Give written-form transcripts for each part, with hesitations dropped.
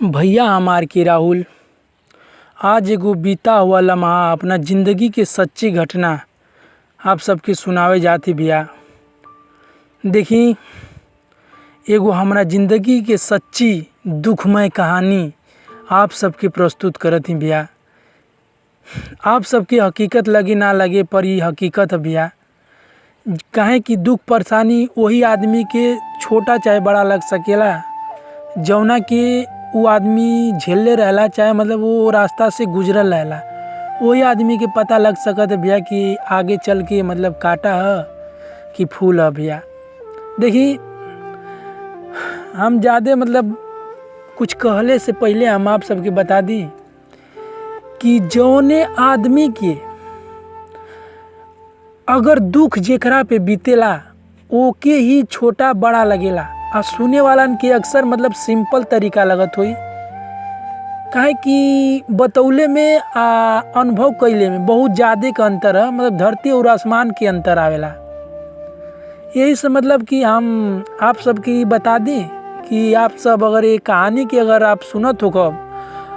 भैया हमार के राहुल, आज एगो बीता हुआ लम्हा अपना ज़िंदगी के सच्ची घटना आप सबके सुनावे जात भैया। देखी, एगो हमरा ज़िंदगी के सच्ची दुखमय कहानी आप सबके प्रस्तुत करत ही भैया। आप सबके हकीकत लगे ना लगे पर ये हकीकत है भैया। काहे कि दुख परेशानी वही आदमी के छोटा चाहे बड़ा लग सकेला जौना के वो आदमी झेले रहला, चाहे मतलब वो रास्ता से गुजरल रहला, वही आदमी के पता लग सकत है भैया कि आगे चल के मतलब कांटा है कि फूल है भैया। देखी, हम ज़्यादा मतलब कुछ कहले से पहले हम आप सबके बता दी कि जौने आदमी के अगर दुख जेकरा पे बीतेला ओके ही छोटा बड़ा लगेला और सुने वालन के अक्सर मतलब सिंपल तरीका लगत होई। काहे कि बतौले में अनुभव कैले में बहुत ज़्यादा का अंतर है, मतलब धरती और आसमान के अंतर आवेला। यही से मतलब कि हम आप सबकी बता दें कि आप सब अगर ये कहानी की अगर आप सुनत हो कब,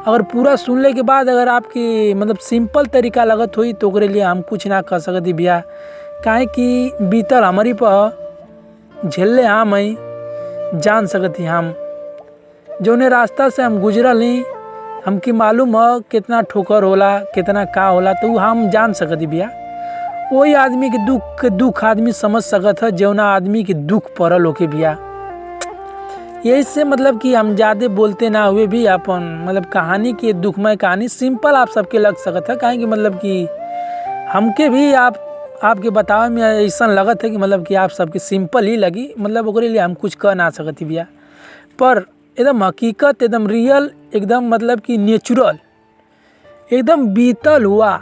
अगर पूरा सुनने के बाद अगर आपकी मतलब सिंपल तरीका लगत हुई तो ओकरे लिए हम कुछ ना कर सकती भैया। काहे कि बीतल हमारी पर झेले हम ही जान सकती हम जौने रास्ता से हम गुजरल ही हमके मालूम है कितना ठोकर होला, कितना का होला, तो हम जान सकती भैया। वही आदमी के दुख आदमी समझ सकत है जौना आदमी के दुख पड़ल होके भैया। यही से मतलब कि हम ज़्यादा बोलते ना हुए भी अपन मतलब कहानी की दुखमय कहानी सिंपल आप सबके लग सकत है। काहे कि मतलब कि हमके भी आपके बतावे में ऐसा लगत है कि मतलब कि आप सबके सिंपल ही लगी, मतलब ओकरे लिए हम कुछ कह ना सकती भैया। पर एकदम हकीकत, एकदम रियल, एकदम मतलब कि नेचुरल, एकदम बीतल हुआ,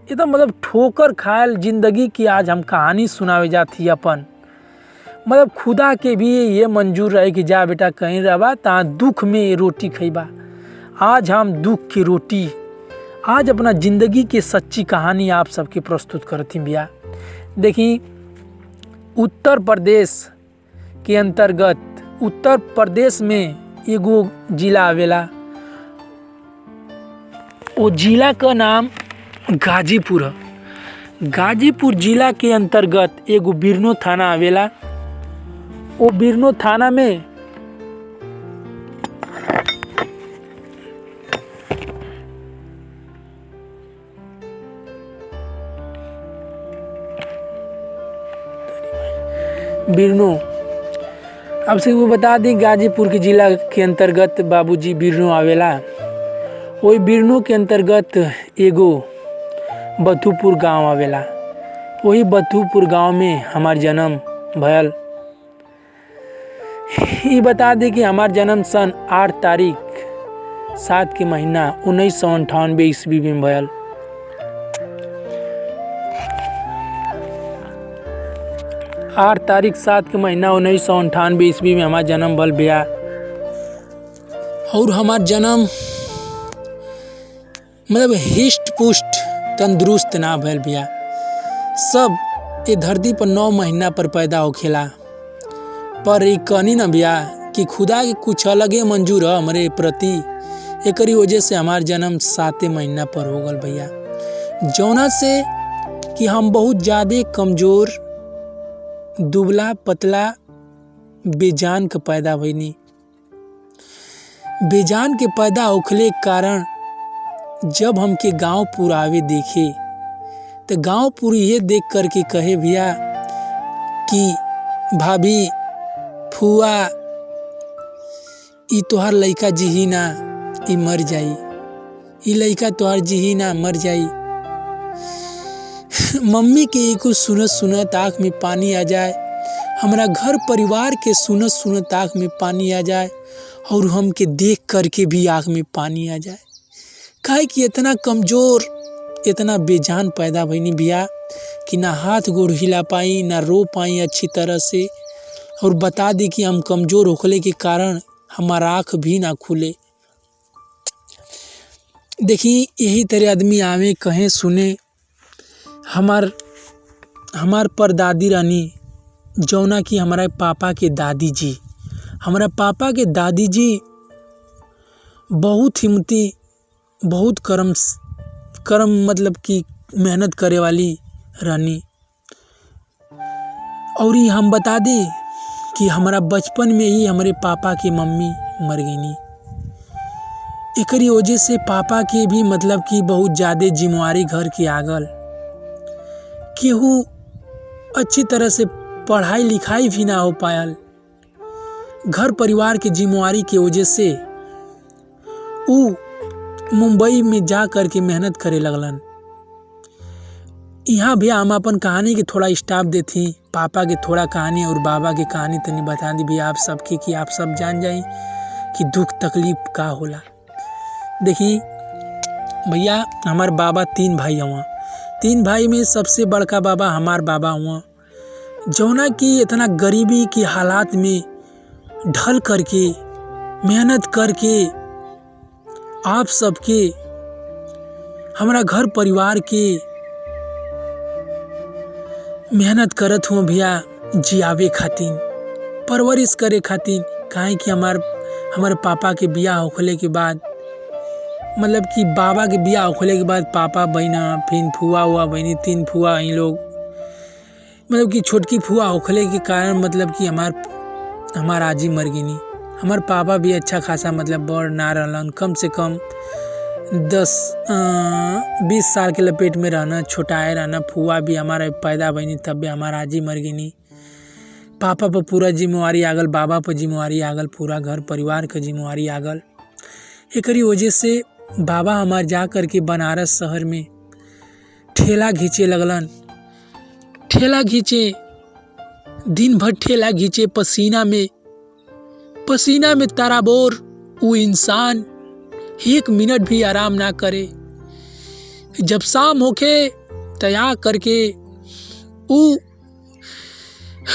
एकदम मतलब ठोकर खायल जिंदगी की आज हम कहानी सुनावे जाती अपन। मतलब खुदा के भी ये मंजूर रहे कि जा बेटा कहीं रहबा ता दुख में रोटी खइबा। आज हम दुख की रोटी, आज अपना ज़िंदगी के सच्ची कहानी आप सबके प्रस्तुत करती भैया। देखी, उत्तर प्रदेश के अंतर्गत उत्तर प्रदेश में एगो जिला आवेला। वो जिला का नाम गाजीपुर है। गाजीपुर जिला के अंतर्गत एगो बिरनो थाना आवेला। वो बिरनो थाना में बिरनो, अब से वो बता दी गाजीपुर के जिला के अंतर्गत बाबूजी बिरनो आवेला। वही बिरनो के अंतर्गत एगो बथुपुर गांव आवेला। वही बथुपुर गांव में हमार जन्म भयल। ये बता दी कि हमार जन्म सन 8 तारीख 7 के महीना 1998 ईस्वी में भयल। 8 तारीख 7 के महीना 1998 ईस्वी में हमारा जन्म भल भैया। और हमार जन्म मतलब हिष्ट पुष्ट तंदुरुस्त ना भैल भैया। सब ये धरती पर 9 महीना पर पैदा होखेला, पर एक कहनी ना भैया कि खुदा के कुछ अलगे मंजूर है हमारे प्रति। एकरी वजह से हमार जन्म 7 महीना पर हो गल भैया, जौना से कि हम बहुत ज़्यादा कमज़ोर, दुबला पतला बेजान के पैदा भईनी। बेजान के पैदा होखले के कारण जब हमके गांव पुर आवे देखे तो गांव पुर ये देख करके कहे भैया कि भाभी, फुआ, ई तोहार लइका जिही ना, ई मर जाई, ई लइका तोहार जिही ना, मर जाई। मम्मी के एको सुनत सुनत आँख में पानी आ जाए, हमारा घर परिवार के सुनत सुनत आँख में पानी आ जाए, और हमके देख करके भी आँख में पानी आ जाए। काहे कि इतना कमज़ोर, इतना बेजान पैदा भईनी भैया कि ना हाथ गोड़ हिला पाई, ना रो पाई अच्छी तरह से। और बता दी कि हम कमज़ोर होखले के कारण हमारा आँख भी ना खुले। देखी, यही तरह आदमी आवे कहें सुने। हमार परदादी रानी जौना कि हमारा पापा के दादी जी बहुत हिम्मती, बहुत कर्म मतलब कि मेहनत करे वाली रहनी। और ये हम बता दें कि हमारा बचपन में ही हमारे पापा की मम्मी मर गईनी। एकरी वजह से पापा के भी मतलब कि बहुत ज़्यादा जिम्मेवारी घर की आगल। केहू अच्छी तरह से पढ़ाई लिखाई भी ना हो पायल। घर परिवार की जिम्मेवारी की वजह से वो मुंबई में जा कर के मेहनत करे लगलन। यहाँ भी हम अपन कहानी के थोड़ा स्टाफ देती, पापा के थोड़ा कहानी और बाबा की कहानी तनी बता दी भी आप सबके, कि आप सब जान जाए कि दुख तकलीफ का होला। देखी भैया, हमार बाबा 3 भाई हुआ। 3 भाई में सबसे बड़का बाबा हमार बाबा हुआ, जौना कि इतना गरीबी की हालात में ढल करके मेहनत करके आप सबके, हमारा घर परिवार के मेहनत करत हुआ भैया जियावे खातिर, परवरिश करे खातिर। काहे कि हमारे पापा के बियाह होखले के बाद, मतलब कि बाबा के बियाह होखले के बाद पापा बहना, फिर फुआ हुआ बहनी, 3 फुआ इन लोग, मतलब कि छोटकी फुआ होखले के कारण मतलब कि हमार आजी मर गई। हमार पापा भी अच्छा खासा मतलब बड़ ना रहलन, कम से कम 10-20 साल के लपेट में रहना, छोटाए रहना। फुआ भी हमारा पैदा बनी तब भी हमारा आजी मर गई। पापा पर पूरा जिम्मेवारी आगल, बाबा पर जिम्मेवारी आगल, पूरा घर परिवार का जिम्मेवारी आगल। एकरी वजह से बाबा हमार जा कर के बनारस शहर में ठेला घींचे लगलन। ठेला घींचे, दिन भर ठेला घींचे, पसीना में तराबोर। वो इंसान 1 मिनट भी आराम ना करे। जब शाम होके तैयार करके वो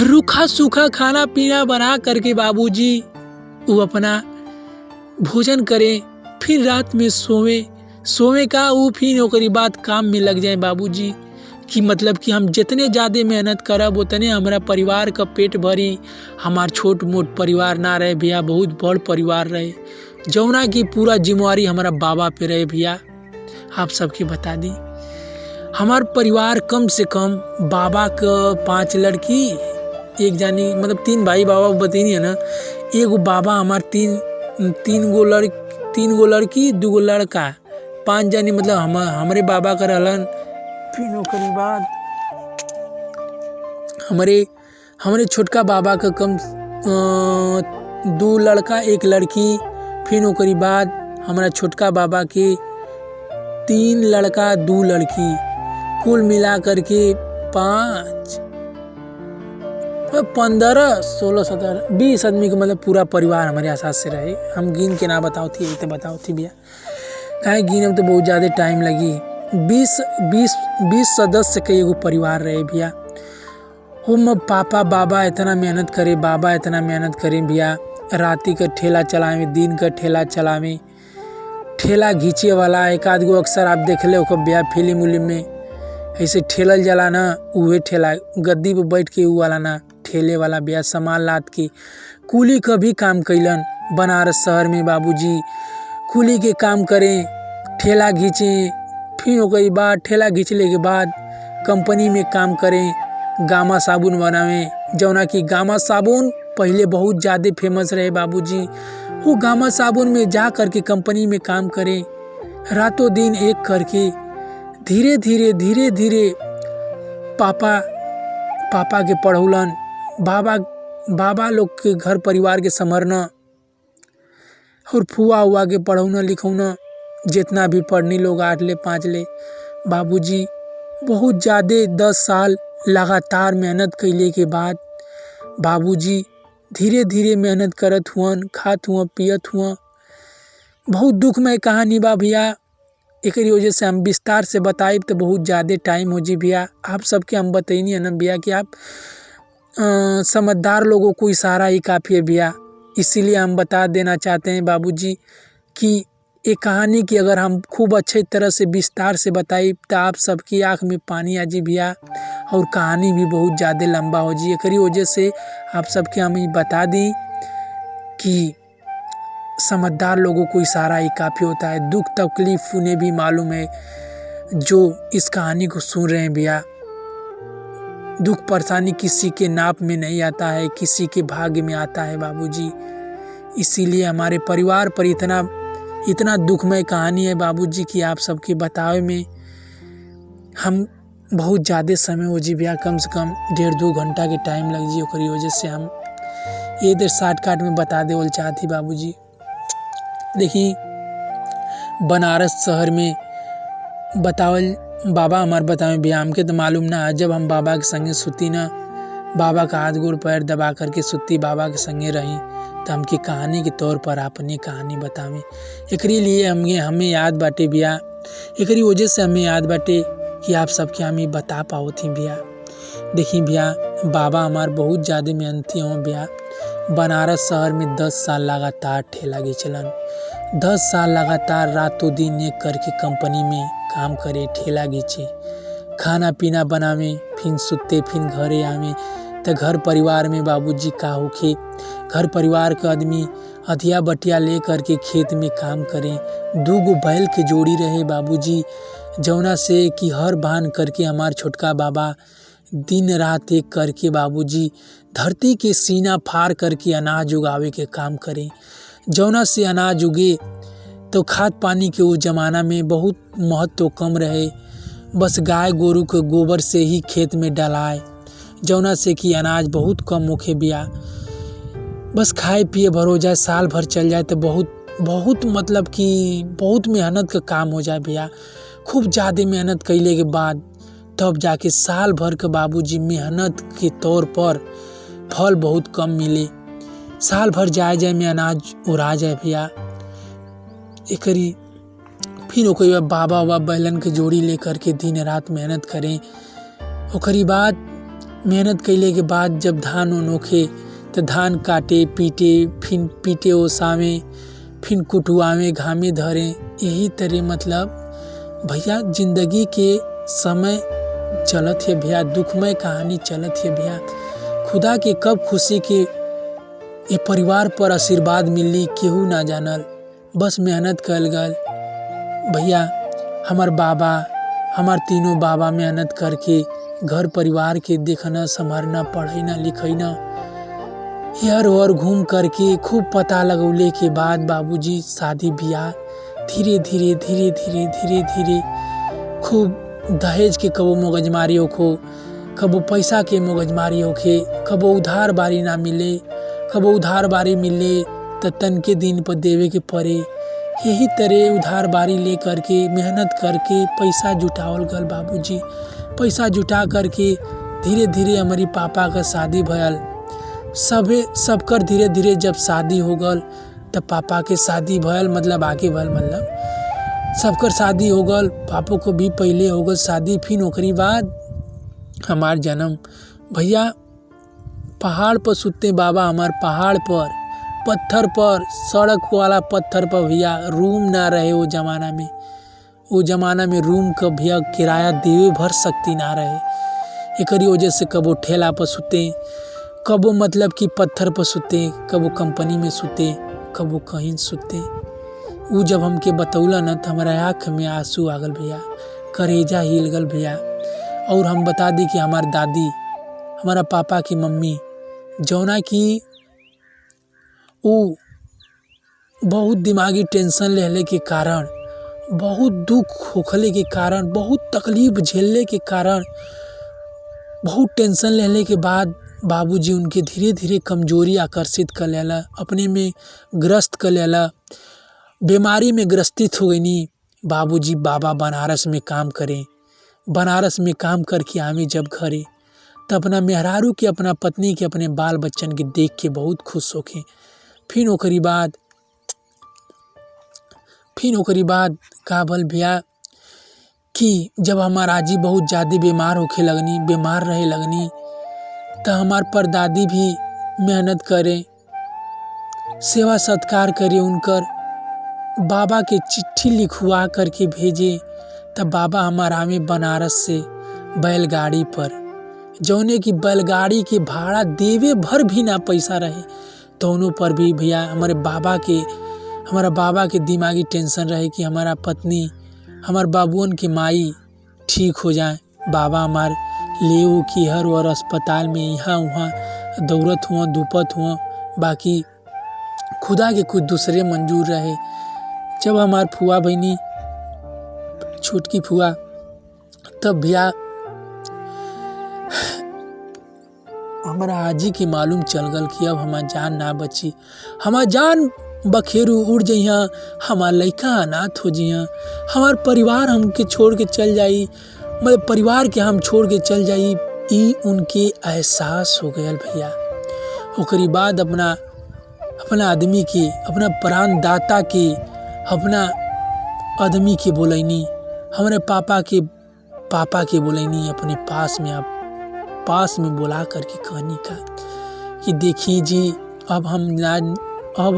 रूखा सूखा खाना पीना बना करके बाबूजी वो अपना भोजन करें, फिर रात में सोवे का वो, फिर ओकरी बाद काम में लग जाए बाबूजी। कि मतलब कि हम जितने ज़्यादा मेहनत करब उतने हमारा परिवार का पेट भरी। हमार छोट मोट परिवार ना रहे भैया, बहुत बड़ परिवार रहे, जौना की पूरा जिम्मेवारी हमारा बाबा पे रहे भैया। आप सबके बता दी, हमार परिवार कम से कम बाबा का 5 लड़की, 1 जानी, मतलब 3 भाई बाबा बतनी है ना। एगो बाबा हमार 3 गो लड़की 2 गो लड़का, 5 जानी मतलब हमारे बाबा का रहलन। फिर ओकरी बाद हमारे छोटका बाबा का कम 2 लड़का 1 लड़की। फिर ओकरी बाद हमारा छोटका बाबा के 3 लड़का 2 लड़की, कुल मिला करके 5, 15, 16, 17, 20 आदमी का मतलब पूरा परिवार हमारे आसाद से रहे। हम गिन के ना बताओ थी, तो बताओ थी भैया, काहे गिने में तो बहुत ज़्यादा टाइम लगी। 20 सदस्य के एगो परिवार रहे भैया। हम पापा बाबा इतना मेहनत करे भैया। राती का ठेला चलावे, दिन का ठेला चलावे, ठेला घींचे वाला 1 आध गो अक्सर आप देख ले ओकर भैया फिल्म उलिम में ऐसे ठेलल जला ना, उहे ठेला गद्दी पे बैठ के उ वाला ना, ठेले वाला भैया। सामान लाद के कुली का भी काम कैलन बनारस शहर में बाबूजी। कुली के काम करें, ठेला घींचे, फिर ओकरी बाद ठेला घींचले के बाद कंपनी में काम करें, गामा साबुन बनावें, जौना कि गामा साबुन पहले बहुत ज़्यादा फेमस रहे बाबूजी। वो गामा साबुन में जा करके कंपनी में काम करें, रातों दिन एक करके। धीरे धीरे पापा के पढ़ौलन, बाबा लोग के घर परिवार के संभरना, और फुआ हुआ के पढ़ौना लिखौना, जितना भी पढ़नी लोग 8 ले 5 ले। बाबूजी बहुत ज़्यादा 10 साल लगातार मेहनत कैले के बाद बाबूजी धीरे धीरे मेहनत करत हुअन, खात हुआ पियत हुआ। बहुत दुखमय कहानी बा भैया। एकरी वजह से हम विस्तार से बताइब तो बहुत ज़्यादा टाइम हो जी भैया। आप सबके हम बताइनी है ना भैया कि आप समझदार लोगों को इशारा ही काफ़ी है भैया। इसीलिए हम बता देना चाहते हैं बाबूजी कि एक कहानी की अगर हम खूब अच्छे तरह से विस्तार से बताई तो आप सबकी आँख में पानी आ जी भैया, और कहानी भी बहुत ज़्यादा लंबा हो जी। एकरी वजह से आप सबके हम बता दी कि समझदार लोगों को इशारा ही काफ़ी होता है। दुख तकलीफ उन्हें भी मालूम है जो इस कहानी को सुन रहे हैं भैया। दुख परेशानी किसी के नाप में नहीं आता है, किसी के भाग्य में आता है बाबूजी। इसीलिए हमारे परिवार पर इतना दुखमय कहानी है बाबूजी कि आप सबके बतावे में हम बहुत ज़्यादा समय हो जी भैया, कम से कम 1.5-2 घंटा के टाइम लग जी। ओकरी वजह से हम ये इधर शॉर्टकट में बता दे चाहती बाबूजी। देखिए बनारस शहर में बतावल बाबा हमार बतावे भैया, हमके तो मालूम ना है। जब हम बाबा के संगे सुती ना, बाबा का हाथ गोड़ पैर दबा करके सुती, बाबा के संगे रही, तो हमके कहानी के तौर पर अपनी कहानी बतावे। एकरी लिए हमें याद बाटे भैया, एकरी वजह से हमें याद बाटे कि आप सबके हमें बता पाओ थी भैया। देखिए भैया बाबा हमार बहुत ज़्यादा मेहनती हों भैया। बनारस शहर में 10 साल लगातार ठेला घिंचलन, 10 साल लगातार रातों दिन एक करके कंपनी में काम करे, ठेला घींचे, खाना पीना बनावे, फिर सुते, फिर घरे आवे। तो घर परिवार में बाबूजी का होखे, घर परिवार के आदमी हथिया बटिया ले करके खेत में काम करें। 2 बैल के जोड़ी रहे बाबूजी, जौना से कि हर बांध करके हमार छोटका बाबा दिन रात एक करके बाबूजी धरती के सीना फाड़ करके अनाज उगावे के काम करें। जौना से अनाज उगे तो खाद पानी के उस ज़माना में बहुत महत्व कम रहे, बस गाय गोरू के गोबर से ही खेत में डलाए, जौना से कि अनाज बहुत कम होखे बिया, बस खाए पिए भर हो जाए, साल भर चल जाए तो बहुत मतलब कि बहुत मेहनत का काम हो जाए भैया। खूब ज़्यादा मेहनत कैले के बाद तब जाके साल भर के बाबूजी मेहनत के तौर पर फल बहुत कम मिले, साल भर जाए में अनाज उड़ा जाए भैया। एकरी फिर ओकरी बाबा बैलन के जोड़ी ले करके दिन रात मेहनत करें। ओकरी बाद मेहनत कैले के बाद जब धान ओनोखे तो धान काटे पीटे, फिर पीटे ओसावे, फिर कुटुआवे, घामे धरे। यही तरह मतलब भैया जिंदगी के समय चलत है भैया, दुखमय कहानी चलत है भैया। खुदा के कब खुशी के ये परिवार पर आशीर्वाद मिली केहू ना जानल, बस मेहनत कल गल भैया। हमार तीनों बाबा मेहनत करके घर परिवार के देखना, संभालना, पढ़ना, लिखना, यार और घूम करके खूब पता लगौले के बाद बाबूजी शादी ब्याह धीरे धीरे खूब दहेज के कबो मगजमारी होखो, कबो पैसा के मगजमारी होखे, कबो उधार बारी ना मिले, कबो उधार बारी मिले तो तन के दिन पर देवे के पड़े। यही तरह उधार बारी ले करके मेहनत करके पैसा जुटावल गल बाबूजी। पैसा जुटा करके धीरे धीरे हमारी पापा का शादी भयल। सबकर धीरे धीरे जब शादी हो गल तब पापा के शादी भयल, मतलब आगे भयल, मतलब सबकर शादी हो गल, पापा को भी पहले हो गल शादी। फिर ओकरी बाद हमार जन्म भैया। पहाड़ पर सुते बाबा हमार, पहाड़ पर पत्थर पर, सड़क वाला पत्थर पर भैया। रूम ना रहे वो ज़माना में रूम का भैया किराया देवे भर सकती ना रहे। एकरी वजह से कबो ठेला पर सुते, कबो मतलब कि पत्थर पर सुते, कबो कंपनी में सुते, कबो कहीं सुते। वो जब हमके बतौला न तो हमारा आँख में आंसू आ गल भैया, करेजा हिल गल भैया। और हम बता दी कि हमार दादी, हमारा पापा की मम्मी जौना की वो बहुत दिमागी टेंशन लेने के कारण, बहुत दुख होखले के कारण, बहुत तकलीफ झेलने के कारण, बहुत टेंशन लेने के बाद बाबूजी उनके धीरे धीरे कमजोरी आकर्षित कर लेला, अपने में ग्रस्त कर लेला, बीमारी में ग्रस्तित हो गई। बाबूजी बाबा बनारस में काम करें, बनारस में काम करके आवे जब घरे तो अपना मेहरारू के, अपना पत्नी के, अपने बाल बच्चन के देख के बहुत खुश होके। फिर ओकरी बाद का भल भैया कि जब हमार आजी बहुत ज़्यादा बीमार रहे लगनी तो हमार परदादी भी मेहनत करे, सेवा सत्कार करे, उनकर बाबा के चिट्ठी लिखवा करके भेजे। तब बाबा हमार आवे बनारस से बैलगाड़ी पर, जौने की बैलगाड़ी के भाड़ा देवे भर भी ना पैसा रहे, दोनों पर भी भैया हमारे बाबा के हमारा बाबा के दिमागी टेंशन रहे कि हमारा पत्नी हमार बाबुअन के माई ठीक हो जाए। बाबा हमार लेव की हर और अस्पताल में यहाँ वहाँ दौड़त हुआ धूपत हुआ, बाकी खुदा के कुछ दूसरे मंजूर रहे। जब हमार फुआ बहनी छोटकी फुआ तब भैया हमारा आजी के मालूम चल गल कि अब हमार जान ना बची, हमार जान बखेरू उड़ जइहा, हमार लइका अनाथ हो जइहा, हमार परिवार हमके छोड़ के चल जाई, मतलब परिवार के हम छोड़ के चल जाई। ई उनके एहसास हो गया भैया। ओकरी बाद अपना आदमी के, अपना प्राण दाता के, अपना आदमी के बोलैनी, हमारे पापा के बोलैनी अपने पास में बुला करके कहनी का कि देखिए जी अब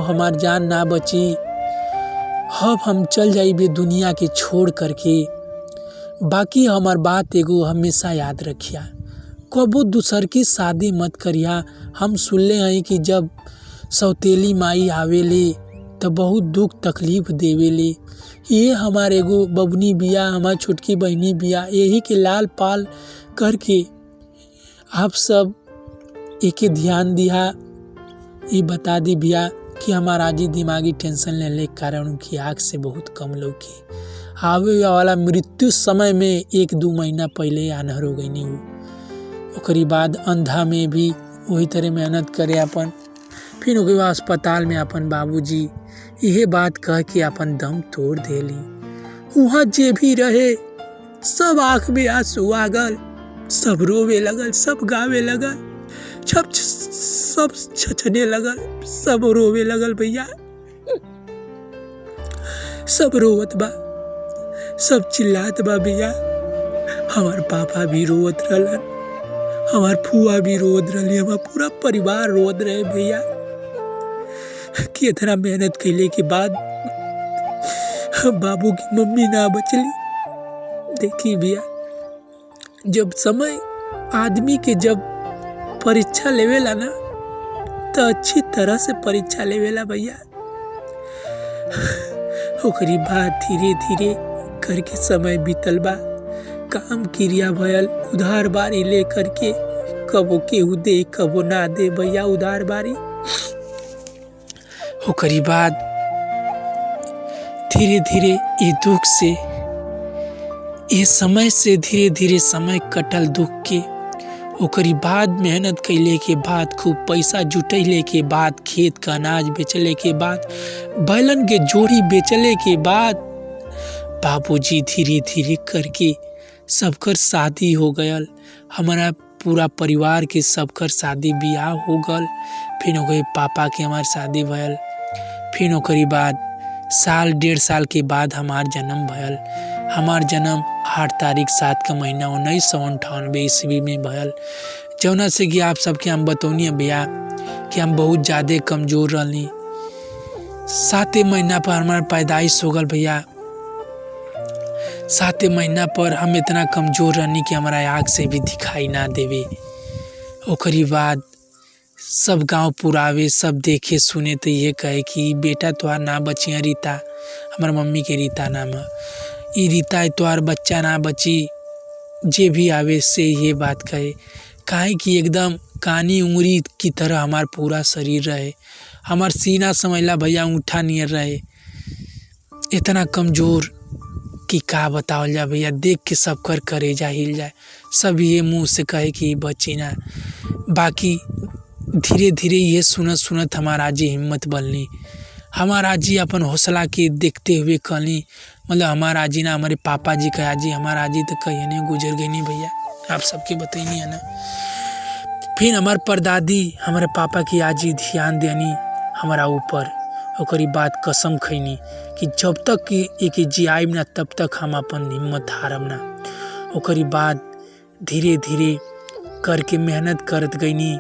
हमार जान ना बची, अब हम चल जाइबे दुनिया के छोड़ करके। बाकी हमार बात एगो हमेशा याद रखिया, कबो दूसर की शादी मत करिया। हम सुनले हैं कि जब सौतेली माई आवेले तो बहुत दुख तकलीफ देवेले। ये हमार एगो बबनी बिया, हमार छोटकी बहनी बिया, यही के लाल पाल करके आप सब एके ध्यान दिया। ये बता दी भैया कि हमारा आजी दिमागी टेंशन लेने के कारण उनकी आँख से बहुत कम लौकी। आवे वाला मृत्यु समय में 1-2 महीना पहले आन्हर हो गई नहीं वो। ओकरी बाद अंधा में भी वही तरह मेहनत करे अपन, फिर ओके बाद अस्पताल में अपन बाबूजी यह बात कह के अपन दम तोड़ देली। वहाँ जे भी रहे सब आँख में आंसू आ गल, सब रोवे लगल, सब गावे लगल, सब छछने लगल, सब रोवे लगल भैया। सब रोवत बा, सब चिल्लात बा भैया। हमार पापा भी रोवत रहलन, हमार फुआ भी रोवत रहली, हमार पूरा परिवार रोवत रहे भैया कि इतना मेहनत कैले के बाद बाबू की मम्मी ना बचली। देखी भैया जब समय आदमी के जब परीक्षा लेवेला ना तो अच्छी तरह से परीक्षा लेवेला भैया। ओकरी बाद धीरे धीरे करके समय बीतल बा, काम क्रिया भयल, उधार बारी ले करके कबो केहू दे कबो ना दे भैया उधार बारी। ओकरी बाद धीरे धीरे ये दुख से, ये समय से धीरे धीरे समय कटल दुख के। ओकरी बाद मेहनत कैले के बाद, खूब पैसा जुटैले के बाद, खेत का अनाज बेचले के बाद, बैलन के जोड़ी बेचले के बाद बाबूजी धीरे धीरे करके सबकर शादी हो गयल। हमारा पूरा परिवार के सबकर शादी बियाह हो गल। फिर हो गए पापा के हमार शादी भयल। फिर ओकरी बाद 1.5 साल के बाद हमार जन्म भयल। हमार जन्म 8 तारीख 7 का महीना 1998 ईस्वी में भयल। जौना से कि आप सबके हम बतौनी भैया कि हम बहुत ज़्यादा कमज़ोर रहनी। 7 महीना पर हमार पैदाइश हो गल भैया। 7 महीना पर हम इतना कमज़ोर रहनी कि हमारा आँख से भी दिखाई ना देवे। ओकरी बाद सब गांव पुरावे, सब देखे सुने तो ये कहे कि बेटा तोहार ना बचिया रीता, हमार मम्मी के रीता नाम है, ई रीता तोहार बच्चा ना बची। जे भी आवे से ये बात कहे, काहे कि एकदम कानी उंगली की तरह हमार पूरा शरीर रहे। हमार सीना समझला भैया अंगूठा नियर रहे, इतना कमज़ोर कि का बतावल जा भैया। देख के सबकर करेजा हिल जाए, सब ये मुँह से कहे कि बची ना। बाकी धीरे धीरे ये सुनत सुनत हमारा आजी हिम्मत बनली। हमारा आजी अपन हौसला के देखते हुए कहली, मतलब हमारा आजी ना, हमारे पापा जी का आजी, हमारा आजी तो कहीं नहीं गुजर गई नहीं भैया, आप सबके बताइनी है ना। फिर हमार परदादी हमारे पापा की आजी ध्यान देनी हमारा ऊपर। ओकरी बात कसम खैनी कि जब तक कि एक जियाइब ना तब तक हम अपन हिम्मत हारब ना। ओकरी बाद धीरे धीरे करके मेहनत करत गईनी,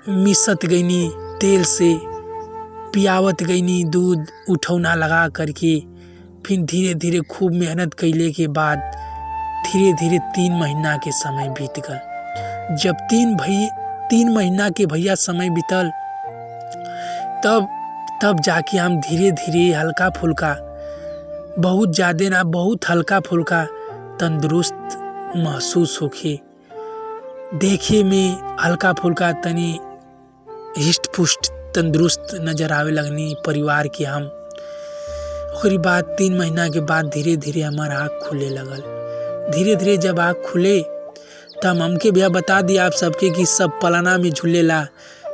मिसत गईनी, तेल से पियावत गईनी, दूध उठौना लगा करके। फिर धीरे धीरे खूब मेहनत कैले के बाद धीरे धीरे 3 महीना के समय बीत गल। जब 3 महीना के भैया समय बीतल, तब तब जाके हम धीरे धीरे हल्का फुल्का, बहुत ज़्यादा ना, बहुत हल्का फुल्का तंदुरुस्त महसूस होके, देखे में हल्का फुल्का तनी हिस्ट पुष्ट तंदुरुस्त नजर आवे लगनी परिवार के हम। ओकरी बाद 3 महीना के बाद धीरे धीरे हमार आँख खुले लगल। धीरे धीरे जब आँख खुले तब हमके भैया बता दिया आप सबके कि सब पलना में झूलेला,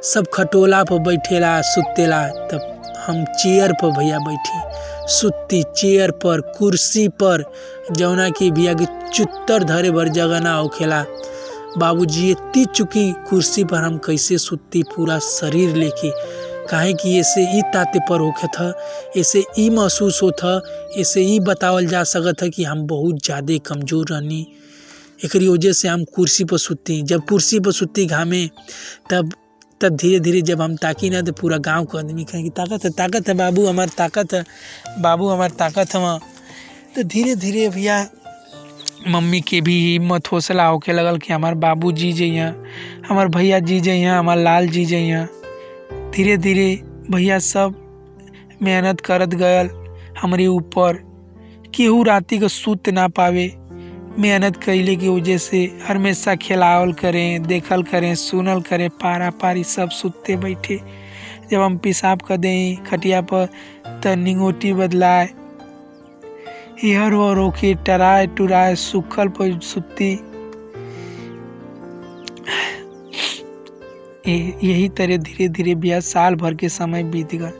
सब खटोला पर बैठेला सुतेला। तब हम चेयर पर भैया बैठी, सुती चेयर पर, कुर्सी पर, जौना की भैया की चुत्तर धरे भर जगह ना होखेला। बाबूजी इतनी चुकी कुर्सी पर हम कैसे सुती पूरा शरीर लेके, काहे कि ऐसे ई ताते पर होखे था, ऐसे ई महसूस होता, ऐसे ई बतावल जा सकत है कि हम बहुत ज़्यादा कमज़ोर रहनी। एकरी वजह से हम कुर्सी पर सुती। जब कुर्सी पर सुती घामे तब धीरे धीरे जब हम ताकी ना तो पूरा गांव के आदमी कहें कि ताकत है बाबू हमार, ताकत है बाबू हमार, ताकत है। तो धीरे धीरे भैया मम्मी के भी हिम्मत हौसला होके लगल कि हमार बाबू जी जइया, हमार भैया जी जइया, हमार लाल जी जइया। धीरे धीरे भैया सब मेहनत करत गयल हमारे ऊपर। केहू राती को सूत ना पावे, मेहनत कैले की वजह से हमेशा खिलावल करें, देखल करें, सुनल करें, पारा पारी सब सुते बैठे। जब हम पेशाब कर दें खटिया पर तो निंगोटी बदलाए, हेयर और रोके, टराए टुराए, सुखल पर सुती। यही तरह धीरे धीरे भैया साल भर के समय बीत गल।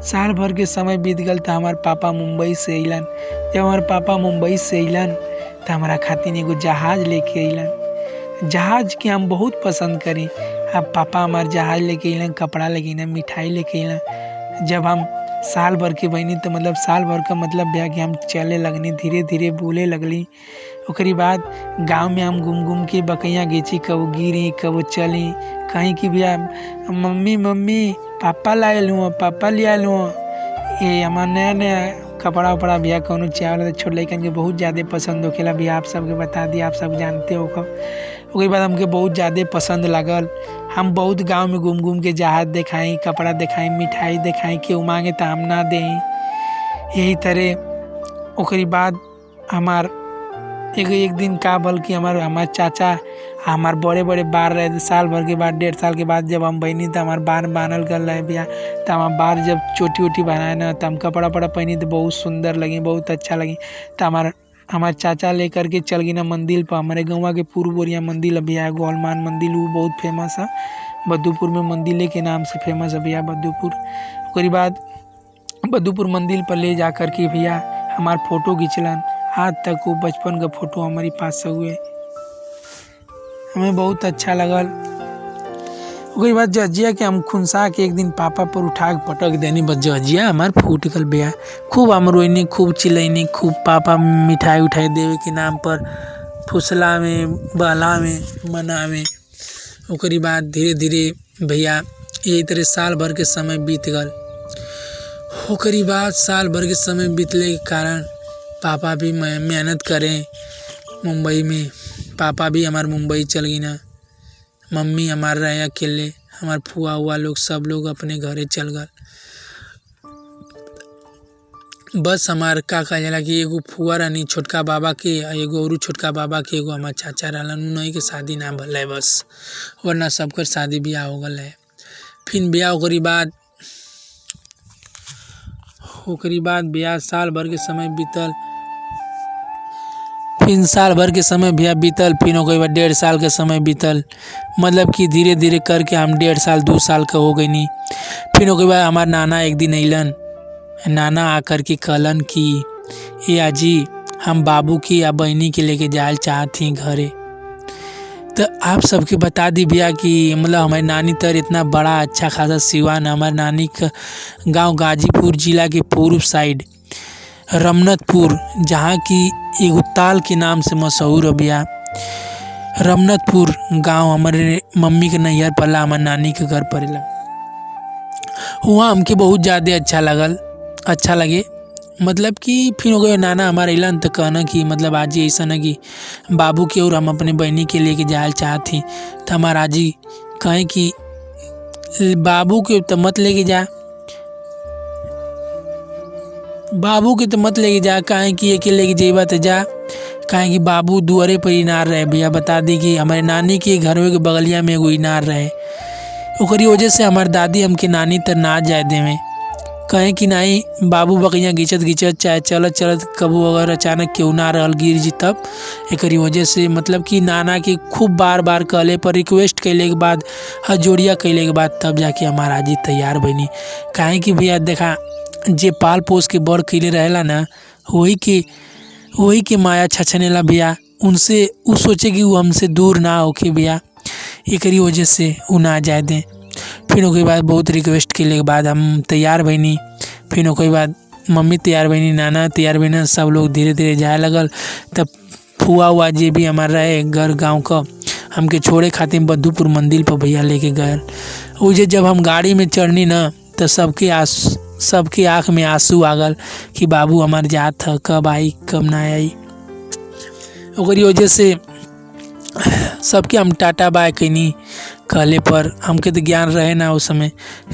साल भर के समय बीत गल तो हमार पापा मुंबई से अइलन। जब हमार पापा मुंबई से अइलन तो हमारा खातिर एगो जहाज लेके अइलन। जहाज के हम बहुत पसंद करी। अब पापा हमार जहाज लेके अइलन, कपड़ा लेके अइलन, मिठाई लेके अइलन। जब हम साल भर के बनी तो मतलब साल भर का मतलब भैया कि हम चले लगनी, धीरे धीरे बोले लगली। ओकरी बाद गांव में हम घूम घूम के बकैया गेची, कबो गिरी कबो चली। कहीं कि भैया मम्मी मम्मी पापा लाए लूँ, पापा ले लूँ। ये हमार नया नया कपड़ा उपड़ा भैया कौनो चावल छोट लइकन के बहुत ज़्यादा पसंद होखेला। भैया आप सबके बता दिया, आप सब जानते हो। ओकरी बाद हमके बहुत ज़्यादा पसंद लागल। हम बहुत गांव में घूम घूम के जहाज दिखाई, कपड़ा दिखाई, मिठाई दिखाई, केहू मांगे तो हम ना दें। यही तरह ओकरी बाद हमार एक दिन का बल कि हमार चाचा हमार बड़े बड़े बार रहे थे। साल भर के बाद, 1.5 साल के बाद जब हम बहनी तो हमार बार बानल कर रहे भैया। तो हमार बार जब चोटी वोटी बनाए ना तो हम कपड़ा वपड़ा पहनी तो बहुत सुंदर लगी, बहुत अच्छा लगी। तो हमार चाचा लेकर के चल गई ना मंदिर पर। हमारे गंवा के पूर्व बोरिया मंदिर भैया एगो हनुमान मंदिर, वो बहुत फेमस है। बद्दूपुर में मंदिर के नाम से फेमस है भैया बद्दूपुर। उसके बाद बद्दूपुर मंदिर पर ले जा कर के भैया हमार फोटो खींचलन। आज तक वो बचपन का फोटो हमारे पास हुए, हमें बहुत अच्छा लगल। उसके बाद जजिया के हम खुनसा के एक दिन पापा पर उठा के पटक देनी, बस जजिया हमार फूट गल भैया। खूब हम रोइनी, खूब चिलैनी, खूब पापा मिठाई उठाई देवे के नाम पर फुसला में, बहला में, मना में। उसके बाद धीरे धीरे भैया यही तरह साल भर के समय बीत गल। उसके बाद साल भर के समय बीतने के कारण पापा भी मेहनत करें मुंबई में। पापा भी हमार मुंबई चल गई ना, मम्मी हमार रहे अकेले, हमार फुआ हुआ लोग सब लोग अपने घरे चल गए। बस हमार का कहा जाला कि एगो फुआ रहनी छोटका बाबा के, एगो और छोटका बाबा के, एगो हमार चाचा रहलन, उन्हीं के शादी ना भल है बस, वरना सबकर शादी ब्याह हो गल है। फिर ब्याह ओकरी बाद ब्याह साल भर के समय बीतल। फिर साल भर के समय भैया बीतल, फिर ओकरे बाद 1.5 साल के समय बीतल। मतलब कि धीरे धीरे करके हम 1.5 साल 2 साल का हो गई नहीं। फिर ओकरे बाद हमार नाना एक दिन अइलन। नाना आकर के कहलन कि ए आजी हम बाबू की या बहनी के लेके जाए चाहती घरे। तो आप सबके बता दी भैया कि मतलब हमारी नानी तर इतना बड़ा अच्छा खासा सिवान, हमारे नानी का गांव गाजीपुर जिला के पूर्व साइड रमनतपुर, जहाँ की एगो ताल के नाम से मशहूर है भैया। रमनतपुर गांव हमारे मम्मी के नैहर पड़ला, हमारे नानी के घर पड़ेला। वहाँ हमके बहुत ज़्यादा अच्छा लगे। मतलब कि फिर हो गए नाना हमारे अलन तो कहना कि मतलब आजी ऐसा न कि बाबू के और हम अपने बहनी के लेके जाए चाहती। तो हमारा आजी कहें कि बाबू के तो मत लेके जा, बाबू के तो मत लेके जा, काहे कि एके लेके जेबा तो जा, काहे कि बाबू दुआरे पर इनार रहे भैया। बता दी कि हमारे नानी के घरवे के बगलिया में एगो इनार रहे, ओकरी वजह से हमार दादी हमके नानी तर ना जाए देवे। कहे कि नहीं, बाबू बकैया घिंचत घिंचत चाहे चलत चलत कबू अगर अचानक केहू ना रहल गिर जी तब, एकरी वजह से मतलब कि नाना के खूब बार बार कहले पर रिक्वेस्ट कैले के बाद, हथ जोड़िया कैले के बाद तब जाके हमार आजी तैयार बनी। काहे कि भैया देखा, जे पाल पोस के बड़ कैले रहेला ना, वही के माया छछनेला भैया। उनसे उ सोचे कि वो हमसे दूर ना होके भैया, एकरी वजह से उ ना जाए दें। फिर ओके बाद बहुत रिक्वेस्ट के के बाद हम तैयार भईनी। फिर ओके बाद मम्मी तैयार भईनी, नाना तैयार भईना, सब लोग धीरे धीरे जाए लगल। तब फुआ हुआ जे भी हमार रहे घर गांव का, हमके छोड़े खातिर बद्धूपुर मंदिर पर भैया लेके गए। उजे जब हम गाड़ी में चढ़नी ना, तो सबके आँख में आंसू आ गल कि बाबू हमार जात ह, कब आई कब ना आई। ओकरी वजह से सबके हम टाटा बाय कैनी कहले पर हमके तो ज्ञान रहे ना उस समय।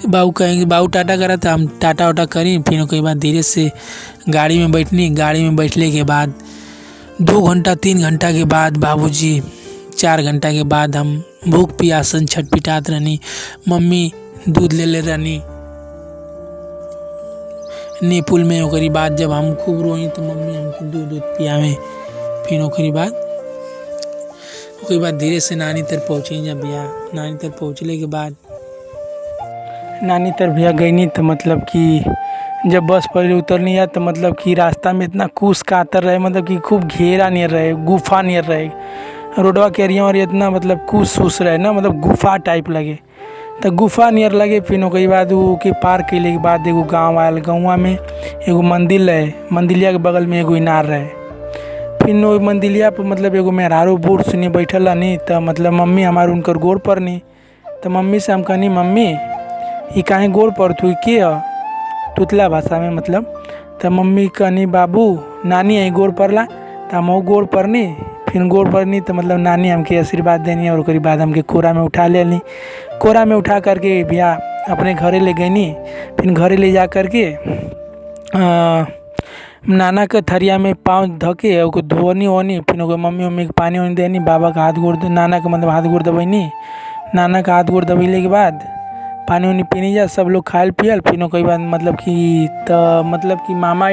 बाबू कहेंगे बाबू टाटा करा था, हम टाटा वाटा करी। फिर कई बार धीरे से गाड़ी में बैठनी। गाड़ी में बैठने के बाद 2 घंटा 3 घंटा के बाद बाबूजी 4 घंटा के बाद हम भूख प्यासन छटपिटात रहनी। मम्मी दूध ले रहनी नेपुल में। ओकरी बाद जब हम खूब रोई तो मम्मी हमको दूध पियावे। फिर ओकरी धीरे से नानी तर पहुँची। जब भैया नानी तर पहुँचले के बाद नानी तर भैया गईनी, तो मतलब कि जब बस पर उतरनी है तो मतलब कि रास्ता में इतना कूस कातर रहे, मतलब कि खूब घेरा नियर रहे, गुफा नियर रहे। रोडवा के एरिया और इतना मतलब कूस उस रहे ना, मतलब गुफा टाइप लगे, तो गुफा नियर लगे। फिर ओकरी बाद वो के पार कैले के बाद एगो गाँव आयल। गाँव में एगो मंदिर रहे, मंदिरिया के बगल में एगो इनार रहे। फिर ओहि मंदिलिया पर मतलब एगो मेहरारू बूढ़ सुनी बैठल रहनी। तो मतलब मम्मी हमार उनकर गोड़ पड़नी। तो मम्मी से हम कहनी, मम्मी ये काहे गोड़ पड़त हुई के ह, तुतला भाषा में मतलब। तो मम्मी कहनी, बाबू नानी यही गोड़ पड़ला। तो हम गोड़ पड़नी। फिर गोड़ पड़नी तो मतलब नानी हमके आशीर्वाद देनी, और उसके बाद हमके कोरा में उठा लेनी। कोरा में उठा करके भैया अपने घरे ले गईनी। फिर घरे ले जा करके नाना के थरिया में पाँव धके ओको धोनी ओनी। फिर ओके मम्मी के पानी वानी देनी। बाबा का हाथ गोड़, नाना का मतलब हाथ गोड़ दबैनी। नाना का हाथ गोड़ दबैले के बाद पानी वानी पीनी जा, सब लोग खायल पियल। फिर ओके बाद मतलब कि मामा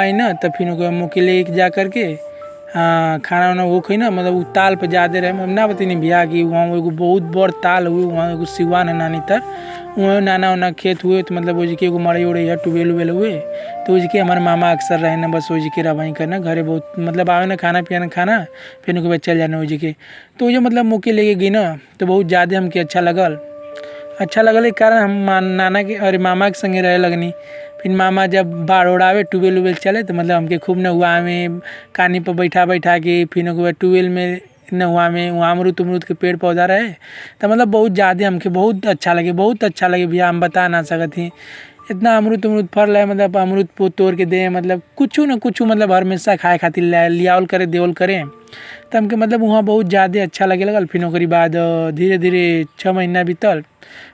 आई ना, तो फिर ओके मुँह ले जा करके खाना वाना वो खई ना, मतलब वो ताल पे जाते रहे। हम ना बतनी भैया कि वहाँ एगो बहुत बड़ ताल हुए, वहाँ एगो सिवान है नानी तर, वहाँ नाना वाना खेत हुए। तो मतलब वो जी के एगो मड़ई उड़ई है, टूबेल उबेल हुए। तो वो जी के हमारे मामा अक्सर रहे ना, बस वो जी के रवाई करना घरे बहुत मतलब आवे ना, खाना पियाना खाना, फिर उनके बाद चल जाना वो जी के। तो वो जो मतलब मुँह लेके गई ना, तो बहुत ज़्यादा हमके अच्छा लगल के कारण हम नाना के अरे मामा के संगे रहे लगनी। फिर मामा जब बाढ़ उड़ावे टूबेल उबेल चले, तो मतलब हमके खूब नहुआ में कानी पर बैठा के, फिर ओके बाद टूबेल में नहुआ में, वहाँ अमरूद के पेड़ पौधा रहे। तो मतलब बहुत ज़्यादा हमके बहुत अच्छा लगे भैया, हम बता ना सकत ही। इतना अमरूद फल है, मतलब अमरूद तोड़ के दे, मतलब कुछ न कुछ मतलब हमेशा खाए खातिर लियावल करे देवल करे। तो हमके मतलब वहाँ बहुत ज़्यादा अच्छा लगे लगल। फिर ओकरी बाद धीरे धीरे 6 महीना बीतल,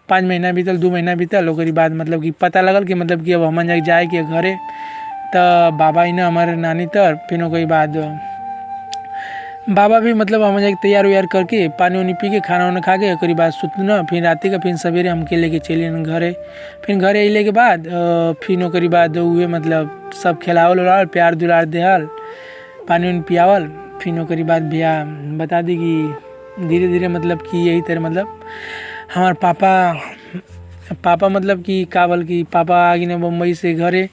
5 महीना बीतल, 2 महीना बीतल। ओकरी बाद मतलब कि पता लगल कि मतलब कि अब हमन जाए के घरे। तो बाबा ही ना हमारे नानी तर। फिर ओकरी बाद बाबा भी मतलब हम जाके तैयार उयार करके पानी वानी पी के खाना वाना खा के ओकरी बाद सुतना। फिर रात का फिर सवेरे हमके लेके चले घरे। फिर घरे अइले के बाद फिर ओकरी बाद उहे मतलब सब खिलावल उलावल, प्यार दुलार देहल, पानी वानी पियावल। फिर ओकरी बाद भैया बता दी कि धीरे धीरे मतलब कि यही तरह मतलब हमार पापा मतलब कि काबल की पापा आ गए मुंबई से घरे।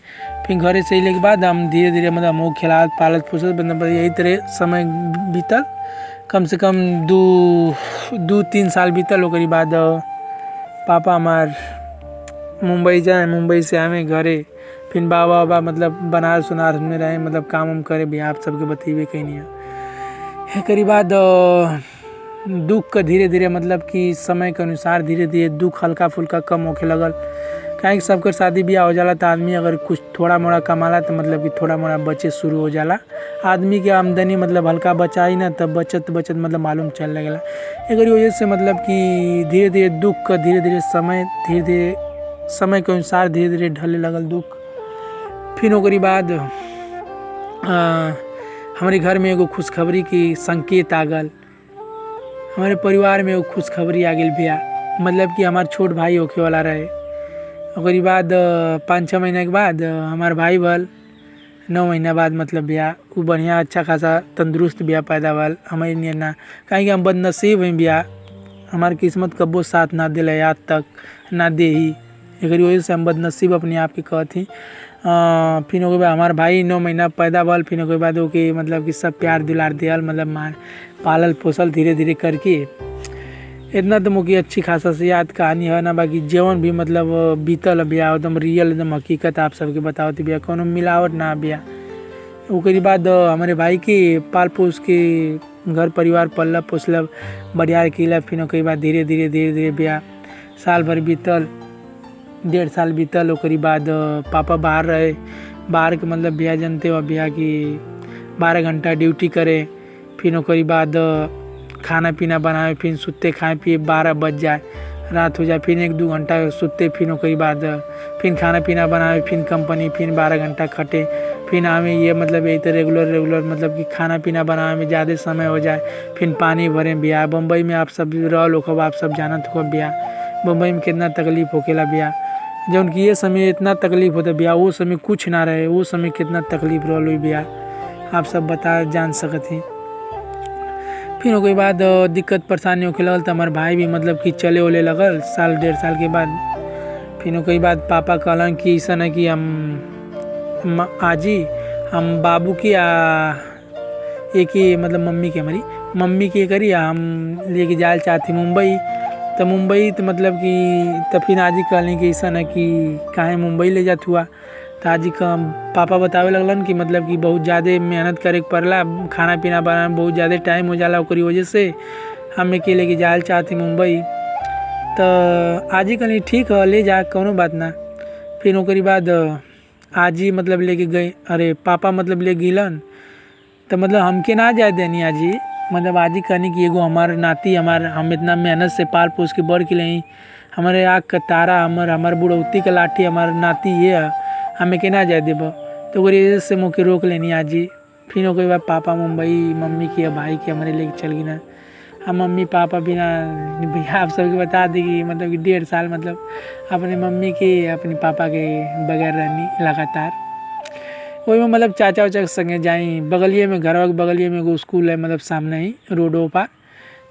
फिर घरे से अइले के बाद हम धीरे धीरे मतलब मुँह खिलात पालत पोसत, मतलब यही तरह समय बीतल। कम से कम 2-3 साल बीतल। ओकरी बाद पापा हमार मुंबई से आए घरे। फिर बाबा मतलब बनारस में रहे, मतलब काम वाम करे भी, आप सबके बतेबे कहीं है। एकरी बाद दुख का धीरे धीरे मतलब कि समय के अनुसार धीरे धीरे दुख हल्का फुल्का कम होखे लगल। काहे कि सबके शादी ब्याह हो जाला, तो आदमी अगर कुछ थोड़ा मोड़ा कमाला तो मतलब कि थोड़ा मोड़ा बचे शुरू हो जाला। आदमी के आमदनी मतलब हल्का बचाई ना, तब बचत मतलब मालूम चल लगेला। एकरी वजह से मतलब कि धीरे धीरे दुख का धीरे धीरे समय के अनुसार धीरे धीरे ढले लगल दुख। फिर ओकरी बाद हमारे घर में एगो खुशखबरी की संकेत आ गल। हमारे परिवार में एगो खुशखबरी आ गई भैया, मतलब कि हमार छोट भाई होखे वाला रहे। ओकरी बाद 5-6 महीना के बाद हमार भाई भल 9 महीना बाद मतलब भैया वो बढ़िया अच्छा खासा तंदुरुस्त भैया पैदा भल। हमारे लिए ना कहीं हम बदनसीब हैं भैया, हमार किस्मत कब्बो साथ ना दिले आज तक ना दे ही, एक वजह से हम बदनसीब अपने आप के कहती। फिर ओके बाद हमार भाई 9 महीना पैदा भल। फिर ओके बाद ओके मतलब कि सब प्यार दुलार दियल, मतलब मार पालल पोसल धीरे धीरे करके। इतना तो मुझे अच्छी खासा से याद कहानी है ना, बाकी जीवन भी मतलब बीतल भैया एकदम रियल एकदम हकीकत आप सबके बताओ भैया, कोनो मिलावट ना भैया। ओकरी बाद हमारे भाई के पाल पोस के घर परिवार पल्ला पोसला बढ़िया खिला। फिर ओकरी बाद धीरे धीरे भैया साल भर बीतल, 1.5 साल बीतल। ओकरी बाद पापा बाहर रहे, बाहर के मतलब भैया जानते हो भैया कि 12 घंटा ड्यूटी करे। फिर ओकरी बाद खाना पीना बनाए, फिर सुते खाए पिए 12 बज जाए, रात हो जाए, फिर 1-2 घंटा सुते। फिर ओकरी बाद फिर खाना पीना बनाए, फिर कंपनी, फिर 12 घंटा खटे, फिर हमें ये मतलब यही तो रेगुलर मतलब कि खाना पीना बनाने में ज़्यादा समय हो जाए। फिर पानी भरें भैया। बम्बई में आप सब रह लो खब, आप सब जानत हो भैया बम्बई में कितना तकलीफ होकेला भैया। जौन कि ये समय इतना तकलीफ होता भैया, वो समय कुछ ना रहे, वो समय कितना तकलीफ रह लो भैया, आप सब बता जान सकत ही। फिर ओकरे बाद दिक्कत परेशानी होके लगल तो हमारे भाई भी मतलब कि चले ओले लगल 1-1.5 साल के बाद। फिर ओकरे बाद पापा कहलन कि ऐसा है कि आजी हम बाबू की एक ही मतलब हमारी मम्मी के करी हम लेके जाए चाहती मुंबई। तो मुंबई तो मतलब कि तो फिर आजी कहलें कि ऐसा है कि काहे मुंबई ले जात हुआ। तो आजी का पापा बतावे लगलन कि मतलब कि बहुत ज़्यादा मेहनत करे के पड़ला, खाना पीना बनाने में बहुत ज़्यादा टाइम हो जाला, ओकरी वजह से हम के लेके जाए चाहती मुंबई। तो आजी कहली ठीक है ले जा, कोनो बात ना। फिर ओकरी बाद आजी मतलब लेके गए, अरे पापा मतलब ले गिलन। तो मतलब हमके ना जाए देनी आजी, मतलब आजी कहनी कि एगो हमार नाती हम इतना मेहनत से पाल पोस के बड़ के लिए, हमारे आँख का तारा, हमार बुढ़ौती का लाठी हमार नाती ये है, हमें के ना जाए देब। तो वजह से मुझे रोक लेनी आजी। फिर ओकरे बाद पापा मुंबई मम्मी की भाई के हमारे लेके चल गई ना। हम मम्मी पापा बिना भैया आप सबके बता दी कि मतलब कि 1.5 साल मतलब अपने मम्मी के अपने पापा के बगैर रहनी लगातार। वही में मतलब चाचा उचा के संगे जाई, बगलिए में घर के बगलिए में एगो स्कूल है, मतलब सामने ही रोडों पर।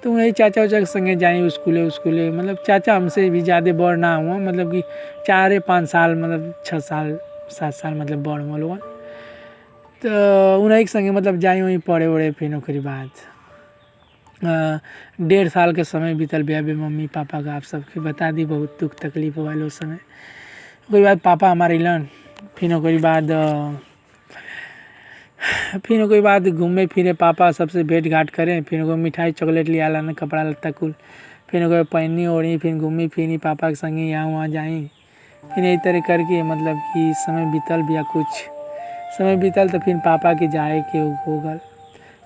तो वही चाचा उचा के संगे जाई स्कूले मतलब चाचा हमसे भी ज़्यादा बड़ ना हुआ, मतलब कि 4-5 साल मतलब 6 साल 7 साल मतलब बड़ हुआ लोग। तो उन्हीं के संगे मतलब जाई वहीं पढ़े उड़े। फिर ओकरी बाद 1.5 साल के समय बीतल भैया मम्मी पापा का आप सबके बता दी, बहुत दुख तकलीफ वाले उस समय। ओकरी बाद पापा हमारे अलन। फिर ओकरी बाद घूमे फिरे पापा सबसे भेंट घाट करें। फिर मिठाई चॉकलेट लिया लाना, कपड़ा लत्ता कुल। फिर ओकर पहनी ओढ़ी, फिर घूमी फिरी पापा के संगे यहाँ वहाँ जाई। फिर यही तरह करके मतलब कि समय बीतल भैया, कुछ समय बीतल। तो फिर पापा के जाए के हो गल।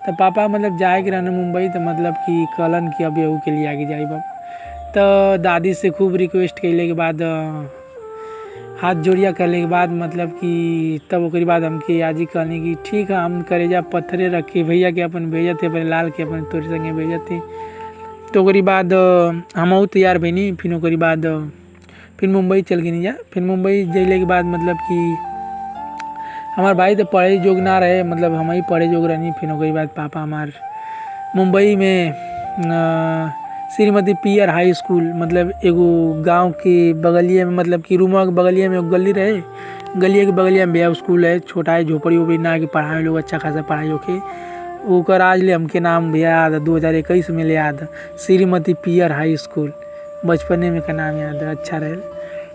तो पापा मतलब जाए के रहना मुंबई, तो मतलब कि कहलन कि अब यहू के लिए आगे जाइब। तो दादी से खूब रिक्वेस्ट कैले के बाद हाथ जोड़िया करने के बाद मतलब कि तब ओकरी बाद हमके आजी कहनी कि ठीक है हम करेजा पत्थरे रखे भैया के अपन भेजत थे, अपने लाल के अपन तोरे संगे भेजत थे। तो ओकरी बाद हमहू तैयार भईनी। फिर ओकरी बाद फिर मुंबई चल गई जा। फिर मुंबई जैले के बाद मतलब कि हमार भाई तो पढ़े जोग ना रहे, मतलब हम ही पढ़े जोग रहनी। फिर ओकरी बाद पापा हमार मुंबई में श्रीमती पियर हाई स्कूल, मतलब एगो गांव के बगलिए में, मतलब कि रूमा के बगलिए में गली रहे, गलिए के बगलिए में भैया स्कूल है, छोटा है, झोपड़ी वोपड़ी ना कि पढ़ाए लोग अच्छा खासा पढ़ाई होके। ओकर आज ले हमके नाम भैया याद है, 2021 में ले याद है, श्रीमती पियर हाई स्कूल, बचपने में का नाम याद है, अच्छा रहे।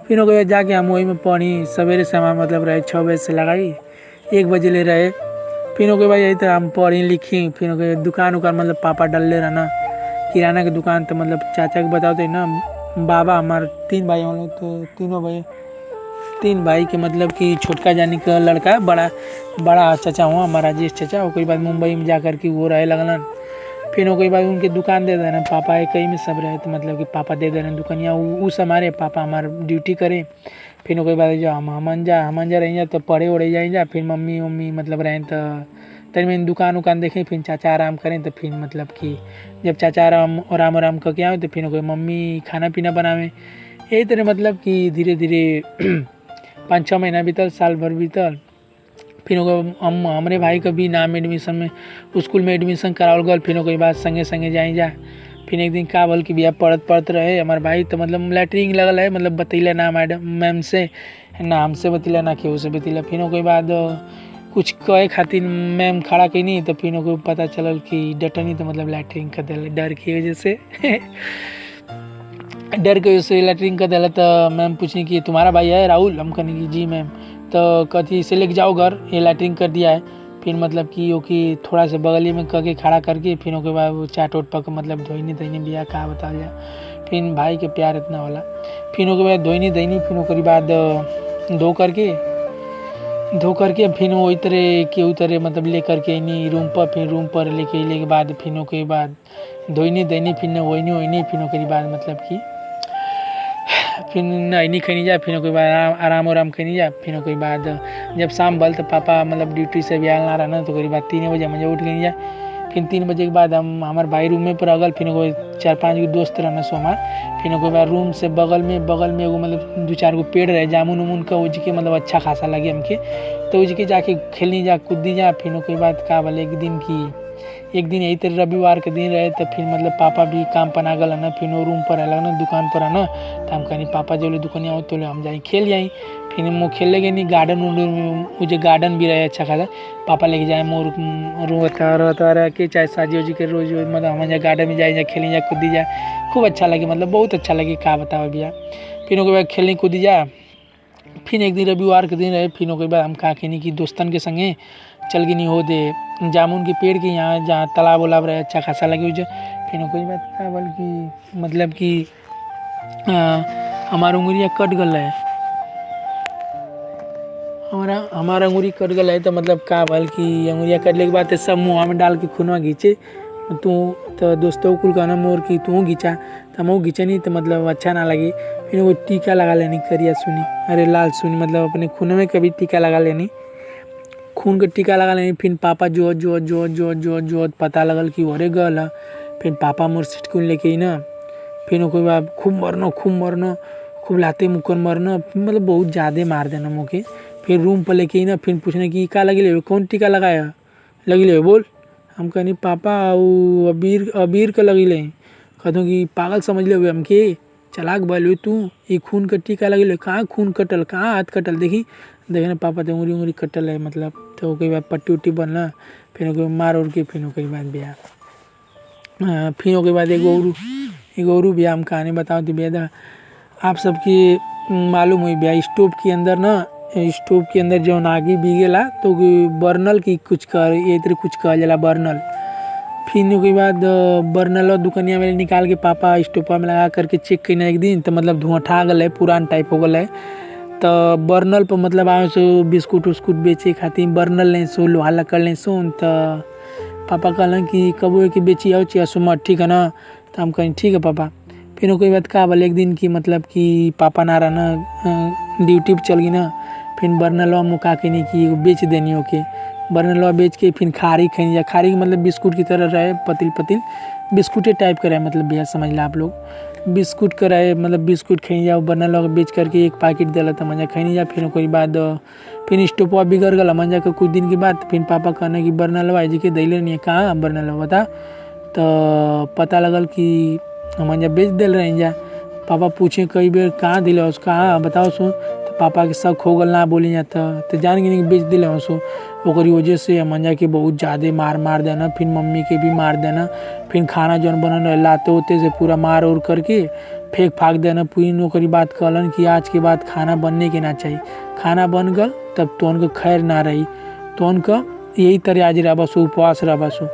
फिर ओकर जाके हम वही में पढ़ी। सवेरे से हमारा मतलब रहे 6 बजे से लगाई 1 बजे ले रहे। फिर ओकर बाद यही तरह हम पढ़ी लिखी। फिर ओकर दुकान उकान मतलब पापा डलले रहना, किराना की दुकान। तो मतलब चाचा के बताते ना, बाबा हमारे 3 भाई हम लोग, तो तीनों भाई 3 भाई के मतलब कि छोटका जानी का लड़का बड़ा चाचा हुआ हमारा राजेश चाचा। ओकर बाद मुंबई में जा कर के वो रहे लगलन। फिर ओकर बाद उनके दुकान दे देना, पापा एक ही में सब रहे, तो मतलब कि पापा दे देना दुकानिया उस हमारे पापा हमारे ड्यूटी करे। फिर ओकर बाद जो हमन जा रही जा तो पढ़े उड़े जाई जा। फिर मम्मी मतलब रहें तो तनी मैंने दुकान उकान देखे। फिर चाचा आराम करें तो फिर मतलब कि जब चाचा आराम करके आए तो फिर ओकर मम्मी खाना पीना बनावे। यही तरह मतलब कि धीरे धीरे 5-6 महीना बीतल, साल भर बीतल। फिर हमारे भाई का भी नाम एडमिशन में स्कूल में एडमिशन करावल गल। फिर ओकर बाद संगे जाई जा। फिर एक दिन का बोल कि भैया पढ़त रहे हमारे भाई तो मतलब लैटरिन लगल है, मतलब बतैला ना मैम से ना हमसे बतैला ना केहू से बतैला। फिर ओकर बाद कुछ कहे खातिर मैम खड़ा कैनी तो फिर ओकर पता चलल कि डटनी तो मतलब लैटरिन कर दिल डर की वजह से डर के वजह से लैटरिन कर दिला। तो मैम पूछनी कि तुम्हारा भाई है राहुल? हम कहने की जी मैम। तो कहती इसे लेके जाओ घर, ये लैटरिन कर दिया है। फिर मतलब कि ओके थोड़ा सा बगली में करके खड़ा करके फिर ओके बाद वो चाट ओट पक मतलब धोइनी दैनी बिया का बता जाए। फिर भाई के प्यार इतना होला। फिर ओके बाद धोइनी दैनी। फिर ओकर बाद धो करके फिर वही तरह के उतरे मतलब ले करके अनी रूम पर। फिर रूम पर लेके अले के बाद फिर ओके बाद धोइनी दैनी। फिर वही फिर ओकर बाद मतलब कि फिर नैनी खैनी जा। फिर ओकर बाद आराम खैनी जा। फिर ओकर बाद जब शाम भल तो पापा मतलब ड्यूटी से भी आयल ना रहना तो ओकर बाद 3 बजे मुझे उठ गई जा। फिर 3 बजे के बाद हम हमारे भाई रूम में पर अगल। फिर ओकर 4-5 गो दोस्त रहना सो हमार। फिर ओकर बाद रूम से बगल में एगो मतलब 2-4 गो पेड़ रहे जामुन उमुन का, उजके मतलब अच्छा खासा लगे हमके तो उजके जाके खेलनी जा कूदी जा। फिर ओकर बाद का बोले एक दिन यही तरह रविवार के दिन रहे तो फिर मतलब पापा भी काम पर आ गल ना। फिर वो रूम पर आना दुकान पर आना तो हम कहनी पापा जो दुकान आओ तो हम जाए खेल जाए। फिर वो खेलने गए नहीं गार्डन मुझे गार्डन भी रहे अच्छा खासा। पापा लेके जाए मोर रोता रह के चाहे साजी के रोज मतलब हम गार्डन में जाए खेली जा कूदी जा। खूब अच्छा लगे मतलब बहुत अच्छा लगे का बताओ भैया। फिर ओके बाद खेलने कूदी जा। फिर एक दिन रविवार के दिन रहे। फिर ओके बाद हम का खेनी कि दोस्तन के संगे चल गई नहीं हो दे जामुन के पेड़ के यहाँ जहाँ तालाब उलाब रहे अच्छा खासा लगे उसे। फिर कोई बात क्या बोल कि मतलब कि हमारा उंगलिया कट गल है, हमारा अंगुरी कट गल है तो मतलब का बोल कि अंगुरिया कटने के बाद सब मुँह में डाल के खूनवा घींचे। तो दोस्तों कुल कहना मोर कि तू घींचा तो हम घींचे नहीं तो मतलब अच्छा ना लगे। फिर वो टीका लगा लेनी करिया सुनी अरे लाल सुनी मतलब अपने खून में कभी टीका लगा लेनी, खून का टीका लगा लेनी। फिर पापा जो पता लगल कि ओरे गल है। फिर पापा मोर सिटकुन लेके ना फिर ओके बाद खूब मरना खूब लाते मुक्कर मरना मतलब बहुत ज़्यादा मार देना मुके। फिर रूम पर लेके ना फिर पूछने कि का लगी ले कौन टीका लगाया लगी ले बोल। हम कहनी पापा वो अबीर का लगी ले। कहते कि पागल समझ ले हमके चलाक बोल तू ये खून का टीका लगी ले कहाँ खून कटल कहाँ हाथ कटल देखे ना पापा तो उंगली कटल है मतलब। तो ओके बाद पट्टी उट्टी बनना फिर ओके मार उड़ के फिर ओके बाद ब्याह। फिर ओके बाद एगो और ब्याह हम कहानी बताओ तो बेदा आप सबकी मालूम हुई ब्याह स्टोव के अंदर जो आगी बिगेला तो बर्नल की कुछ कहा जाला बर्नल। फिर ओके बाद बर्नल दुकनिया में निकाल के पापा स्टोव में लगा करके चेक करना एक दिन तो मतलब धुआं ठा गल है पुरान टाइप हो गल है। तो बर्नल पर मतलब आए सो बिस्कुट उस्कुट बेचे खातिर बर्नल लें सो लोहा लकड़ लें सो। तो पापा कहलन कि कबो कि बेची आओ चिया सुमर ठीक है ना। तो हम कहें ठीक है पापा। फिर कोई बात का बोले एक दिन की मतलब कि पापा ना रहा ना ड्यूटी पर चल गई ना। फिर बर्नलवा मुका के नहीं कि बेच देनी ओके बर्नलवा बेच के फिर खारी खाई जा। खारी मतलब बिस्कुट की तरह रहे पतिल बिस्कुटे टाइप का रहे मतलब भैया समझ ला आप लोग बिस्कुट का रहे मतलब बिस्कुट खाई जाओ बर्नलवा बेच करके एक पैकेट दिला था मजा खाई जा। फिर कोई बाद फिर स्टोपवा बिगड़ गला मंजा के कुछ दिन के बाद फिर पापा कहना कि बर्नलवा जी के दैले नहीं है कहाँ बर्नलवा बता। तो पता लगल कि मंजा बेच दिल रही जा। पापा पूछे कई बेर कहाँ दिले उस कहाँ बताओ सो। तो पापा के शक हो गल ना बोली जाता तो जान के नहीं बेच दिले सो। ओकरी वजह से मंजा के बहुत ज़्यादा मार देना फिर मम्मी के भी मार देना। फिर खाना जौन बनल लाते होते से पूरा मार उड़ करके फेंक फाक देना। पूरी नौकरी बात कहलन कि आज के बाद खाना बनने के ना चाहिए, खाना बन गल तब तो उनको खैर ना रही तो उनका यही तरह आज रह बसो उपवास रह बसो।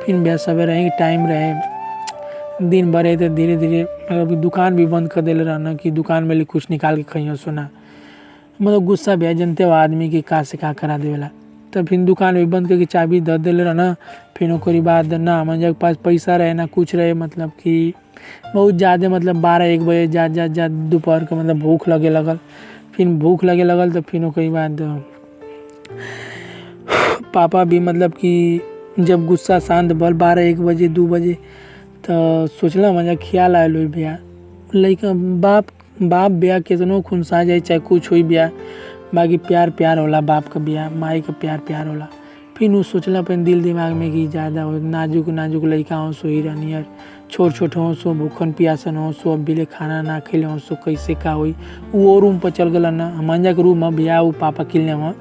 फिर भैया सवेरे रहे टाइम रहे दिन भर तो धीरे धीरे मतलब दुकान भी बंद कर दिले रहना कि दुकान में कुछ निकाल के खाइयो सुना मतलब गुस्सा भैया जनते हो आदमी के का से का करा देवेला। तब फिर दुकान भी बंद करके चाबी धर दिले रहना। फिर ओकरी बाद ना मंजा के पास पैसा रहे ना कुछ रहे मतलब कि बहुत ज़्यादा मतलब 12-1 बजे जा दोपहर के मतलब भूख लगे लगल। फिर भूख लगे लगल तो फिर ओकरी बाद पापा भी मतलब कि जब गुस्सा शांत भल 12-1 बजे 2 बजे तो सोचला मजा ख्याल आयल हो भैया लइका बाप ब्याह केतनो खुनसा जाए चाहे कुछ हुई ब्याह बाकी प्यार होला बाप का ब्याह माई का प्यार होला। फिर वो सोचला अपन दिल दिमाग में कि ज़्यादा हो नाजुक लइका हो सो ही रहनी यार छोट हो सो भूखन पियासन हो सो अब बिले खाना ना खेले हो सो कैसे का हुई वो रूम पर चल गल ना मंजा के रूम में भैया वो पापा किलने हुआ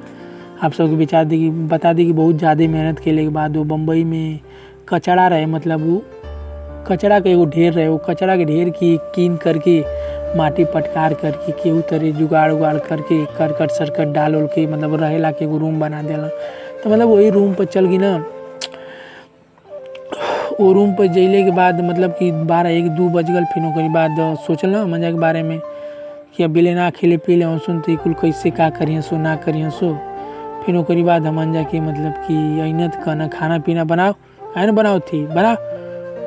आप सबके बता दी कि बहुत ज़्यादा मेहनत केले के बाद वो बम्बई में कचड़ा रहे मतलब वो कचरा का एगो ढेर रहे वो कचरा के ढेर की कीन करके माटी पटकार करके केहू तरह जुगाड़ उगाड़ करके करकट सरकट डाल उल के मतलब रहेला के एगो रूम बना देला। तो मतलब वही रूम पर चल गई ना वो रूम पर जैले के बाद मतलब कि 12-1-2 बज गल। फिर ओकरी बाद सोचल ना मजा के बारे में कि अब बिले ना खेले पी ले सुन तो कुल कैसे का करिए सो ना करिए सो। फिर ओकरी बाद हम जाके मतलब कि अइनत कहना खाना पीना बनाओ काहे ना बनाओ थी बना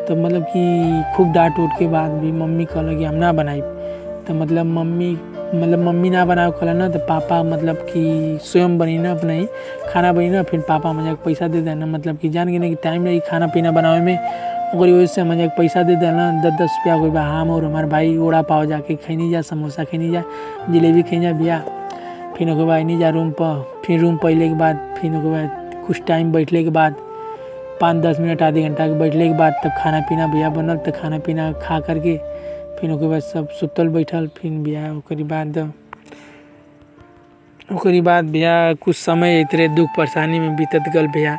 तो मतलब कि खूब डांट उठ के बाद भी मम्मी कहल कि हम ना बनाई तो मतलब मम्मी ना बनाओ कहला ना तो पापा मतलब कि स्वयं बनी ना अपना ही खाना बनी ना फिर पापा मजा के पैसा दे देना मतलब कि जान के कि टाइम लगी खाना पीना बनावे में ओकरी वजह से मजा के पैसा दे देना 10-10 रुपया कोई बा हम और हमारे भाई ओड़ा पाव जाके खैनी जा समोसा खैनी जा जलेबी खैनी जा भैया। फिर ओके बाद नहीं जा रूम पर फिर रूम पर अले के बाद फिर ओके बाद कुछ टाइम बैठले के बाद 5-10 मिनट आधे घंटा के बैठले के बाद तब खाना पीना भैया बनल तो खाना पीना खा करके फिर ओके बाद सब सुतल बैठल फिर भैया ओकरी बाद भैया कुछ समय इतरे दुख परेशानी में बीतत गल भैया।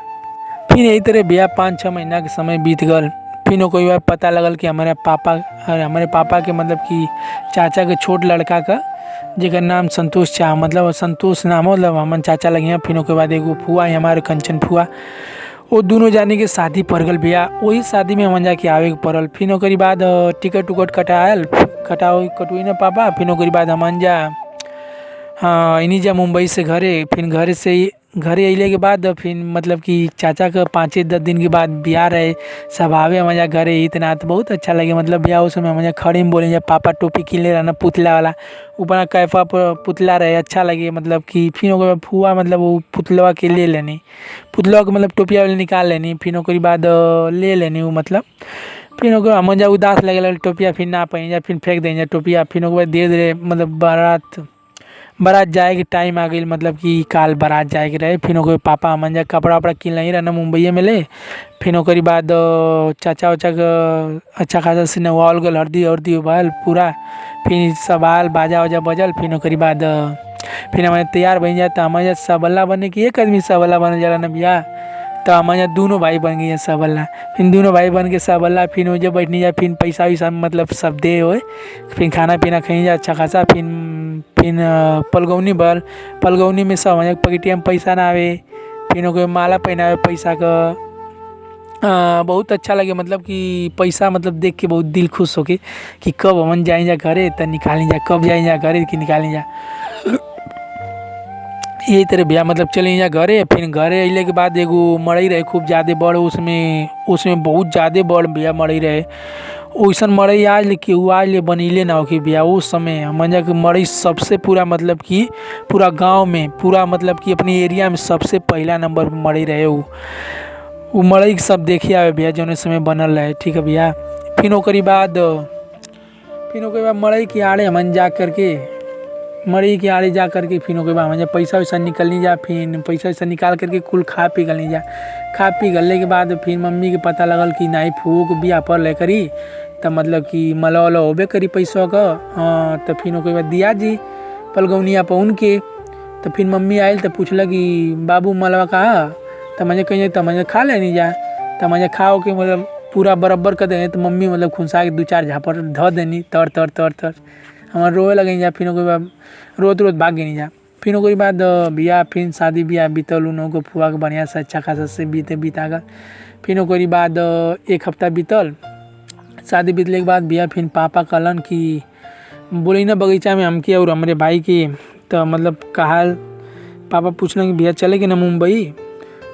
फिर यही तरह भैया 5-6 महीना के समय बीत गल। फिर कोई बार पता लगल कि हमारे पापा के मतलब कि चाचा के छोट लड़का का जेकर नाम संतोष चा मतलब संतोष नाम मतलब हमन चाचा लगे। फिर ओके बाद एगो फुआ है हमारे कंचन फुआ वो दोनों जाने के शादी पड़ गल भैया। वही शादी में हमन जाके आवे के पड़ल। फिर ओकरी बाद टिकट उकट कटुई ना पापा। फिर ओकरी बाद हमन जा इन्हीं जा मुंबई से घरे अइले के बाद फिर मतलब कि चाचा का 5-10 दिन के बाद ब्याह रहे सब आवे मजा घरे इतना तो बहुत अच्छा लगे मतलब ब्याह उस समय मजा खड़े में बोले जब पापा टोपी किनले रहना पुतला वाला ऊपर कैफा पुतला रहे अच्छा लगे मतलब कि फिर ओकर फुआ मतलब वो पुतलवा के ले लेनी पुतलवा के मतलब टोपिया वाले निकाल लेनी फिर ओकरी बाद ले लेनी वो मतलब फिर ओकर मजा उदास लगे टोपिया फिर ना पहन जा फिर फेंक दें टोपिया। फिर ओकर बाद धीरे मतलब बारात जाए के टाइम आ गई मतलब कि काल बारात जाए के रहे। फिर ओकर पापा हमन जा कपड़ा वपड़ा किन नहीं रहना मुंबई में ले। फिर ओकरी बाद चाचा उचा का अच्छा खासा से नवाल गल हल्दी उबाल पूरा फिर सब आल बाजा वाजा बजल। फिर ओकरी बाद फिर हमारे तैयार बन जाए तो हमारे सबल्ला बने कि एक आदमी सबल्ला बन जाला ना भैया तो हमारे दोनों भाई बन गए सबल्ला। फिर दोनों भाई बन के सबल्ला फिर मुझे बैठने जा फिर पैसा वैसा मतलब सब दे हो फिर खाना पीना खाई जा अच्छा खासा। फिर पलगौनी में सब हमारे पकेटिया में पैसा ना आवे फिर ओके माला पहनावे पैसा का बहुत अच्छा लगे मतलब कि पैसा मतलब देख के बहुत दिल खुश होके कि कब हमन जाए जा घरे तो निकालें जा कब जाए जा घरे कि निकालें जा यही तरह भैया मतलब चले जा घरे। फिर घरे अइले के बाद एगो मड़ई रहे खूब ज़्यादा बड़ उसमें बहुत ज़्यादा बड़ भैया मड़ई रहे वैसन मड़ई आज ले केहू आज ले बनीले ना हो कि भैया उस समय हमन जा के मड़ई सबसे पूरा मतलब कि पूरा गांव में पूरा मतलब कि अपने एरिया में सबसे पहला नंबर पर मड़ई रहे वो मड़ई सब देखे आवे भैया जौन समय बनल रहे ठीक है भैया। फिर ओकरी बाद मड़ई के आड़े हमन जा करके फिर ओके बाद हम पैसा वैसा निकलनी जा फिर पैसा वैसा निकाल करके कुल खा पी गलनी जा खा पी गलने के बाद फिर मम्मी के पता लगल कि नहीं फूक को बिया पर ले करी तो मतलब कि मला वाला होबे करी पैसा का तो फिर ओके बाद दिया जी पलगौनिया पर उनके तो फिर मम्मी आयल तो पूछला कि बाबू मलवा कहा तो मुझे कहीं तो मुझे खा लेनी जा तो मुझे खाओ के मतलब पूरा बराबर कर देने तो मम्मी मतलब खुनसा के 2-4 झापड़ धो देनी तर हमारे रोए लगे जा। फिर ओके बाद रोत भाग गई जा। फिर ओकरी बाद बियाह फिर शादी बियाह बीतल उन को फुआ के बढ़िया से अच्छा खासा से बीता गल। फिर ओकरी बाद 1 हफ्ता बीतल शादी बीतले के बाद बियाह फिर पापा कहलन कि बोली ना बगीचा में हमके और हमारे भाई की तो मतलब कहा पापा पूछलन कि भैया चले कि ना मुंबई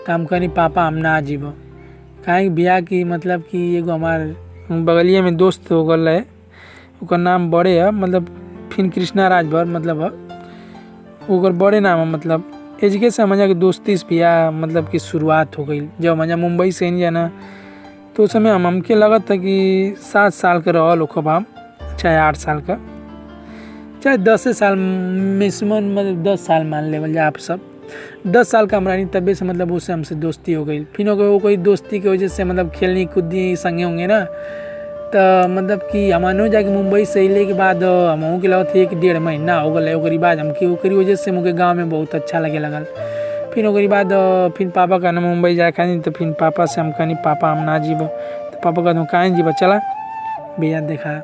तो हम कहनी पापा हम ना जीब कहें बियाह की मतलब कि एगो हमार बगलिए में दोस्त हो गल है ओकर नाम बड़े है मतलब फिर कृष्णा राजभर मतलब है ओकर बड़े नाम मतलब एजके से हमन के दोस्ती से भैया मतलब कि शुरुआत हो गई। जब हमन मुंबई से नहीं जाना तो उस समय हमके लगा था कि 7 साल का रहल होखब हम, चाहे 8 साल का, चाहे 10 साल मिसमन मतलब 10 साल मान लेवल जा आप सब। 10 साल का हमारा तबे से मतलब उससे हमसे दोस्ती हो गई। फिर वो कोई दोस्ती की वजह से मतलब खेलनी कूदनी संगे होंगे ना, तो मतलब कि हमनो जाके मुंबई से अले के बाद हमहू के लगत 1-1.5 महीना हो गए। ओकरी बाद हमके ओकरी वजह से मुझे गाँव में बहुत अच्छा लगे लगल। फिर ओकरी बाद फिर पापा कहना मुंबई जाए खानी, तो फिर पापा से हम कहनी पापा हम ना जीब, तो पापा कहते काहे जीब, चला भैया देखा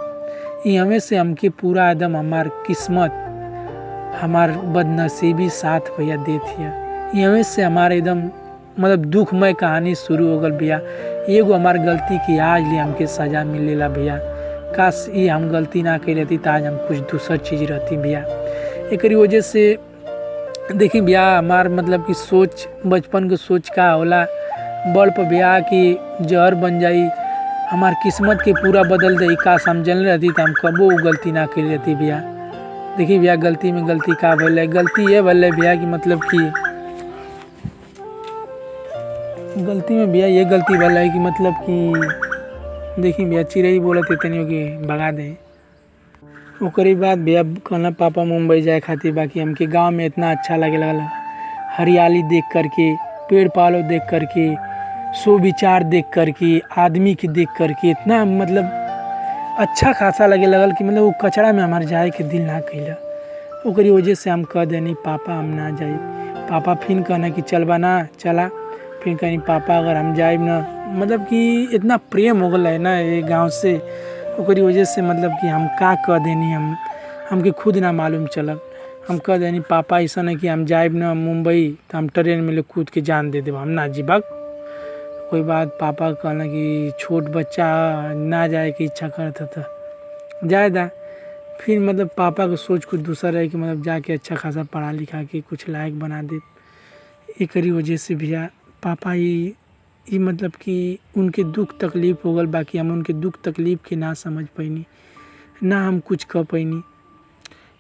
ये हमें से हमके पूरा एकदम हमार किस्मत हमार बदनसीबी साथ भैया देती है। ये हमें से हमारे एकदम मतलब दुखमय कहानी शुरू हो गल भैया। एगो हमार गलती की आज लिए हमके सज़ा मिलेला भैया। काश ये हम गलती ना कर रहती तो आज हम कुछ दूसर चीज़ रहती भैया। एक वजह से देखी भैया हमार मतलब कि सोच बचपन के सोच का होला बड़ पर भैया कि जहर बन जाई, हमार किस्मत के पूरा बदल दे। काश हम जन रहती तो हम कबो गलती ना कर रहती भैया। देखिए भैया गलती में गलती का भले, गलती ये भले भैया कि मतलब कि गलती में भैया ये गलती भला है कि मतलब कि देखिए भैया चिड़ई बोलत इतनी कि भगा दे। ओकरी बाद भैया कहना पापा मुंबई जाए खातिर, बाकी हमके गांव में इतना अच्छा लगे लगला, हरियाली देख करके, पेड़ पालो देख करके, सुविचार देख करके, आदमी की देख करके इतना मतलब अच्छा खासा लगे लगल कि मतलब वो कचरा में हमारे जाए के दिल ना कैला। ओकरी वजह से हम कह देनी पापा हम ना जाए। पापा फिर कहना कि चलबा ना, चला। फिर कहनी पापा अगर हम जाए ना, मतलब कि इतना प्रेम हो गया है ना ये गांव से, ओकरी वजह से मतलब कि हम का कह देनी हमके खुद ना मालूम चलल। हम कह देनी पापा ऐसा नहीं कि हम जाए ना मुंबई तो हम ट्रेन में ले कूद के जान दे देब, हम ना जीबक। कोई बात पापा कहना कि छोट बच्चा ना जाए की इच्छा करता था जाए दा। फिर मतलब पापा का सोच कुछ दूसरा रहे कि मतलब जाके अच्छा खासा पढ़ा लिखा के कुछ लायक बना दे। एकरी वजह से भैया पापा ही मतलब कि उनके दुख तकलीफ हो गल, बाकी हम उनके दुख तकलीफ के ना समझ पैनी, ना हम कुछ कह पैनी।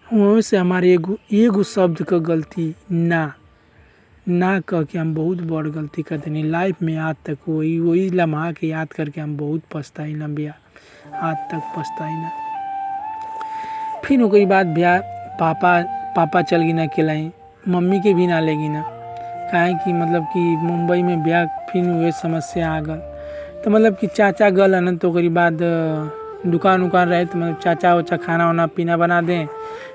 वहाँ से हमारे एगो शब्द का गलती ना कह के हम बहुत बड़ गलती कर देनी लाइफ में। आज तक वही लम्हा के याद करके हम बहुत पछताई ना भैया, आज तक पछताई ना। फिर ओकरी बाद भैया पापा चल गई ना अकेलाई, मम्मी के भी ना लेगी ना, काहे कि मतलब कि मुंबई में भैया फिर वही समस्या आ गल। तो मतलब कि चाचा गल न, तो ओकरी बाद दुकान रहे तो मतलब चाचा उचा खाना वाना पीना बना दें,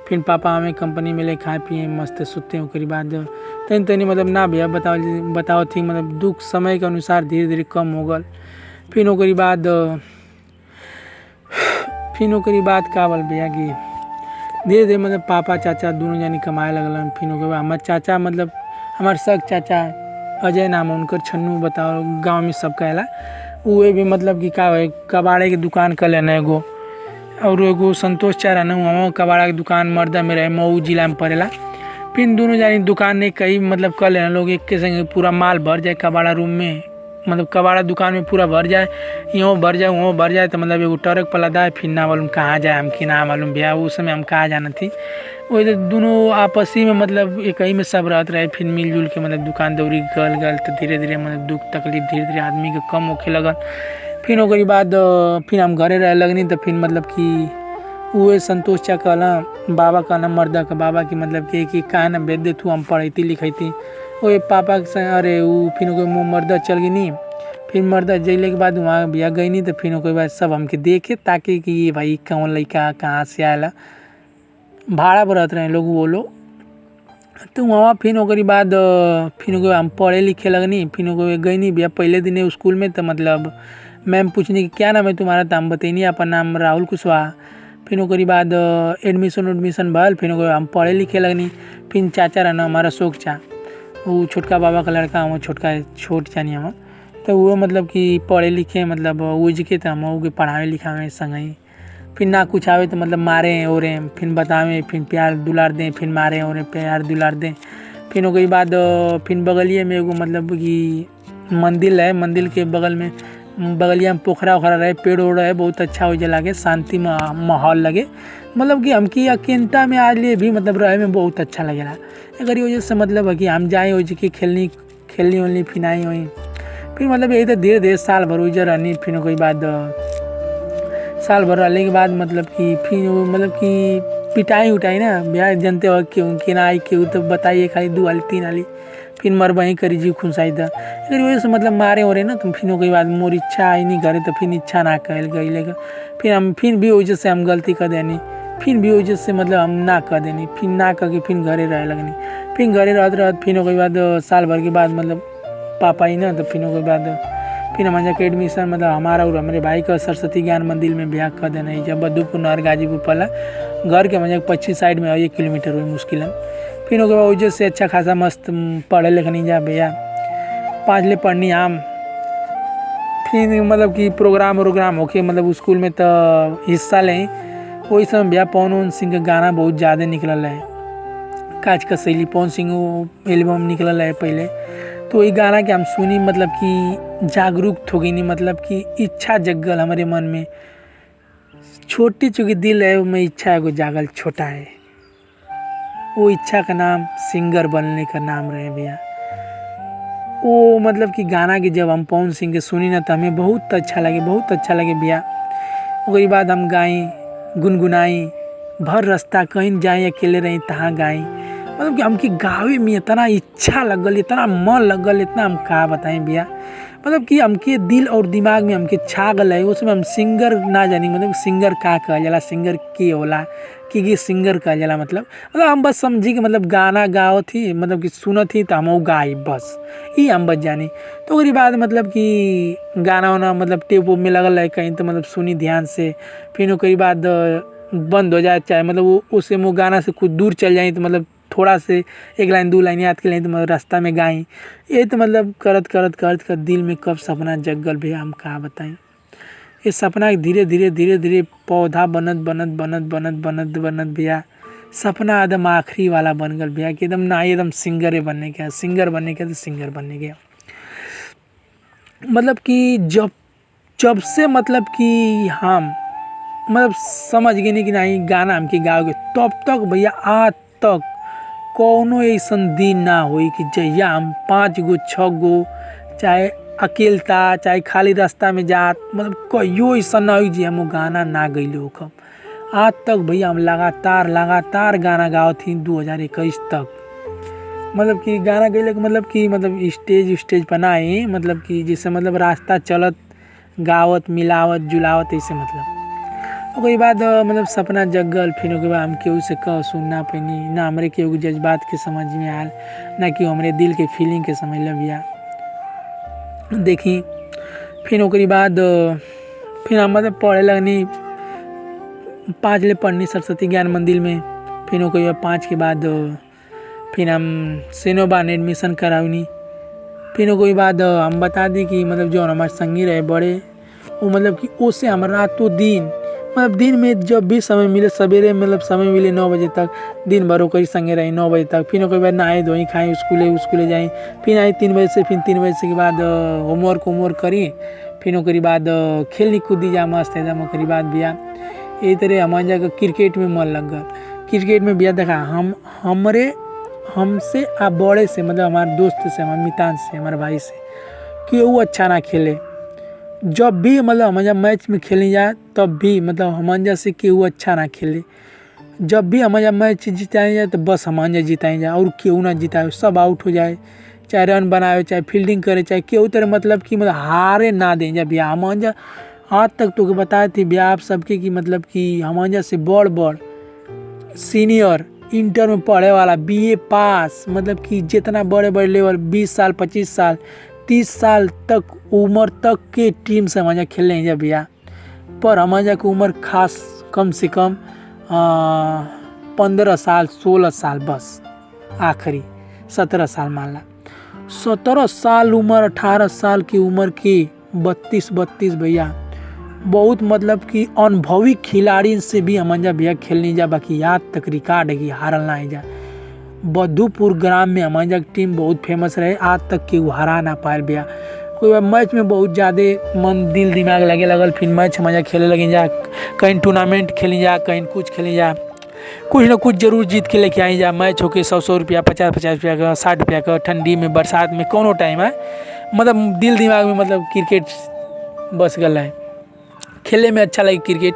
फिर पापा हमें कंपनी में ले खाए पिए मस्त सुते। ओकरी बाद तनी मतलब ना भैया बताओ थी मतलब दुख समय के अनुसार धीरे धीरे कम हो गल। फिर ओकरी बाद का बोल भैया कि धीरे धीरे मतलब पापा चाचा दोनों जानी कमाए लगल। फिर ओकरे बाद हमारे चाचा मतलब हमारे सग चाचा अजय नाम है उनकर, छन्नू बताओ गाँव में सब कहला। वो भी मतलब कि का कबाड़े की दुकान कर लेना एगो, और एगो संतोष चारा न वहाँ कबाड़ा की दुकान मर्दा में रहे, मऊ जिला में पड़ेला। फिर दोनों जानी दुकान नहीं कहीं मतलब कर लेना लोग एक के संगे, पूरा माल भर जाए कबाड़ा रूम में, मतलब कबाड़ा दुकान में पूरा भर जाए, यूँ भर जाए वहाँ भर जाए। तो मतलब एगो ट्रक पर लदा है, फिर ना मालूम कहाँ जाए, हमके ना मालूम भैया उस समय हम कहाँ जाना थी। वही दोनों आपसी में मतलब एक ही में सब रहते रहे। फिर मिलजुल के मतलब दुकान दौरी गल तो धीरे धीरे मतलब दुख तकलीफ धीरे धीरे आदमी के कम होखे लगल। फिर ओकरी बाद फिर हम घरे रहे लगनी, तो फिर मतलब कि वो संतोष चा कहला बाबा कहना मर्दा का बाबा की मतलब कि कहा ना भेज दे तू, हम पढ़ती लिखती। वो पापा के अरे वो फिर मर्दा चल गई नहीं। फिर मर्दा जैले के बाद वहाँ भैया गई नहीं, तो फिर ओकरे बाद सब हमके देखे ताकि कि ये भाई कौन लड़का कहाँ से आएला, भाड़ा पर रहते रहे लोग वो लोग। तो वहाँ फिर ओकरी बाद फिर हम पढ़े लिखे लगनी। फिर गई नहीं भैया पहले दिन स्कूल में, तो मतलब मैम पूछनी कि क्या नाम है तुम्हारा, तो हम बतैनी अपन नाम राहुल कुशवाहा। फिर ओकरी बाद एडमिशन भल, फिर हम पढ़े लिखे लगनी। फिर चाचा रहना हमारा अशोक चा, वो छोटका बाबा का लड़का, हम छोट चानी हम, तो वो मतलब कि पढ़े लिखे मतलब उज के, तो हम वो पढ़ावे लिखावे संगई। फिर ना कुछ आवे तो मतलब मारे और फिर बतावे, फिर प्यार दुलार दें, फिर मारे और प्यार दुलार दें। फिर ओकरी बाद फिर बगलिए में एगो मतलब कि मंदिर है, मंदिर के बगल में बगलिया में पोखरा ओखरा रहे, पेड़ ओड़ रहे, बहुत अच्छा हो जाए, लगे शांति माहौल लगे। मतलब कि हमकी अकेंता में आज लिए भी मतलब रहे में बहुत अच्छा लगेला। अगर वजह से मतलब कि हम जाए हो कि खेलनी उलनी फिनाई हुई, फिर मतलब यही तो धीरे धीरे साल भर उजर रहनी। फिर कोई बाद साल भर रहने के बाद मतलब कि फिर मतलब कि पिटाई उठाई ना ब्याह जनते हो क्यों कि ना आई क्यों, तो बताइए खाली 2 आली 3 आली फिर मर वहीं करी जी खुनसाई था। अगर वजह से मतलब मारे हो रहे ना, तो फिर कोई बात मोर इच्छा आई नहीं करे, तो फिर इच्छा ना कह गई लेगा। फिर भी वजह से हम गलती कर देनी, फिर भी वजह से मतलब हम ना कर देनी, फिर ना करके फिर घरे रह लगनी। फिर घरे रहते फिर कोई बाद साल भर के बाद मतलब पापा ही ना, तो फिर कोई बाद फिर हमारे के एडमिशन मतलब हमारा और हमारे भाई का सरस्वती ज्ञान मंदिर में ब्याह कर देना है। जब बद्दूपुर नहर गाजीपुर पला घर के मजा 25 साइड में 1 किलोमीटर हुई मुश्किल है। फिर उसके बाद वजह से अच्छा खासा मस्त पढ़े लिखनी जा भैया, 5 ले पढ़नी आम। फिर मतलब कि प्रोग्राम होके मतलब स्कूल में तो हिस्सा लें। वही समय भैया पवन सिंह का गाना बहुत ज़्यादा निकल है, काज का शैली पवन सिंह एल्बम निकल है पहले, तो वही गाना के हम सुनी मतलब कि जागरूक हो गई नहीं, मतलब कि इच्छा जगल हमारे मन में, छोटी चूँकि दिल है में इच्छा है को जागल छोटा है। वो इच्छा का नाम सिंगर बनने का नाम रहे भैया। वो मतलब कि गाना के जब हम पवन सिंह के सुनी ना, तो हमें बहुत अच्छा लगे भैया। उसके बाद हम गाई गुनगुनाई, भर रास्ता कहीं जाए अकेले रही तहाँ गाई। मतलब कि हमकी गावे में इतना इच्छा लगल, इतना मन लगल, इतना हम का बताएं भैया। मतलब कि हमके दिल और दिमाग में हमके छा गल है। उसमें हम सिंगर ना जानी, मतलब सिंगर का कहल जाला, सिंगर के होला कि सिंगर कहल जाला। मतलब हम बस समझी कि मतलब गाना गाओ थी, मतलब कि सुनत थी तो हम गाई, बस ये हम बस जानी। तो उसके बाद मतलब कि गाना वाना मतलब टेप में लगल है कहीं, तो मतलब सुनी ध्यान से। फिर उसके बाद बंद हो जाए, चाहे मतलब वो उससे वो गाना से कुछ दूर चल जाए, तो मतलब थोड़ा से 1 लाइन 2 लाइन याद कर लें, तो मतलब रास्ता में गाई। ये तो मतलब करत दिल में कब सपना जगल भैया, हम कहाँ बताएं। ये सपना धीरे धीरे पौधा बनत भैया, सपना एकदम आखिरी वाला बन गल भैया कि एकदम ना एकदम सिंगर बनने के सिंगर बनने के। मतलब कि जब से मतलब कि हम मतलब समझ गए नहीं कि नहीं गाना हमके गाओगे, तब तक भैया आज तक कोनो ऐसन दिन ना हुई कि जहिया हम 5 गो 6 गो चाहे अकेलता चाहे खाली रास्ता में जात, मतलब कहियो ऐसा ना हुई जी हम गाना ना गईले होखम। आज तक भैया हम लगातार गाना गाओ थी 2021 तक। मतलब कि गाना गईले मतलब स्टेज पर ना आई, मतलब कि जैसे मतलब रास्ता चलत गावत मिलावत जुलावत ऐसे मतलब। उसके बाद मतलब सपना जगल। फिर उसके बाद हम केहू से कह सुनना पैनी ना, हमारे केहू के जज्बात के समझ में आयल ना कि हमारे दिल के फीलिंग के समझ ल भैया। देखी फिर उसके बाद फिर हम मतलब पढ़े लगनी, 5 ले पढ़नी सरस्वती ज्ञान मंदिर में। फिर उसके बाद 5 के बाद फिर हम सेनोबा में एडमिशन करावनी। फिर उसके बाद हम बता दी कि मतलब जो हमारे संगी रहे बड़े, वो मतलब कि उससे हमारा रातों दिन मतलब दिन में जब भी समय मिले, सवेरे मतलब समय मिले 9 बजे तक, दिन भर ओकरी संगे रही 9 बजे तक। फिर ओकर बाद नहाए धोई खाई स्कूले जाई, फिर आई 3 बजे से। फिर 3 बजे से के बाद होमवर्क करी। फिर ओकरी बाद खेलनी कूदी जा मस्त एकदम। ओकरी बाद भैया यही तरह हमारे जगह क्रिकेट में मन लग गया। क्रिकेट में भैया देखा हमसे आ बड़े से मतलब हमारे दोस्त से, हमारे मितान से, हमारे भाई से कि वो अच्छा ना खेले। जब भी मतलब हम मैच में खेलने जाए तब भी मतलब हमारे से केहू अच्छा ना खेले। जब भी हमारा मैच जिताए जाए तो बस हमारे जिताए जाए और केहू ना जिताए, सब आउट हो जाए, चाहे रन बनाए चाहे फील्डिंग करे चाहे केहू तरह मतलब कि मतलब हारे ना दें जा भैया। हमारे आज तक तो बताए थे भैया आप सबके कि मतलब कि हमारे से बड़ सीनियर इंटर में पढ़े वाला BA पास, मतलब कि जितना बड़े लेवल 20 साल 25 साल 30 साल तक उम्र तक के टीम से हमारे खेलने हैं जब भैया। पर हमारे की उम्र खास कम से कम 15 साल 16 साल, बस आखिरी 17 साल मान ला। 17 साल उम्र 18 साल की उम्र की 32 भैया बहुत मतलब कि अनुभवी खिलाड़ी से भी हमारे भैया खेलने जा। बाकी याद तक रिकॉर्ड है कि हारल ना जा। बद्धूपुर ग्राम में हमारे टीम बहुत फेमस रहे, आज तक कि वो हरा ना पाए भैया। कोई बार मैच में बहुत ज़्यादा मन दिल दिमाग लगे लगल, फिर मैच मज़ा खेले लगी जा, कहीं टूर्नामेंट खेली जा, कहीं कुछ खेली जा, कुछ ना कुछ जरूर जीत के लेके आई जा। मैच होके 100 रुपया, 50 रुपया का, 60 रुपया का, ठंडी में बरसात में कोनो टाइम है, मतलब दिल दिमाग में मतलब क्रिकेट बस गल है, खेलने में अच्छा लगे क्रिकेट।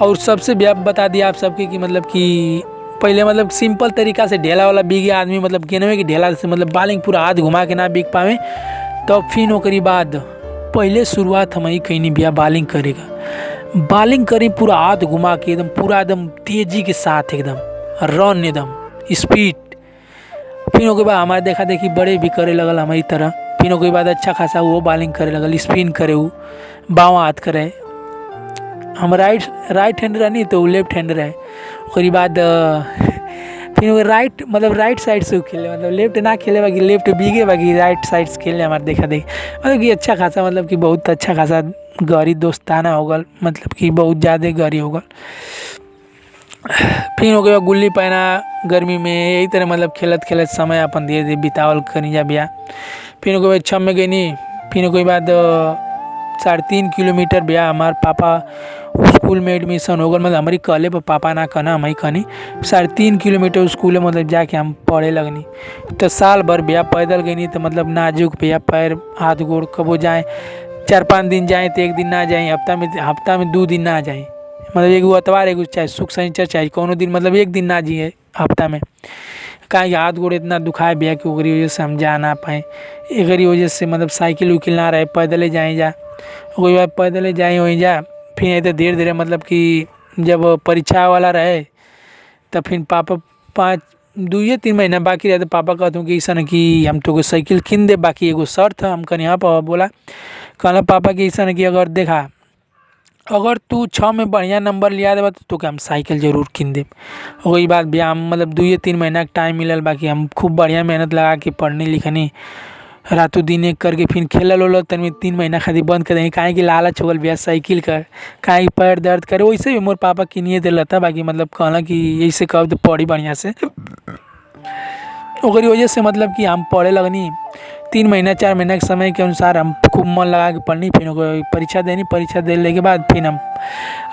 और सबसे बता दिया आप सबके कि मतलब कि पहले मतलब सिंपल तरीका से ढेला वाला बिगे आदमी, मतलब गेंदवे की ढेला से मतलब बॉलिंग पूरा हाथ घुमा के ना बिक पावे, तो फिर ओकरी बाद पहले शुरुआत हम ही कहीं बिया बॉलिंग करेगा, बॉलिंग करी पूरा हाथ घुमा के एकदम पूरा एकदम तेजी के साथ एकदम रन एकदम स्पीड। फिर ओके बाद हमारे देखा देखी बड़े भी करे लगल हमारी तरह, फिर ओके बाद अच्छा खासा वो बॉलिंग करे लगल, स्पिन करे, वो बाँव हाथ करे। हम राइट हैंडर है नहीं तो वो लेफ्ट हैंडर है। उसके बाद फिर वो राइट साइड से खेले, मतलब लेफ्ट ना खेले बाकी लेफ्ट बीगे, बाकी राइट साइड से खेले हमारे देखा देखी, मतलब कि अच्छा खासा, मतलब कि बहुत अच्छा खासा गहरी दोस्ताना हो गल, मतलब कि बहुत ज़्यादा गहरी हो गल। फिर हो गया गुल्ली पहना गर्मी में, यही तरह मतलब खेलत खेलत समय अपन धीरे धीरे बितावल करी जा बिया। फिर कोई बाद छम में गई नहीं, फिर कोई बाद 3.5 किलोमीटर बिया हमारे पापा स्कूल में एडमिशन हो गल, मतलब हमारी कॉलेज पर पापा ना कहना हमारी कहनी 3.5 किलोमीटर स्कूल में मतलब जाके हम पढ़े लगनी। तो साल भर बिया पैदल गई नहीं, तो मतलब नाजुक बिया पैर हाथ गोड़, कबो जाए 4-5 दिन जाए तो एक दिन ना जाए, हफ्ता में 2 दिन ना जाए, मतलब एगो अतवार एगो चाहे शुक्र शनिचर चाहे कोनो दिन, मतलब एक दिन ना जिए हफ्ता में, काहे हाथ गोड़ इतना दुखाए बिया कि ओकरी वजह से हम जा ना पाए। एकरी वजह से मतलब साइकिल उकिल ना रहे, पैदले जाए जा, वही बात पैदले जाए वहीं जा। फिर तो धीरे धीरे मतलब कि जब परीक्षा वाला रहे तब फिर पापा 2-3 महीना बाकी रहे तो पापा कहते कि ऐसा न कि हम तो साइकिल किन दे, बाकी एगो शर्त है। हम कहीं यहाँ पर बोला, कहना पापा कि ऐसा न कि अगर तू 6 में बढ़िया नंबर लिया देबा तो हम साइकिल जरूर किन देब। वही बात भी हम मतलब 2-3 महीना का टाइम मिलल, बाकी हम खूब बढ़िया मेहनत लगा के पढ़नी लिखनी, रातों दिन एक करके फिर खेलल उलल तनी 3 महीना खातिर बंद कर दें, काहे कि लालच हो गल बिया साइकिल का, काहे पैर दर्द करे। वैसे भी मोर पापा किनिए दिल था, बाकी मतलब कहला कि ऐसे कब तो पढ़ी बढ़िया से, ओकरी वजह से मतलब कि हम पढ़े लगनी। 3 महीना 4 महीना के समय के अनुसार हम खूब मन लगा के पढ़नी, फिर परीक्षा देनी, परीक्षा देने के बाद फिर हम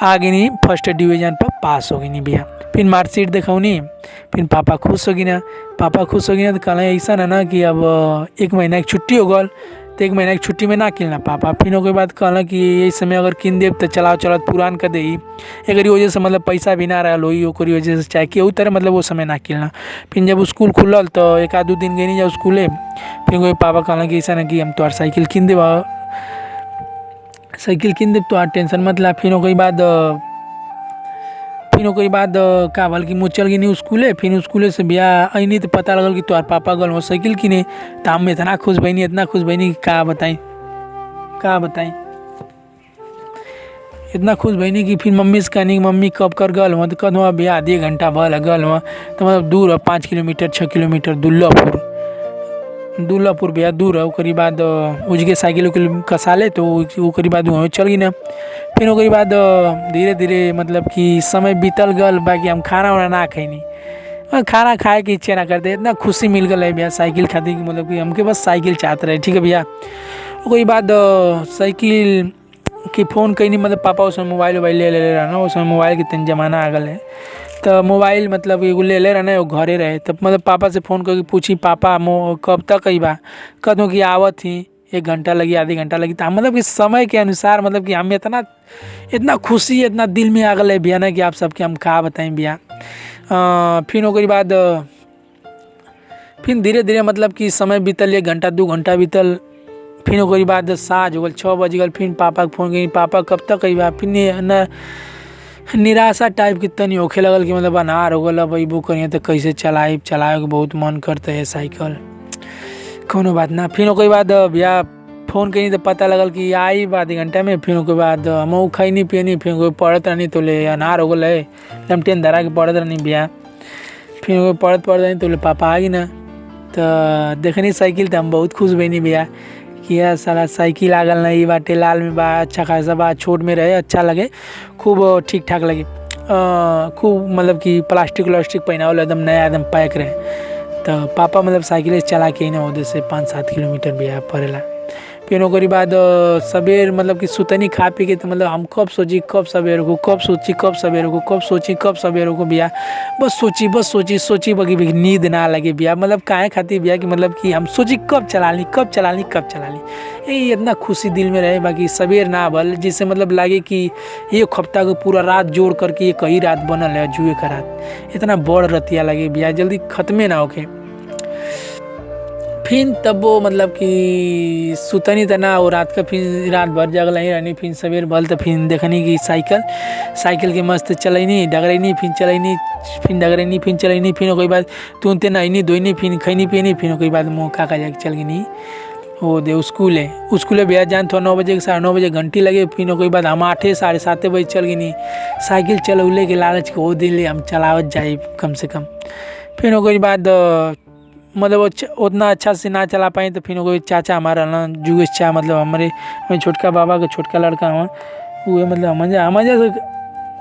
आगे नहीं फर्स्ट डिवीजन पर पास हो गई नहीं भैया। फिर मार्कशीट दिखौनी, फिर पापा खुश हो गई ना, तो कहना ऐसा ना कि अब 1 महीना की छुट्टी हो गल, तो 1 महीना की छुट्टी में ना किनना पापा। फिर ओके बाद कहला कि यही समय अगर किन देव तो चलाओ पुरान कर दे, एक वजह से मतलब पैसा भी ना रहा हो, ओकरी वजह से चाहे कि तरह मतलब वो समय ना किनना। फिर जब स्कूल खुलल तो 1-2 दिन गई नहीं जाओ स्कूले, फिर कोई पापा कहला कि ऐसा ना कि हम तुम्हार साइकिल किन देव तो टेंशन मत ला। फिर ओकरी बाद का भल कि मुँह चल गई नहीं स्कूले। फिर स्कूले से बिया अनी तो पता लगल कि तोहार पापा गल हो साइकिल किने, तो हम इतना खुश बनी कि का बताई इतना खुश बनी कि फिर मम्मी से कहनी कि मम्मी कब कर गल हो, तो कहूँ भैया आधे घंटा भल गल हो, तो मतलब दूर है 5 किलोमीटर 6 किलोमीटर दुल्लापुर भैया दूर है। ओकरी बाद उजगे साइकिल उकिल कसाले तो ओकरी बाद वहाँ चल गई ना। फिर ओकरी बाद धीरे धीरे मतलब कि समय बीतल गल, बाकी हम खाना वाना ना खैनी, खाना खाए की इच्छा ना करते, इतना खुशी मिल गल है भैया साइकिल खातिर कि मतलब कि हमके बस साइकिल चाहते रहे। ठीक है भैया, ओकरी बाद साइकिल की फ़ोन कहीं नहीं, मतलब पापा उसमें मोबाइल ले रहा ना, उसमें मोबाइल के तन जमाना आ गल है, तो मोबाइल मतलब एगो ले रहा ना, वो घरे रहे, तब मतलब पापा से फ़ोन करके पूछी पापा कब तक अइबा, कहूँ कि आवत ही 1 घंटा लगी, आधे घंटा लगी। तो मतलब कि समय के अनुसार मतलब कि हमें इतना खुशी इतना दिल में आ गल है भैया ना कि आप सबके हम का बताएं भैया। फिर ओकरी बाद फिर धीरे धीरे मतलब कि समय बीतल, 1 घंटा 2 घंटा बीतल। फिर ओकरी बाद साँझ हो गल, 6 बज गल। फिर पापा के फ़ोन करी, पापा कब तक अइबा। फिर निराशा टाइप की तनी होखे लगल कि मतलब अनार हो गल, अब अइबो करिए तो कैसे चलाए के बहुत मन करते है साइकिल, कोनो बात ना। फिर ओकरी बाद भैया फ़ोन करी तो पता लगल कि आई आधे घंटा में। फिर ओकरे बाद हम खैनी पियनी, फिर कोई पढ़त रहनी तो ले अनार हो गल है, एकदम टेन धरा के पढ़त रहनी भैया। फिर पढ़त रहनी तो ले पापा आ गई ना, तो देखनी साइकिल तो हम बहुत खुश बनी भैया कि यार साला साइकिल आ गल नहीं बाटे, लाल में बा, अच्छा खासा बा, छोट में रहे, अच्छा लगे, खूब ठीक ठाक लगे, खूब मतलब कि प्लास्टिक पहनावल एकदम नया एकदम पैक रहे। तो पापा मतलब साइकिल चला के ही ना उधर से 5-7 किलोमीटर भी पड़ेला। फिर ओकरी बाद सबेर मतलब कि सुतनी खा पी के तो मतलब हम कब सोची कब सवेर को, कब सोची कब सवेर को, कब सोची कब सवेर को बिया। बस सोची सोची बगी भी नींद ना लगे बिया। मतलब काहे खातिर बिया कि मतलब कि हम सोची कब चला ली कब चला ली कब चला ली, यही इतना खुशी दिल में रहे। बाकी सवेर ना भल जिससे मतलब लागे कि एक हफ्ता को पूरा रात जोड़ करके एक ही रात बनल है जुए का रात, इतना बड़ रतिया लगे बिया जल्दी खत्मे ना होके। फिर तब वो मतलब कि सुतनी तना और रात का फिर रात भर जगल ही रहनी। फिर सवेर भल तो फिर देखनी कि साइकिल के मस्त चलैनी डगरैनी फिर चलैनी फिर डगरैनी फिर चलैनी। फिर कोई बात तुनते नहनी धोनी फिर खैनी पीनी। फिर कोई बात मुँह काका जाके चल गई वो दे स्कूल भैया जान थोड़ा 9 बजे 9:30 बजे घंटी लगे। फिर कोई बात हम 8 साढ़े 7 बजे चल गई साइकिल चलौले के लालच को वो दिले हम चलावत जाए कम से कम। फिर कोई बात मतलब उतना अच्छा से ना चला पाए तो फिर कोई चाचा हमारा ना जुगेश चा मतलब हमारे छोटका बाबा का छोटका लड़का हुआ वो मतलब हमारे से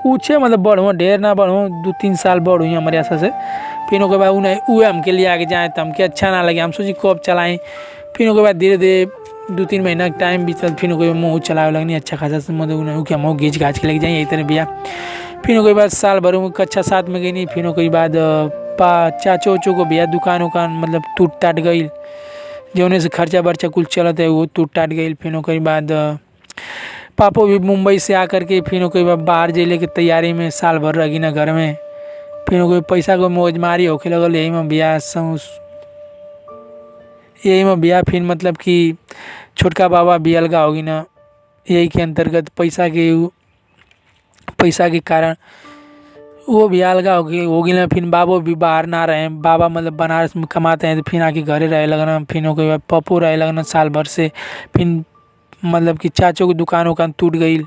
पूछे मतलब बड़ हुआ ढेर ना बड़ हुआ 2-3 साल बड़ हुई हमारे ऐसा से। फिर के बाद उन्हें वो हमके लिए आगे जाए तो हमके अच्छा ना लगे, हम सोची कब चलाएं। फिर के बाद धीरे धीरे 2-3 महीना का टाइम बीतल। फिर कोई मुँह चलावे लगनी अच्छा खासा मतलब उन्हें क्या मुँह घींच घाच के लेके जाए यही तरह भैया। फिर कोई बाद साल भर में कक्षा 7 में गई नहीं। फिर कोई बाद चाचो उचो को भैया दुकान मतलब टूट टाट गई जो से खर्चा बर्चा कुल चलत है वो टूट टाट गई। फिर कोई बाद पापो भी मुंबई से आकर के फिर कोई बार बाहर जेले की तैयारी में साल भर रही ना घर में। फिर कोई पैसा को मौजमारी होके लगल यही में बिया फिर मतलब कि छोटका बाबा भी अलगा होगी ना यही के अंतर्गत पैसा के कारण वो भी अलगा होगी ना। फिर बाबो भी बाहर ना रहे, बाबा मतलब बनारस में कमाते हैं तो फिर आके घरे रहे लगना। फिर कोई बार पप्पू रहे लगना साल भर से। फिर मतलब कि चाचों की दुकान उकान टूट गई,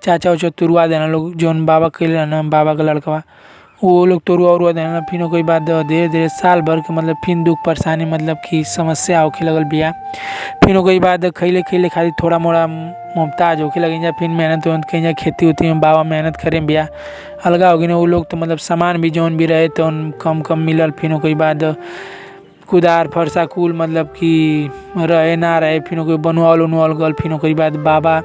चाचा उचा तुरवा देना लोग जो बाबा के रहना बाबा का लड़का वो लोग तोड़वा उड़वा देना। फिर कोई बात धीरे धीरे साल भर के मतलब फिर दुख परेशानी मतलब कि समस्या होके लगल बिया। फिर कोई बात खैले खाली थोड़ा मोड़ा मुमताज होके लगे जा। फिर मेहनत कहीं जा खेती उती में बाबा मेहनत करें बिया अलगा होगी ना। वो लोग तो मतलब सामान भी जौन भी रहे तो कम मिलल। फिर कोई बात कुदार फरसा कुल मतलब कि रहे ना रहे। फिर कोई बनवाल गल। फिर कोई बात बाबा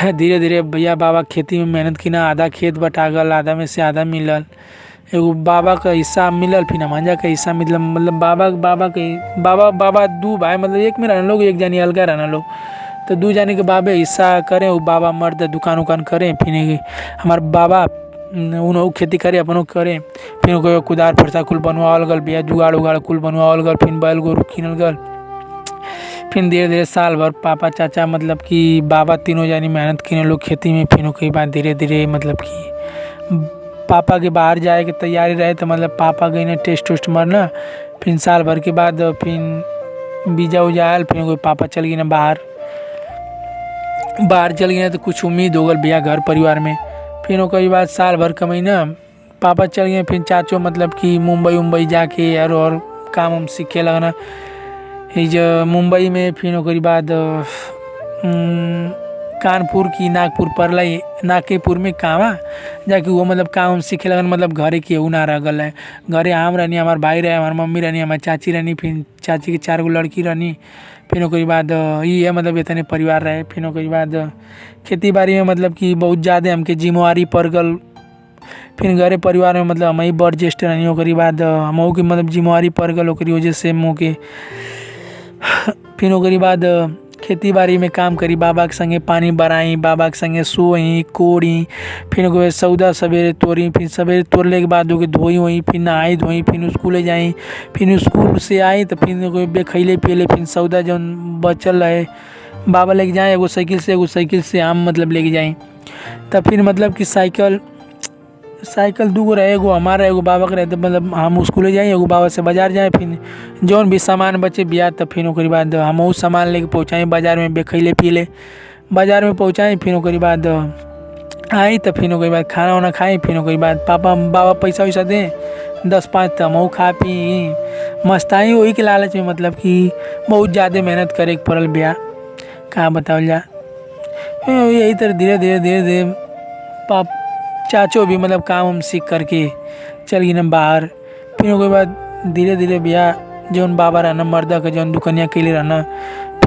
धीरे धीरे भैया बाबा खेती में मेहनत की ना आधा खेत बटा गल, आधा में से आधा मिलल। एगो बाबा का हिस्सा मिलल फिर हमारा का हिस्सा मतलब बाबा 2 भाई मतलब एक में रहना लोग एक जानी अलगा रहना लोग तो 2 जाने के बाबे हिस्सा करें। वो बाबा मर्द दुकान उकान करें। फिर हमारे बाबा उन्होंने खेती करे अपनों करें। फिर कोई कुदार फरसा कुल बनवाल गल भैया जुगाड़ उगाड़ कुल बनवाल गल। फिर बैल गोरू किनल गल। फिर धीरे धीरे साल भर पापा चाचा मतलब कि बाबा तीनों जानी मेहनत किने लोग खेती में। फिर कई बार धीरे धीरे मतलब कि पापा के बाहर जाए की तैयारी रहे तो मतलब पापा गई ना टेस्ट वेस्ट मरना। फिर साल भर के बाद फिर वीजा उजा आयल। फिर कोई पापा चल गई ना बाहर चल गए तो कुछ उम्मीद हो गल भैया घर परिवार में। फिर कई बार साल भर कमाई ना पापा चल गए। फिर चाचो मतलब कि मुंबई जाके और काम हम सीखे लगना जो मुंबई में। फिर कई बाद कानपुर की नागपुर पड़ल नागपुर में काम जाके वो मतलब काम सीखे लगन। मतलब घरे केहू ना रह गल है, घरे हम रहनी हमार भाई रहे हमार मम्मी रहनी हमार चाची रहनी। फिर चाची के 4 गो लड़की रहनी। फिर कई बाद ये मतलब इतने परिवार रहे। फिर कई बाद खेती बाड़ी में मतलब कि बहुत ज़्यादा हमके जिम्मेवारी पड़ गल। फिर घरे परिवार में मतलब हम ही बड़ ज्येष्ठ रहनी। ओकरी बाद हमहू के मतलब जिम्मेवारी पड़ गल ओकरी वजह से मुँह के। फिर ओकरी बाद खेती बाड़ी में काम करी बाबा के संगे पानी बराई बाबा के संगे सोई कोड़ी। फिर कोई सौदा सवेरे तोड़ी। फिर सवेरे तोड़ने के बाद ओके धोई वही फिर नहाई धोई। फिर स्कूल जाई। फिर स्कूल से आई तो फिर कोई बेखैले पियले। फिर सौदा जौन बचल रहे बाबा लेके जाए एगो साइकिल से आम मतलब लेके जाए। तब फिर मतलब कि साइकिल 2 गो रहे, एगो हमारा एगो बाबा का रहे। तो मतलब हम स्कूल जाए एगो बाबा से बाजार जाए। फिर जौन भी सामान बचे बिया तब फिर ओकरी बाद हम वो सामान लेके पहुँचाएँ बाज़ार में बेखैले पीले बाज़ार में पहुँचाएँ। फिर ओकरी बाद आई तो फिर ओकरी बाद खाना वाना खाई। फिर ओकरी बाद बाबा पैसा वैसा दें 10-5 तो हम खा पी मस्ताई वही के लालच में मतलब कि बहुत ज़्यादा मेहनत करे के पड़ल बिया कहाँ बतावल जा। यही तरह धीरे धीरे चाचो भी मतलब काम हम सीख करके चल गई ना बाहर। फिर उसके बाद धीरे धीरे भैया जौन बाबा रहना मर्दा का जौन दुकनिया के लिए रहना।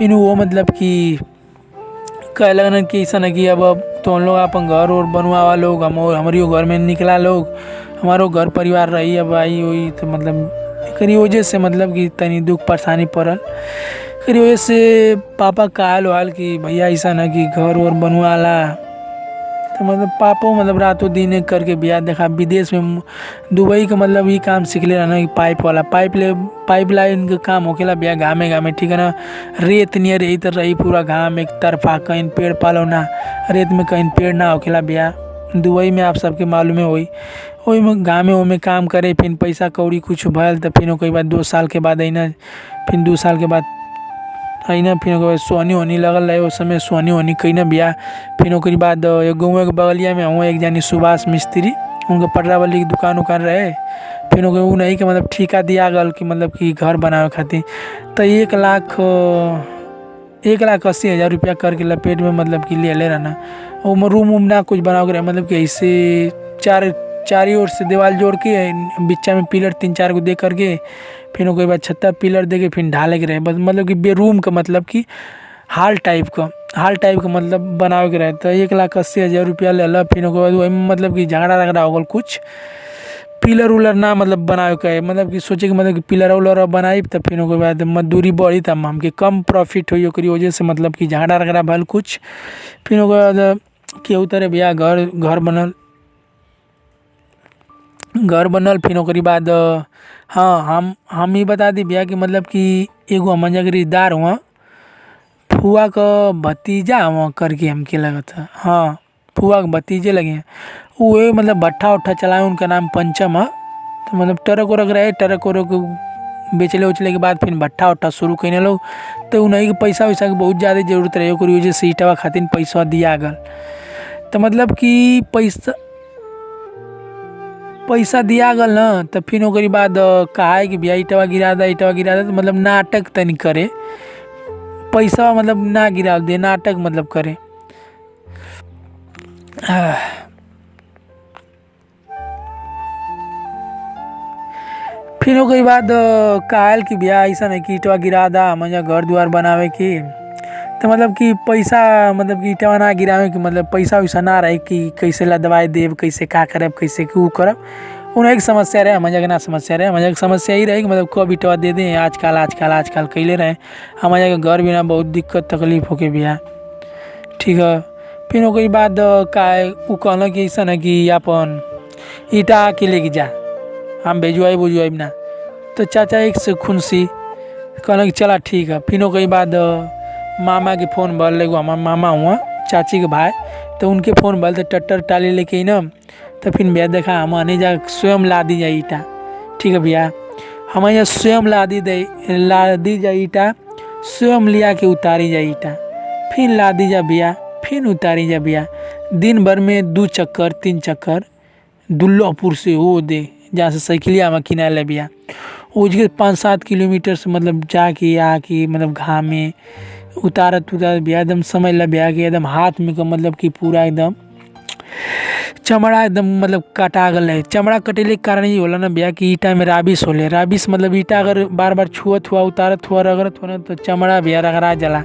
फिर वो मतलब कि कहे लगन कि ऐसा न कि अब तो हम लोग अपन घर और बनवावा लोग, हम हमारी घर में निकला लोग, हमारो घर परिवार रही अब आई हुई, तो मतलब एकरी वजह से मतलब कि तनी दुख परेशानी पड़ल। एकरी वजह से पापा कहल वहल कि भैया ऐसा न कि घर और बनवाला। तो मतलब पापा मतलब रातों दिन एक करके बिया देखा विदेश में दुबई का मतलब ये काम सीख ले रहना कि पाइप वाला पाइप लाइन का काम होकेला बिया घामे घामे, ठीक है ना। रेत नियर रही तो रही पूरा घाम एक तरफा, कहीं पेड़ पालो ना, रेत में कहीं पेड़ ना होकेला बिया। दुबई में आप सबके मालूम है वही में घामे में काम करे, फिर पैसा कौड़ी कुछ भयल तो फिर कई बार 2 साल के बाद अना, फिर 2 साल के बाद अना, फिर सोनी वोनी लगल रहे उस समय सोनी वोनी कही ना बिया। फिर ओकरी बाद एक गाँव के बगलिया में हुआ एक जानी सुभाष मिस्त्री, उनके पटरा वाली की दुकान उकान रहे। फिर वो नहीं के मतलब ठेका दिया गल कि मतलब कि घर बनावे खातिर, तो 1,80,000 रुपया करके लपेट में मतलब कि ले रहना। वो रूम वूम ना कुछ बनाओ रहे, मतलब कि ऐसे चारी ओर से दीवार जोड़ के बिच्चा में पिलर 3-4 को दे करके, फिर उसके बाद छत्ता पिलर दे के फिर ढाले के रहे बस, मतलब कि बेरूम का मतलब कि हाल टाइप का मतलब बनावे के रहे। तो 1,80,000 रुपया ले ला। फिर उसके बाद वही मतलब कि झगड़ा रगड़ा हो गल कुछ, पिलर उलर ना मतलब बनावे के, मतलब कि सोचे कि मतलब कि पिलर उलर बनाई, तो फिर उसके बाद मजदूरी बढ़ी तब हमके कम प्रॉफिट हुई ओकरी वजह से, मतलब कि झगड़ा रगड़ा भल कुछ। फिर उसके बाद केहू तरह भैया घर बनल। फिर ओकरी बाद हाँ हम ही बता दी भैया कि मतलब कि एगो हमन जगह रिश्तेदार हुआ फुआ का भतीजा हुआ करके हमके लगा था, हाँ फुआ के भतीजे लगे। वो मतलब भट्ठा उट्ठा चलाए, उनका नाम पंचम है। तो मतलब ट्रक उरक रहे, ट्रक उरक बेचले उचले के बाद फिर भट्ठा उट्ठा शुरू करने लोग। तो उन्हीं के पैसा वैसा की बहुत ज़्यादा जरूरत रहे, ओकरी वजह से ईटवा खातिर पैसा दिया गल। तो मतलब कि पैसा दिया गल ना, तो फिर ओकरी बाद कहा है कि भैया ईटवा गिरा दा तो मतलब नाटक तनी करे, पैसा मतलब ना गिरा दे, नाटक मतलब करे। फिर ओकरी बाद कहल कि भैया ऐसा नहीं कि ईटवा गिरा दा मुझे घर द्वार बनावे की। तो मतलब कि पैसा मतलब कि ईटवा ना गिरावे कि मतलब पैसा वैसा ना रहे कि कैसे ला दवाई देव, कैसे का करब, कैसे क्यों करब। उन्हें एक समस्या रहे, हमारे ना समस्या रहे, हमारे समस्या ही रहे कि मतलब कब ईटवा दे दें। आजकल कैले रहे हमारे घर भी ना बहुत दिक्कत तकलीफ होके भैया, ठीक है। फिर ओकरी बाद का वो कहना कि ऐसा ना कि अपन ईटा के लेके जा, हम भेजवाई ना। तो चाचा एक से खुनसी कहना कि चला ठीक है। फिर ओकरी बाद मामा के फ़ोन भर ले, हमारा मामा हुआ चाची के भाई, तो उनके फ़ोन भर तो ट्रैक्टर टाली लेके ही ना। तो फिर भैया देखा हम आने जा स्वयं ला दी जाए ईटा, ठीक है भैया। हमारे यहाँ स्वयं ला दी जाए ईटा, स्वयं लिया के उतारी जाए ईटा, फिर ला दी जा भैया, फिर उतारी जा भैया। दिन भर में 2 चक्कर 3 चक्कर दुल्लापुर से वो दे जहाँ से साइकिलिया में किना ले भैया, उसके 5-7 किलोमीटर से मतलब जाके आके मतलब घाम में उतारत भैया एकदम समझ ला भैया कि एकदम हाथ में का मतलब कि पूरा एकदम चमड़ा एकदम मतलब कटा गल है। चमड़ा कटेले के कारण ये होला ना भैया कि ईटा में राबिस होले, राबिस मतलब ईटा अगर बार बार छुअत हुआ उतारत हुआ रगड़त हुआ ना तो चमड़ा भैया रगड़ा जला।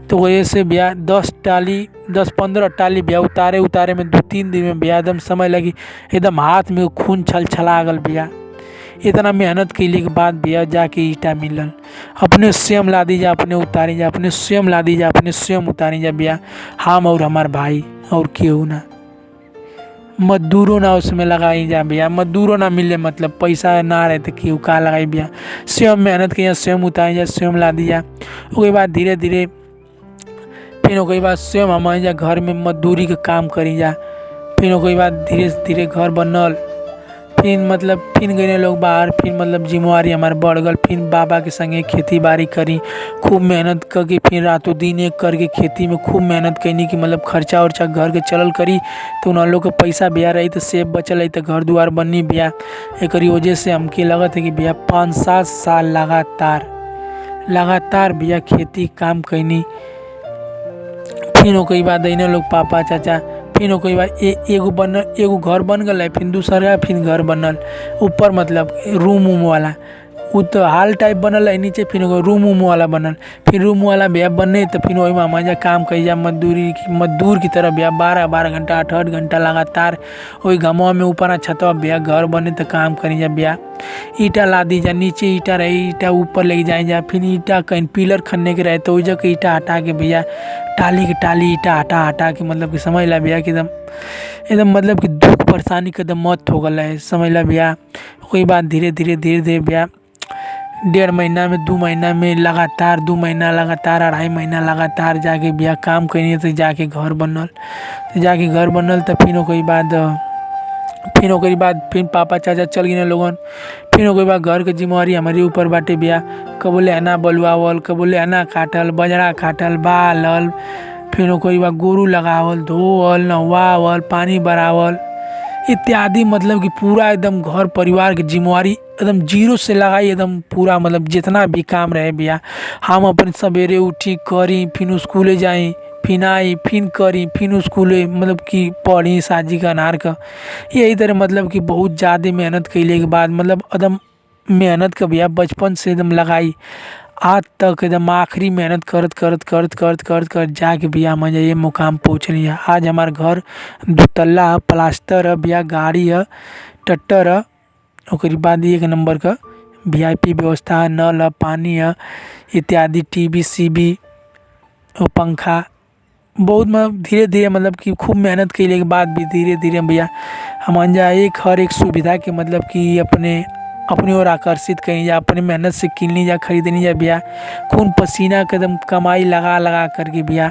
तो वजह से भैया 10-15 टाली भैया उतारे में 2-3 दिन में भैया एकदम समझ लगी एकदम हाथ में खून छला गल भैया। इतना मेहनत कैले के बाद भैया जाके ईटा मिलल, अपने स्वयं ला दी जा, अपने उतारी जा, अपने स्वयं ला दी जा, अपने स्वयं उतारी जा भैया। हम और हमार भाई और केहू ना, मजदूरों ना उसमें लगाई जा भैया, मजदूरों ना मिले मतलब पैसा ना रहे तो केहू का लगाई भैया। स्वयं मेहनत किया, स्वयं उतारी जा, स्वयं ला दी जा। उसके बाद धीरे धीरे फिर ओकरी बाद स्वयं हमारे जा घर में मजदूरी के काम करी जा। फिर ओकरी बाद धीरे धीरे घर बनल, फिर गए लोग बाहर, फिर मतलब जिम्मेवारी हमारे बढ़ गल। फिर बाबा के संगे खेती बाड़ी करी, खूब मेहनत करके, फिर रातों दिन एक करके खेती में खूब मेहनत कैनी कि मतलब खर्चा उर्चा घर के चलल करी। तो उन लोग के पैसा भैया रही तो सेब बचल रही तो घर दुआर बननी भैया। एक वजह से हमके लगत है कि भैया 5-7 साल लगातार भैया खेती काम कैनी। फिर ओकरी बाद अने लोग पापा चाचा, फिर ओकरी बाद एगो घर बन गल, फिर दूसरा फिर घर बनल ऊपर मतलब रूम वाला, उ तो हाल टाइप बनल है नीचे, फिर एगो रूम वूम वाला बनल, फिर रूम वाला भैया बनने तो फिर वही में मजा काम करी जा मजदूर की तरह भैया 12-12 घंटा 8-8 घंटा लगातार वही घमवा में ऊपर छतवा भैया घर बने तो काम करी जा भैया। ईटा ला दी जा, नीचे ईटा रही, ईटा ऊपर लेके जाए जा, फिर ईटा कहीं पिलर खनने के रहे तो जगह ईटा हटा के भैया टाली के टाली ईटा हटा के मतलब कि समझ ला भैया कि एकदम एकदम मतलब कि दुख परेशानी के एकदम मत हो गल है, समझ ला भैया। वही बात धीरे धीरे भैया 1.5 महीना में 2 महीना में लगातार 2 महीना लगातार 2.5 महीना लगातार जाके भैया काम करिए तो जाके घर बनल, तो फिर ओकरी बाद फिर पापा चाचा चल गए लोगन। फिर ओकरी बाद घर के जिम्मेवारी हमारे ऊपर बाटे भैया, कबो ले अना बलुआवल, कबो ले अना काटल, बजरा काटल, बालल, फिर ओकरी बाद गोरू लगावल, धोवल, नहवावल, पानी बरावल इत्यादि, मतलब कि पूरा एकदम घर परिवार की जिम्मेवारी एकदम जीरो से लगाई, एकदम पूरा मतलब जितना भी काम रहे भैया हम अपन सवेरे उठी करी, फिर स्कूले जाई, फिर आई, फिर करी, फिर स्कूले मतलब कि पढ़ी साजी का अनार का, यही तरह मतलब कि बहुत ज़्यादा मेहनत कैले के बाद मतलब एकदम मेहनत का भैया बचपन से एकदम लगाई आज तक एकदम आखिरी मेहनत करत जाके भैया मजा ये मुकाम पहुँच लिया। आज हमार घर 2 तल्ला है, प्लास्टर है भैया, गाड़ी है, ट्रैक्टर है, ओकरी बाद 1 नंबर का VIP व्यवस्था है, नल है, पानी है इत्यादि, TV CB और पंखा। बहुत मतलब धीरे मतलब कि खूब मेहनत कैले के बाद भी धीरे भैया हम जा हर एक सुविधा के मतलब कि अपनी ओर आकर्षित कहीं जा, अपनी मेहनत से किननी जा, खरीदनी जा भैया, खून पसीना कदम कमाई लगा करके भैया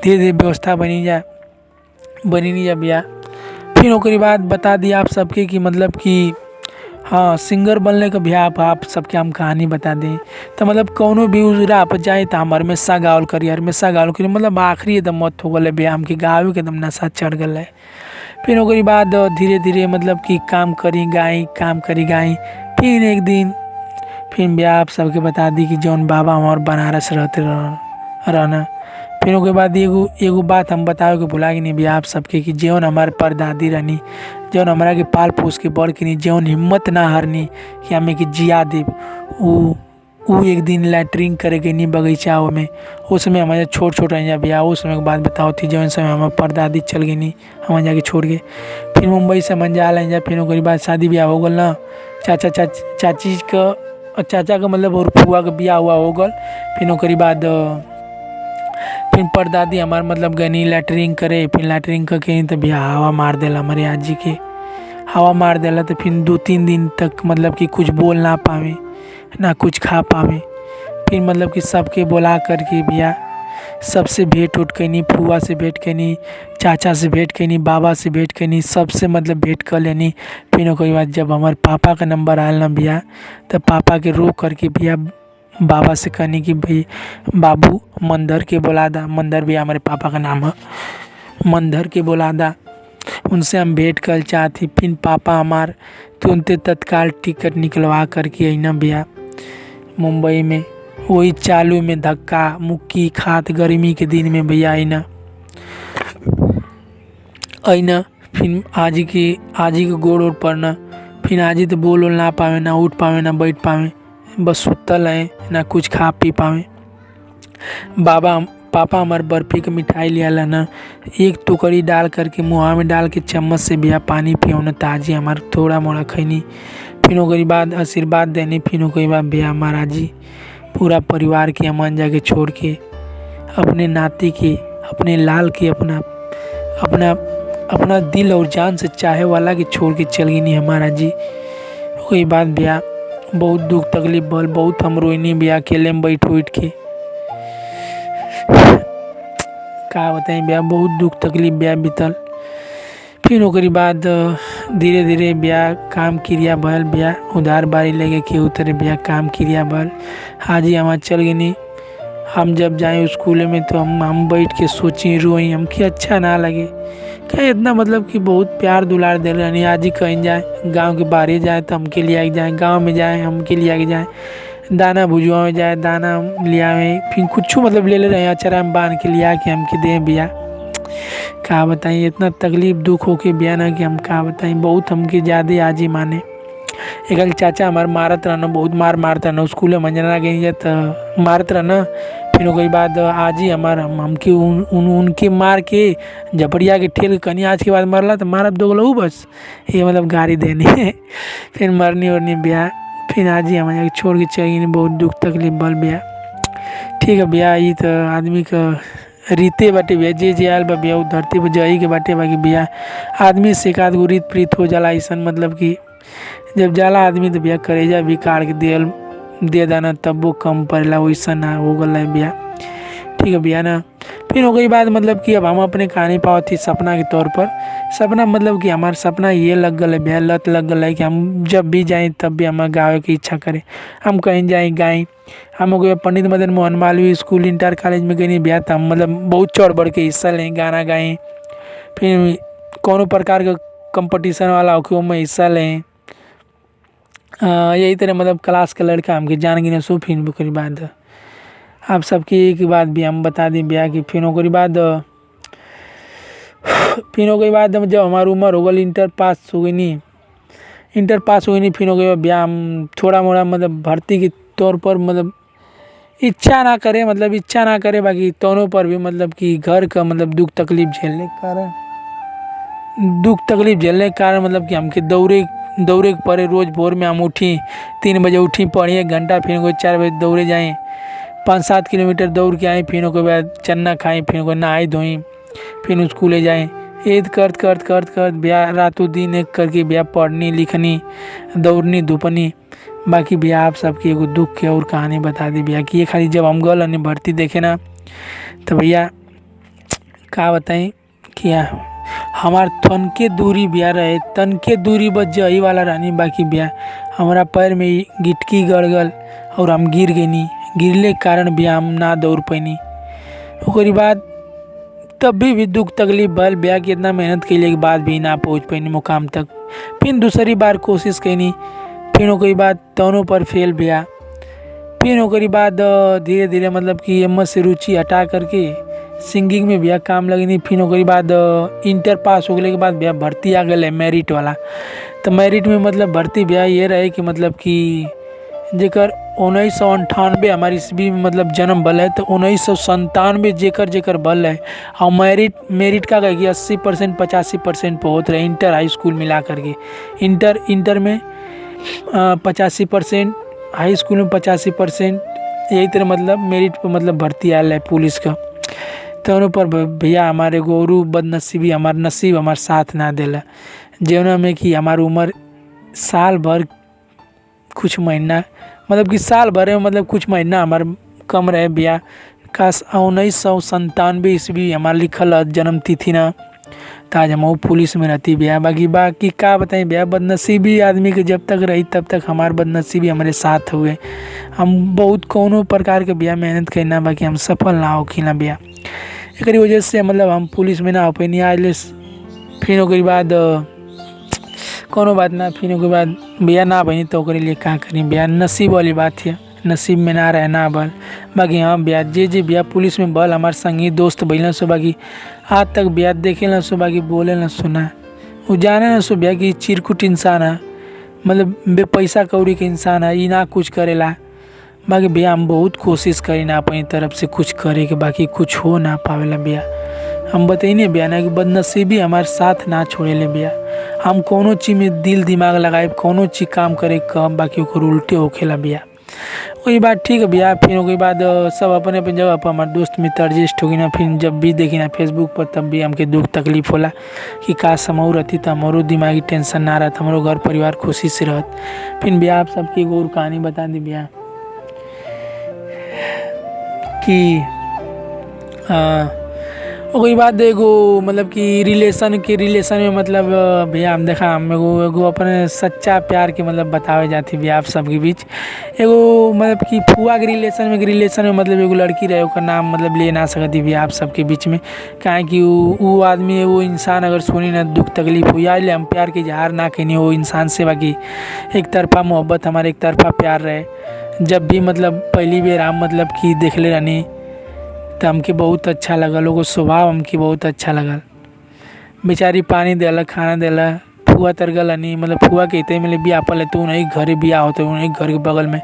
धीरे व्यवस्था बनी नहीं जा भैया। फिर ओकरी बाद बता दिया आप सबके कि मतलब कि हाँ सिंगर बनने का भैया आप सबके हम कहानी बता दें तो मतलब कौनो भी उस राह पर जाए तो हम हमेशा गावल करी मतलब आखिरी एकदम मत हो गए भैया, हमके गावे के एकदम नशा चढ़ गल है। फिर ओकरी बाद धीरे मतलब कि काम करी गाई। फिर एक दिन फिर भैया आप सबके बता दी कि जौन बाबा हमार बनारस रहना। फिर ओके बाद एगो बात हम बताओ कि भुला नहीं भैया आप सबके कि जौन हमारे परदादी रहनी, जौन हमारा के पाल पोस के बड़ के नहीं, जौन हिम्मत ना हारनी कि हमें कि जिया देव, उ एक दिन लैट्रिन करे के नहीं बगीचा में, उस समय हमारे छोट रह भैया। उस समय की बात बताओ थी जौन समय हमारे परदादी चल गई नहीं हमारे जाके छोड़ के। फिर मुंबई से मंजा लें जा, फिर ओकरी बाद शादी ब्याह हो गल ना, चाचा का मतलब और फुआ का ब्याह हुआ हो गल। फिर ओकरी बाद फिर परदादी हमार मतलब गनी लैट्रिन करे, फिर लैट्रिन करके तो भैया हवा मार देला हमारे आजी के, हवा मार देला तो फिर 2-3 दिन तक मतलब कि कुछ बोल ना पावे ना कुछ खा पावे। फिर मतलब कि सबके बुला करके भैया सबसे भेंट उठ कैनी, फुआ से भेंट कैनी, चाचा से भेंट कैनी, बाबा से भेंट कैनी, सबसे मतलब भेंट कर लेनी। फिर ओकरी बाद जब हमारे पापा का नंबर आयल ना भैया तब पापा के रोक करके भैया बाबा से कहनी कि भाई बाबू मंदर के बुला दा, मंदर भी हमारे पापा का नाम है, मंदर के बुला दा, उनसे हम भेंट कर चाहती। फिर पापा हमार तुरंत तत्काल टिकट निकलवा करके आई ना भैया मुंबई में, वही चालू में धक्का मुक्की खात गर्मी के दिन में भैया आई ना फिर आजी के गोड़ ओड़ पड़ना। फिर आजी तो बोल ना पावे, ना उठ पावे, ना बैठ पावे, बस सुतल है, ना कुछ खा पी पावे। पापा हमारे बर्फी के मिठाई ले आला ना, एक टुकड़ी डाल करके मुँह में डाल के चम्मच से भैया पानी पियोना ताजी हमारे थोड़ा मोड़ा खैनी। फिर ओकरी बाद आशीर्वाद देनी। फिर ओकरी बाद भैया हमारा जी पूरा परिवार के अमन जाके छोड़ के अपने नाती के, अपने लाल के, अपना दिल और जान से चाहे वाला के छोड़ के चल गई नहीं हमारा जी। वही बात भैया बहुत दुख तकलीफ भल, बहुत हम रोइनी भैया अकेले में बैठ के का बताई भैया, बहुत दुख तकलीफ भैया बीतल। फिर ओकरी बाद धीरे भैया काम क्रिया भल भैया, उधार बारी लेके के उतरे भैया काम क्रिया भल। हाजी हमार चल गई। हम जब जाए स्कूल में तो हम बैठ के सोची रोई, हमके अच्छा ना लगे क्या इतना मतलब कि बहुत प्यार दुलार दे रहे। आज ही कहीं जाए गांव के बाहर जाए तो हमके लिए आके जाए, गांव में जाए हमके लिए आके जाए, दाना भुजुआ में जाए दाना लिया में, फिर कुछ मतलब ले रहे हैं अचारा में बांध के लिया कि हमके दें भैया। का बताएं इतना तकलीफ दुख हो के भैया ना कि हम का बताएं, बहुत हमके ज़्यादा आज ही माने। एक चाचा हमार मारत रहना, बहुत मारता रहना, स्कूल में जना गई तो मारत रहना। फिर ओकरी बाद आज ही हमार हमके उनके मार के झपड़िया के ठेल कनी आज के बाद मरला तो मारब दो गलू बस, ये मतलब गाड़ी देनी है। फिर मरनी उरनी ब्याह, फिर आज ही हमारे छोड़ के चली गई, बहुत दुख तकलीफ बल ब्याह। ठीक है ब्याह, ये तो आदमी का रीते बाटे भैया, जे आयल बा भैया धरती पर जही के बाटे बाकी भैया आदमी से एकाध गो रीत प्रीत हो जाला ऐसा, मतलब कि जब जाला आदमी तो भैया करेजा भी काट के दे दाना तब वो कम पड़ेला, वैसा ना हो गल है भैया। ठीक है भैया ना। फिर हो गई बात मतलब कि अब हम अपने कहानी पाओ थी सपना के तौर पर। सपना मतलब कि हमारा सपना ये लग गल है भैया, लत लग गल है कि हम जब भी जाएँ तब भी हमारे गावे की इच्छा करे, हम कहीं जाएँ गाएँ। हम हो गए Pandit Madan Mohan Malaviya school inter college में गई भैया, तो हम मतलब बहुत चढ़ बढ़ के हिस्सा लें, गाना गाएँ। फिर कोनो प्रकार का कंपटीशन वाला हो में हिस्सा लें। यही तरह मतलब क्लास का लड़का हमके जान गिने सो। फिर ओकरी बाद आप सबकी एक बात भी हम बता दें भैया कि फिर ओकरी बाद जब हमारी उम्र हो गई इंटर पास हो गई नहीं, फिर हो गई भैया हम थोड़ा मोड़ा मतलब भर्ती के तौर पर मतलब इच्छा ना करे बाकी दोनों पर भी मतलब कि घर का मतलब दुख तकलीफ झेलने के कारण मतलब कि हमके दौड़े के पड़े। रोज़ भोर में हम उठी 3 बजे उठी, पढ़ी 1 घंटा, फिर कोई 4 बजे दौड़े जाएँ, 5-7 किलोमीटर दौड़ के आए, फिर उसके बाद चन्ना खाएँ, फिर कोई नहाई धोई, फिर स्कूले जाएँ। ईद करत भैया रातों दिन एक करके भैया पढ़नी लिखनी दौड़नी धूपनी। बाकी भैया आप सबकी एगो दुख के और कहानी बता दी भैया कि ये खाली जब हम गल अन्य भर्ती देखे ना तो भैया का बताएं कि हमार तनके दूरी भैया रहे, तनके दूरी बस जही वाला रहनी। बाकी भैया हमारा पैर में गिटकी गड़ गल और हम गिर गई, गिरले के कारण भैया हम ना दौड़ पैनी। ओकरी बाद तब भी दुख तकलीफ भल भैया कि इतना मेहनत कैले के बाद भी ना पहुँच पैनी मुकाम तक। फिर दूसरी बार कोशिश कैनी, फिर ओकरी बाद दोनों पर फेल भैया। फिर ओकरी बाद धीरे धीरे मतलब कि एम से रुचि हटा करके सिंगिंग में भैया काम लगनी। फिर ओकरी बाद इंटर पास हो गए के बाद भैया भर्ती आ गए मेरिट वाला। तो मेरिट में मतलब भर्ती भैया ये रहे कि मतलब कि जेकर 1998 हमारी ईस्वी में मतलब जन्म बल है, तो 1997 जेकर बल है। और मेरिट का कहे कि 80% 85% पे होते रहे इंटर हाई स्कूल मिला करके। इंटर में 85%, हाई स्कूल में 85%, यही तरह मतलब मेरिट पर मतलब भर्ती आयल है पुलिस का। दोनों पर भैया हमारे गोरू बदनसीबी हमार नसीब हमार साथ ना देला, जौना में कि हमार उम्र साल भर कुछ महीना मतलब कि साल भर में मतलब कुछ महीना हमार कम रहे भैया। काश 1997 ईस्वी हमार लिखल जन्म तिथि ना, तो आज हम पुलिस में रहती भैया। बाकी का बताएं भैया, बदनसीबी आदमी के जब तक रही तब तक हमार बदनसीबी हमारे साथ हुए। हम बहुत कोनो प्रकार के भैया मेहनत करना बाकी हम सफल ना हो खिला भैया। एक वजह से मतलब हम पुलिस में ना हो पैनी आज। फिर ओकरी बाद कोनो बात ना, फिर ओकरी बाद भैया ना बनी तो ओकरे लिए का करी भैया, नसीब वाली बात है, नसीब में ना रहे ना बल। बाकी हाँ भैया जे भैया पुलिस में बल हमारे संगी दोस्त भैया सो बाकी आज तक भैया देखे ना सो बाकी बोले ना सुना, वो जाने ना सो भैया कि चिरकुट इंसान है, मतलब बे पैसा कौड़ी के इंसान है, ये ना कुछ करेला। बाकी भैया हम बहुत कोशिश करी ना अपनी तरफ से कुछ करे के, बाकी कुछ हो ना पावेला भैया। हम बताइए भैया ना कि बदनसीबी हमारे साथ ना छोड़ेले भैया। हम कोनो चीज़ में दिल दिमाग लगाए कोनो चीज़ काम करे कम, बाकी ओकर उल्टे होखेला भैया। वही बात ठीक है भैया। फिर वही बाद सब अपने अपने जगह पर हमारे दोस्त मित्र एडजस्ट हो गई ना। फिर जब भी देखी ना फेसबुक पर तब भी हमके दुख तकलीफ होला कि काश हमहू रहती तो हमारो दिमागी टेंशन ना रहता, हमारो घर परिवार खुशी से रहत। फिर भैया आप सबकी एक और कहानी बता दी भैया कि वही बात एगो मतलब कि रिलेशन में मतलब भैया हम देखा हम एगो अपने सच्चा प्यार के मतलब बतावे जाती भैया आप सबके बीच। एगो मतलब कि फुआ के रिलेशन में मतलब एगो लड़की रहे, ओकर नाम मतलब ले ना सकती भैया आप सबके बीच में, काहे कि वो आदमी वो इंसान अगर सुनी ना दुख तकलीफ हो या हम प्यार के इजहार ना कहीं वो इंसान से। बाकी एक तरफा मोहब्बत हमारे एक तरफा प्यार रहे। जब भी मतलब पहली बार हम मतलब कि देखले रहनी तो हमके बहुत अच्छा लगल, वो स्वभाव हमके बहुत अच्छा लगल। बेचारी पानी देला खाना देला फुआ तर गलनी मतलब फुआ के इतने मिले बिया पले तो उन्हीं घरे बिया होते उन्हीं घर के बगल में,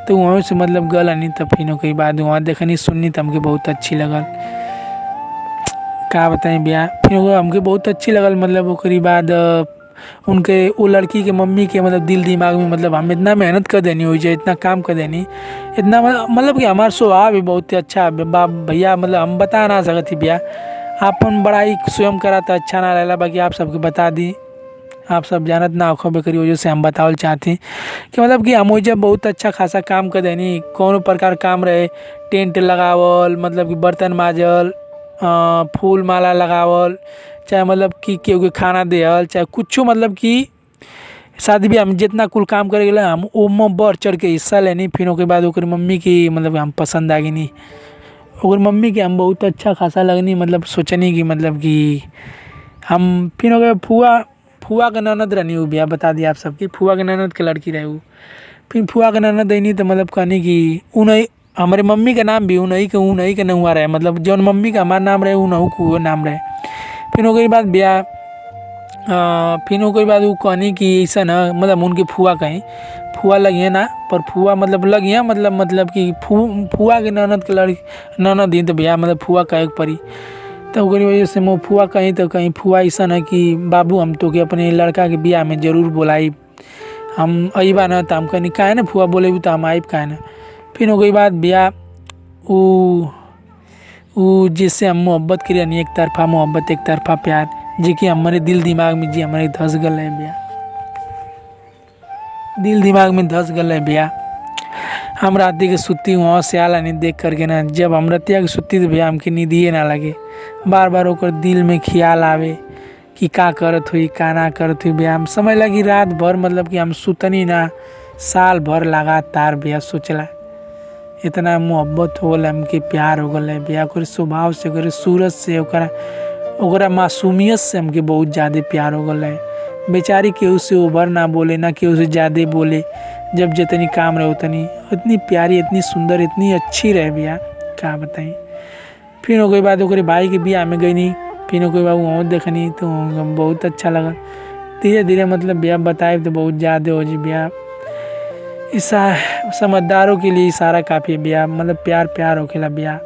तो वहाँ से मतलब गलनी। तब फिर कई बाद वहाँ देखनी सुननी तो हमके बहुत अच्छी लगल। का बताएं बिया फिर हमके बहुत अच्छी लगल। मतलब ओकरी बाद उनके वो लड़की के मम्मी के मतलब दिल दिमाग में मतलब हम इतना मेहनत कर देनी हो जाए, इतना काम कर देनी, इतना मतलब कि हमारा स्वभाव भी बहुत ही अच्छा बाप भैया। मतलब हम बता ना सकती भैया, आपन बड़ाई स्वयं करा तो अच्छा ना रहेला, बाकी आप सबके बता दी, आप सब जानत ना आँखों बेकरी वजह से हम बतावल चाहती कि मतलब कि हम जब बहुत अच्छा खासा काम कर देनी, कौन प्रकार काम रहे, टेंट लगावल, मतलब कि बर्तन माजल, फूल माला लगावल, चाहे मतलब कि केहू के खाना देहल, चाहे कुछ मतलब कि शादी ब्याह में जितना कुल काम करे गेला हम ओमे बढ़ चढ़ के हिस्सा लेनी। फिर ओकर बाद ओकर मम्मी की मतलब हम पसंद आ गई, ओकर मम्मी के हम बहुत अच्छा खासा लगनी। मतलब सोचनी कि मतलब कि हम फिर ओकर फुआ के ननद रहनी वो बिया, बता दिया आप सबकी फुआ के ननद के लड़की रहे वो। फिर फुआ के ननद दैनी तो मतलब कहनी कि उन्हीं हमारे मम्मी का नाम भी उन्हीं के नहुआ रहे, मतलब जौन मम्मी का हमारा नाम रहे उन्हों को नाम रहे। फिर ओकरी बाद ब्याह फिर ओकरी बाद वो कहनी कि ऐसा ना मतलब उनकी फुआ कहीं फुआ लगी ना, पर फुआ मतलब लगी मतलब कि फुआ के ननद के लड़की ननद ही तो भैया मतलब फुआ कहे के पड़ी। तो ओकरी वजह से मैं फुआ कहीं तो कहीं फुआ ऐसा है कि बाबू हम तो के अपने लड़का के ब्याह में ज़रूर बुलाई, हम अइबा ना तो हम कहनी काहे ना फुआ बोले तो हम आइब काहे ना। फिर ओकरी बाद ब्याह वो जिससे हम मोहब्बत करिए नहीं, एक तरफा मोहब्बत एक तरफा प्यार जी कि हमारे दिल दिमाग में जी हमारे धस गल है भैया, दिल दिमाग में धस गल है भैया। हम राती के सुती वहाँ से आला नहीं देख करके ना, जब हम रतिया के सुती तो भैया हमके नींदिए ना लगे, बार बार ओकर दिल में ख्याल आवे कि का करत हुई का ना करत हुई भैया। हम समझ लगी रात भर मतलब कि हम सुतनी ना, साल भर लगातार भैया सोचला, इतना मोहब्बत हो गल हमके प्यार हो गल है भैया, ओकर स्वभाव से, ओकर सूरत से, ओकरा मासूमियत से हमके बहुत ज़्यादा प्यार हो गल है। बेचारी केहू से ओवर ना बोले ना केहू से ज़्यादा बोले, जब जितनी काम रहे उतनी, इतनी प्यारी इतनी सुंदर इतनी अच्छी रहे भैया क्या बताई। फिर ओकरे बाद ओकरे भाई के ब्याह में गई नहीं, फिर ओकरे बाद वहाँ देखनी तो बहुत अच्छा लगा। धीरे धीरे मतलब ब्याह बताए तो बहुत ज़्यादा हो जी ब्याह, समझदारों के लिए इशारा काफ़ी है ब्याह, मतलब प्यार होखेला ब्याह,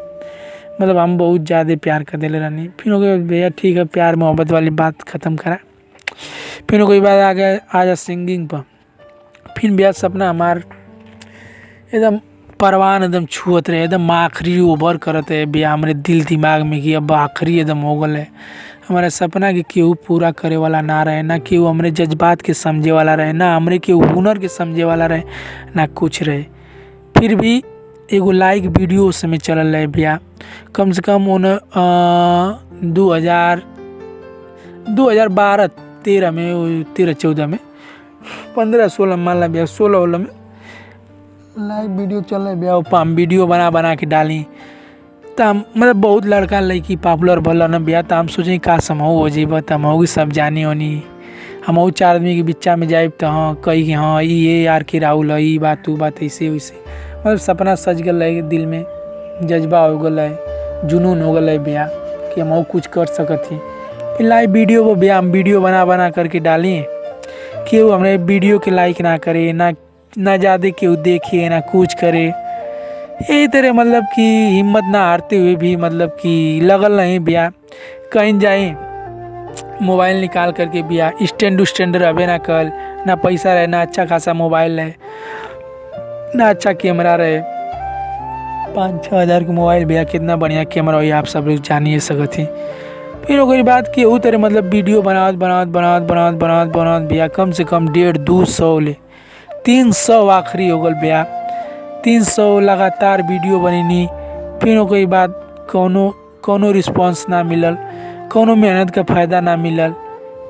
मतलब हम बहुत ज़्यादा प्यार कर दिले रहनी। फिर ओके भैया ठीक है प्यार मोहब्बत वाली बात ख़त्म करा। फिर कोई बात आ गया आ जा सिंगिंग पर। फिर भैया सपना हमार एकदम परवान एकदम छुअत रहे, एकदम आखिरी ओवर करत है भैया हमारे दिल दिमाग में कि अब आखिरी एकदम हो गल है। हमारे सपना के केहू पूरा करे वाला ना रहे, ना केहू हमारे जज्बात के समझे वाला रहे, ना हमारे केहू हुनर के समझे वाला रहे, ना कुछ रहे। फिर भी एगो लाइक वीडियो उस समय चलल रहे भैया, कम से कम उन 2012-13 में 13-14 में 15-16 मान ला भैया 16 में लाइव वीडियो चल रहा है भैया, हम वीडियो बना के डाली तो हम मतलब बहुत लड़का लड़की पॉपुलर भल न भैया। तो हम सोचे का समूह हो जीब तो हम सब जानी होनी, हम 4 आदमी के बिच्चा में जाए तो हाँ कही कि हाँ ये यार के राहुल है, ये बात वो बात ऐसे वैसे, मतलब सपना सज गल है दिल में, जज्बा हो गल है, जुनून हो गल है भैया कि हम कुछ कर सकत ही। फिर लाइव वीडियो वो भैया हम वीडियो बना करके डाली, केहू हमारे वीडियो के लाइक ना करे, ना ज़्यादा केहू देखे ना कुछ करे, यही तरह मतलब कि हिम्मत ना हारते हुए भी मतलब कि लगल नहीं भैया कहीं जाए मोबाइल निकाल करके भैया स्टैंड रहे ना कल, ना पैसा रहे, ना अच्छा खासा मोबाइल रहे, ना अच्छा कैमरा रहे। 5-6 हज़ार के मोबाइल भैया कितना बढ़िया कैमरा हो आप सब लोग जानिए सकत ही। फिर ओकरी बाद कि ऊ तरह मतलब वीडियो बनावत भैया कम से कम 150-200 ले 300 आखिरी हो गल भैया, 300 लगातार वीडियो बनेनी। फिर ओकरी बाद कोनो रिस्पांस ना मिलल, कोनो मेहनत का फ़ायदा ना मिलल।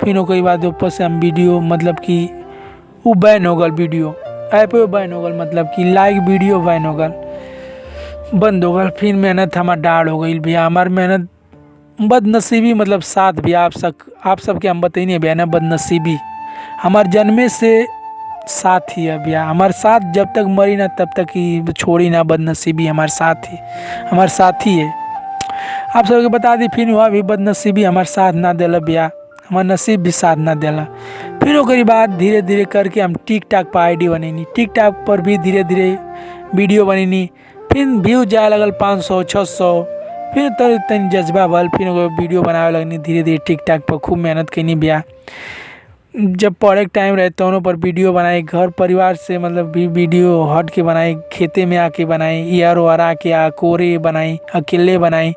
फिर ओकरी बाद ऊपर से हम वीडियो मतलब कि वो बैन हो गल, वीडियो ऐप बैन हो गल, मतलब कि लाइक वीडियो बैन हो गल, बंद हो गल। फिर मेहनत हमार डाढ़ हो गई भैया, हमार मेहनत बदनसीबी मतलब साथ भी आप सबके हम बताइए भैया ना, बदनसीबी हमार जन्मे से साथ ही है भैया, हमारे साथ जब तक मरी ना तब तक ही छोड़ी ना, बदनसीबी हमारे साथ ही है। आप सबके बता दी फिर हुआ भी बदनसीबी हमारे साथ ना दिला भैया, हमारा नसीब भी साथ ना दिला। फिर ओकरी बाद धीरे धीरे करके हम टिकटॉक पर आईडी बनैनी, टिकटॉक पर भी धीरे धीरे वीडियो बनैनी। फिर व्यू जाए लगल 500 600, फिर तनी जज्बा भल, फिर वीडियो बनावे लगनी धीरे धीरे टिकटॉक पर। खूब मेहनत कैनी बिया। जब पढ़े के टाइम रहे तोनों पर वीडियो बनाई, घर परिवार से मतलब भी वीडियो हट के बनाई, खेते में आके बनाई, ईयर वार आके कोरे बनाई, अकेले बनाई,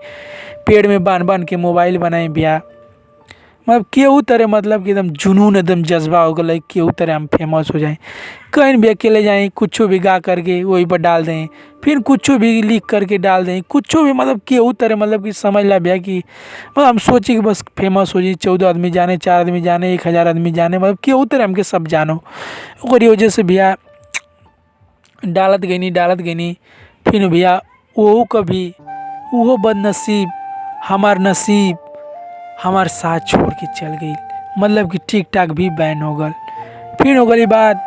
पेड़ में बांध बांध के मोबाइल बनाई बिया। मतलब केहू तरह मतलब कि एकदम जुनून एकदम जज्बा हो गया, केहू तरह हम फेमस हो जाए। कहीं भी अकेले जाएँ, कुछ भी गा करके वही पर डाल दें, फिर कुछ भी लिख करके डाल दें, कुछ भी मतलब केहू तरह मतलब कि समझ ला भैया कि मतलब हम सोची कि बस फेमस हो जाए, 14 आदमी जाने, 4 आदमी जाने, 1000 आदमी जाने, मतलब केहू तरह हमके सब जानो। ओकरी वजह से भैया डालत गईनी। फिर भैया ओहू कभी ओहो बदनसीब हमार नसीब हमार साथ छोड़ के चल गई, मतलब कि टिकटॉक भी बैन हो गल। फिर ओकरी बाद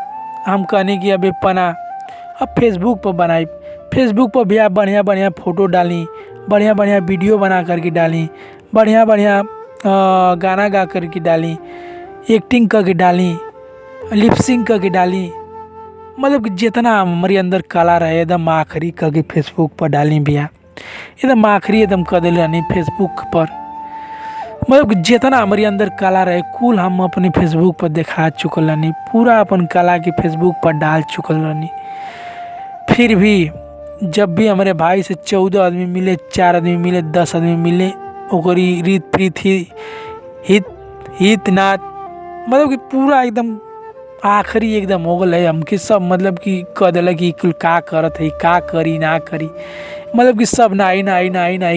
हम कहने कि अबे पना अब फेसबुक पर बनाई, फेसबुक पर भैया बढ़िया बढ़िया फ़ोटो डाली, बढ़िया बढ़िया वीडियो बना करके डाली, बढ़िया बढ़िया गाना गा करके डाली, एक्टिंग करके डाली, लिपसिंग करके डाली, मतलब कि जितना हमारे अंदर कला रहे एकदम आखिरी करके फेसबुक पर डाली भैया। एकदम आखिरी एकदम कर दिल रहनी फेसबुक पर, मतलब कि जितना हमारे अंदर कला रहे कुल हम अपने फेसबुक पर दिखा चुकल रहनी, पूरा अपन कला के फेसबुक पर डाल चुकल रहनी। फिर भी जब भी हमारे भाई से 14 आदमी मिले, 4 आदमी मिले, 10 आदमी मिले, ओकरी रीत प्रीत हित नात, मतलब कि पूरा एकदम आखिरी एकदम हो गल है। हमके सब मतलब कि कह दिल कि कुल का करत है, का करी ना करी, मतलब कि सब नाई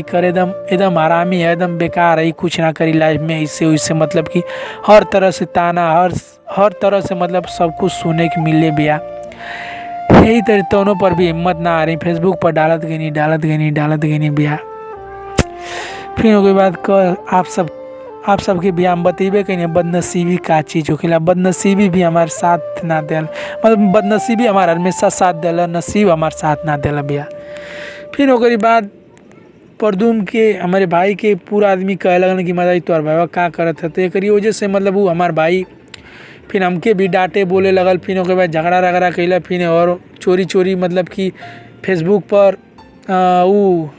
करे, एकदम एकदम आरामी है, एकदम बेकार है, कुछ ना करी लाइफ में इससे वैसे, मतलब कि हर तरह से ताना, हर तरह से मतलब सब कुछ सुने के मिले भैया। यही तरह दोनों पर भी हिम्मत ना आ रही, फेसबुक पर डालत गई भैया। फिर उसके बाद आप सबके भी हम बतेबे कहीं बदनसीबी का चीज़ होखेला। बदनसीबी भी हमारे साथ ना दिल, मतलब बदनसीबी हमारा हमेशा साथ दिला, नसीब हमारे साथ ना दिला भैया। फिर ओकरी बाद परदूम के हमारे भाई के पूरा आदमी कहे लगन कि मजा तोहर भाई का करत है, तो एक वजह से मतलब वो हमार भाई फिर हमके भी डांटे बोले लगल। फिर ओकरे बाद झगड़ा रगड़ा कैला, फिर और चोरी मतलब कि फेसबुक पर वो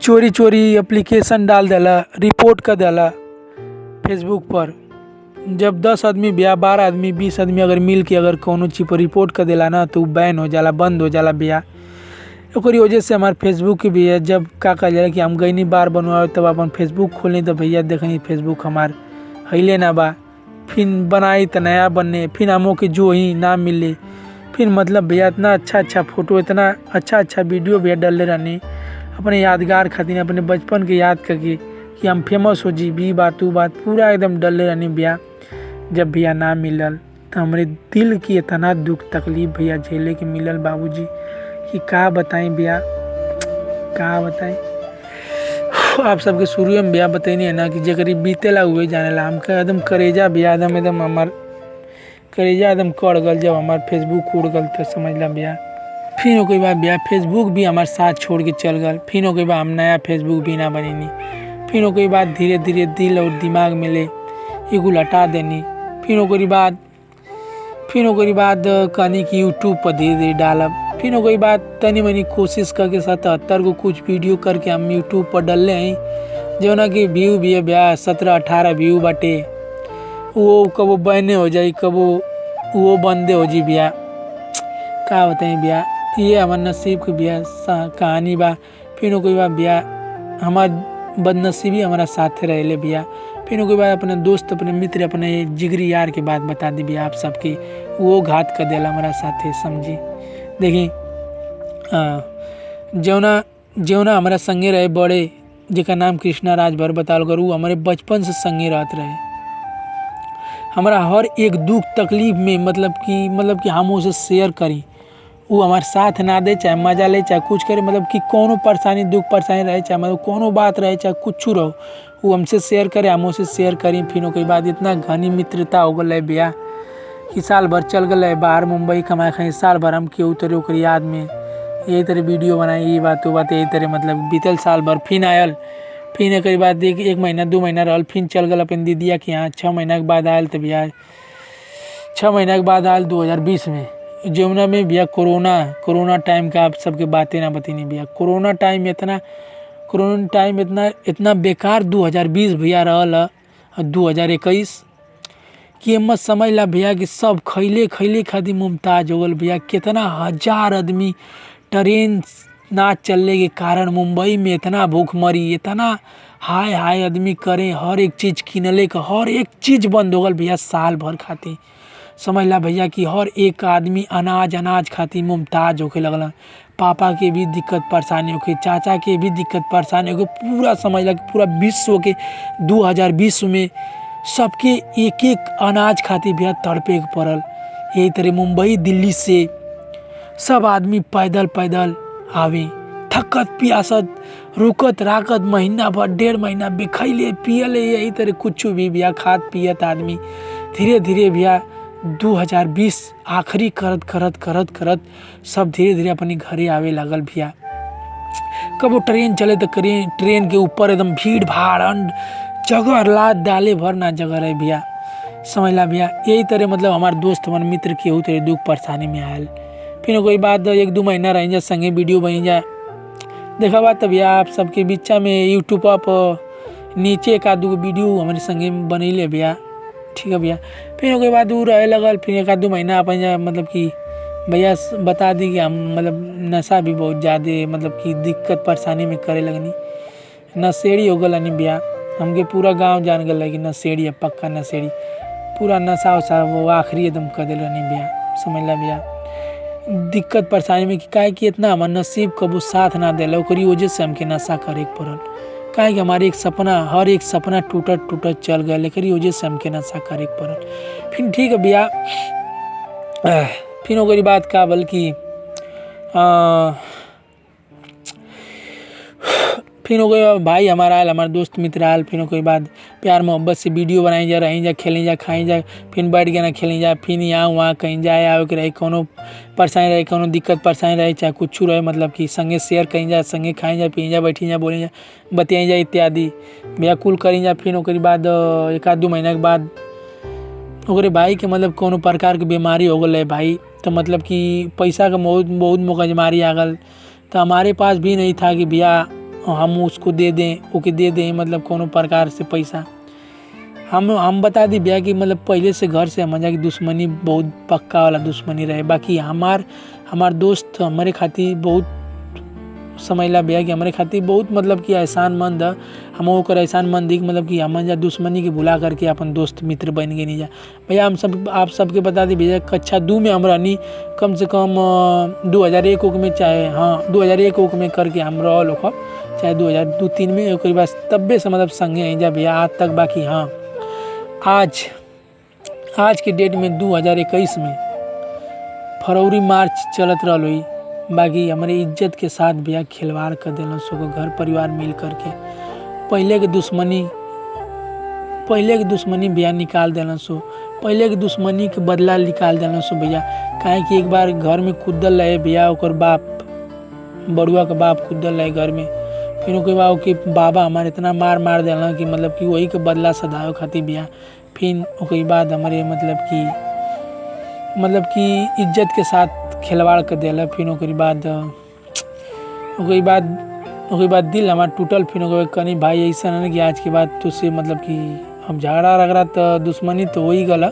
चोरी एप्लीकेशन डाल देला, रिपोर्ट कर देला फेसबुक पर। जब 10 आदमी भैया, 12 आदमी, 20 आदमी अगर मिल के अगर कोनो चीज़ पर रिपोर्ट कर देला ना, तो बैन हो जाला, बंद हो जाला भैया। ओकरी वजह से हमारे फेसबुक भी है। जब का कहा जाला कि हम गईनी बार बनवाए, तब अपन फेसबुक खोलनी तो भैया देखनी फेसबुक हमार हईले ना बा। फिर बनाई तो नया बनने, फिर हमों के जो ही ना मिले, फिर मतलब भैया इतना अच्छा फ़ोटो, इतना अच्छा वीडियो भैया डाले रहनी अपने यादगार खातिर, अपने बचपन के याद करके कि हम फेमस हो जी, भी बात वो बात पूरा एकदम डले रहनी भैया। जब भैया ना मिलल तो हमारे दिल की इतना दुख तकलीफ भैया झेले के मिलल बाबूजी कि का बताएं भैया, का बताएं। आप सबके शुरू में भैया बतैनी है ना कि जगरी बीतेला हुए जानेला। हमका एकदम करेजा भैया, एकदम हमार करेजा एकदम कड़ गल जब हमार फेसबुक उड़ गल, तो समझ ला भैया। फिर ओके बाद भैया फेसबुक भी हमारे साथ छोड़ के चल गल। फिर ओके बाद हम नया फेसबुक भी ना बनेनी। फिर ओके बाद धीरे धीरे दिल और दिमाग मिले एगो हटा देनी। फिर ओकरी बाद कहनी कि यूट्यूब पर धीरे धीरे डालब। फिर ओकरी बाद तनी मनी कोशिश करके 77 को कुछ वीडियो करके हम यूट्यूब पर डालले हैं, जो ना कि व्यू भी है भैया 17-18 व्यू बाटे। वो कबो बैने हो जाई, कबो वो बंदे हो जी भैया, का बताई भैया। ये हमार नसीब के भैया कहानी बा। फिर ओकरी बाद भैया हमार बदनसीबी हमारा साथे रहले भैया। फिर उसके बाद अपने दोस्त, अपने मित्र, अपने जिगरी यार के बात बता दी भैया आप सबकी, वो घात कर देला हमारा साथे, समझी। देखी जौना हमारा संगे रहे बड़े, जेका नाम कृष्णा राजभर बताल कर, वो हमारे बचपन से संगे रहत रहे। हमारा हर एक दुख तकलीफ में मतलब कि हम उसे शेयर करी, वो हमारे साथ ना दे, चाहे मजा ले, चाहे कुछ करे, मतलब कि कोनो परेशानी दुख परेशानी रहे, चाहे मतलब कोनो बात रहे, चाहे कुछ रहो, वो हमसे शेयर करे, हम उसे शेयर करी। फिर उसके बाद इतना घनी मित्रता हो गल है भैया कि साल भर चल गल है बाहर मुंबई कमाए खाई, साल भर हम केहू तरह ओकर याद में यही तरह वीडियो बनाई, ये बात वो बात, यही तरह मतलब बीतल साल भर। फिर आयल फिर एक बाद 1 महीना 2 महीना रहल, फिर चल गल अपन दीदिया के यहाँ। 6 महीना के बाद आयल तो भैया 6 महीना के बाद आयल 2020 में, जमुना में भैया कोरोना टाइम का आप सबके बातें ना बतीनी भैया। कोरोना टाइम इतना बेकार 2020 भैया रहल 2021 कि मत समझ ला भैया कि सब खैले खातिर मुमताज हो गल भैया। कितना हजार आदमी ट्रेन ना चलने के कारण मुंबई में इतना भूखमरी, इतना हाय आदमी करे, हर एक चीज़ किनले का हर एक चीज़ बंद हो गल भैया साल भर खातिर। समझ ला भैया कि हर एक आदमी अनाज खातिर मुमताज होके लगल। पापा के भी दिक्कत परेशानी होके, चाचा के भी दिक्कत परेशानी होके, पूरा समझ ला कि पूरा विश्व के 2020 में सबके एक अनाज खातिर भैया तड़पे के पड़ल। यही तरह मुंबई दिल्ली से सब आदमी पैदल आवे, थकत प्यासत रुकत राकत महीना भर 1.5 महीना बेखैले पियले, यही तरह कुछ भी भैया खात पियत आदमी धीरे भैया 2020 आखिरी करत सब धीरे अपने घरे आवे लागल भैया। कबो ट्रेन चले तो ट्रेन के ऊपर एकदम भीड़ भाड़, जगह लाद डाले भर ना जगह रहे भैया। समझ ला भैया यही तरह मतलब हमारे दोस्त हमारे मित्र केहू तरह दुख परेशानी में आयल। फिर कोई बात 1-2 महीना रह जा संगे वीडियो बन जाए देखा बात तो भैया आप सबके बीचा में यूट्यूब पर नीचे 1-2 वीडियो हमारे संगे बनैले भैया, ठीक है भैया। फिर कोई बात दूर रहे लगल, फिर 1-2 महीना अपन मतलब कि भैया बता दी कि हम मतलब नशा भी बहुत ज़्यादा मतलब कि दिक्कत परेशानी में करे लगनी, नशेड़ी हो गल भैया। हमके पूरा गांव जान गल कि नशेड़ी है, पक्का नशेड़ी, पूरा नशा वशा वो आखिरी एकदम कर दिल रहनी भैया। समझ ला भैया दिक्कत परेशानी में काहे कि इतना हमार नसीब कबू साथ ना दिला, ओकरी वजह से हमके नशा करे के पड़ल। काहे कि हमारे हर एक सपना टूटत चल गए, लेकिन वजह से हमके नशा करे के पड़ल। फिर ठीक है भैया, फिर ओकरी बात का बल्कि फिर कोई भाई हमारा आयल, हमारे दोस्त मित्र आयल। फिर कोई बाद प्यार मोहब्बत से वीडियो बनाई जा, रही जा, खेलें जा, खाई जा, फिर बैठ गया ना खेलें जा, फिर यहाँ वहाँ कहीं जाए आवे के रही, कोनो परेशानी रहे, कोनो दिक्कत परेशानी रहे, चाहे कुछ रहे मतलब कि संगे शेयर कहीं जा, संगे खाई जा, पी जा, बैठी जा, बोली जा, बतियाई जा इत्यादि भैया कुल करी जा। फिर ओकरी बाद 1-2 महीना के बाद ओकरे भाई के मतलब कोनो प्रकार के बीमारी हो गल है भाई, तो मतलब कि पैसा का बहुत मुकदमारी आ गल। तो हमारे पास भी नहीं था कि भैया हम उसको दे दें मतलब कोनो प्रकार से पैसा। हम बता दी भैया कि मतलब पहले से घर से हमारा की दुश्मनी बहुत पक्का वाला दुश्मनी रहे। बाकी हमार दोस्त हमारे खातिर बहुत समझ ला भैया कि हमारे खातिर बहुत मतलब कि एहसानमंद है। हम ओकर एहसानमंद ही मतलब कि हम जा दुश्मनी के भुला करके अपन दोस्त मित्र बन गए नहीं जा भैया। आप सबके बता दी भैया कक्षा 2 में हम रहनी कम से कम 2001 में, चाहे 2001 में करके हम रहल हो, चाहे 2002-3 में ओकरी बाद तब्बे से मतलब संगे नहीं जा भैया आज तक। बाकी हाँ आज के डेट में 2021 में फरवरी मार्च चलत रहा हुई, बाकी हमारे इज्जत के साथ भैया खिलवाड़ कर दिल सो घर परिवार मिल करके पहले के दुश्मनी भैया निकाल देना सो, पहले के दुश्मनी के बदला निकाल देना सो भैया। काहे कि एक बार घर में कूदल रहे भैया, ओकर बाप बड़ुआ का बाप कूदल रहे घर में। फिर ओके बाद के बाबा हमारे इतना मार देना कि मतलब कि वही के बदला सदाओ खातिर भैया। फिर ओके बाद हमारे मतलब कि इज्जत के साथ खिलवाड़ कर दिला। फिर ओकरी बाद दिल हमारा टूटल। फिर ओके कनी भाई ऐसा नहीं कि आज के बाद तुझसे मतलब कि हम झगड़ा रगड़ा तो दुश्मनी तो हो ही गला,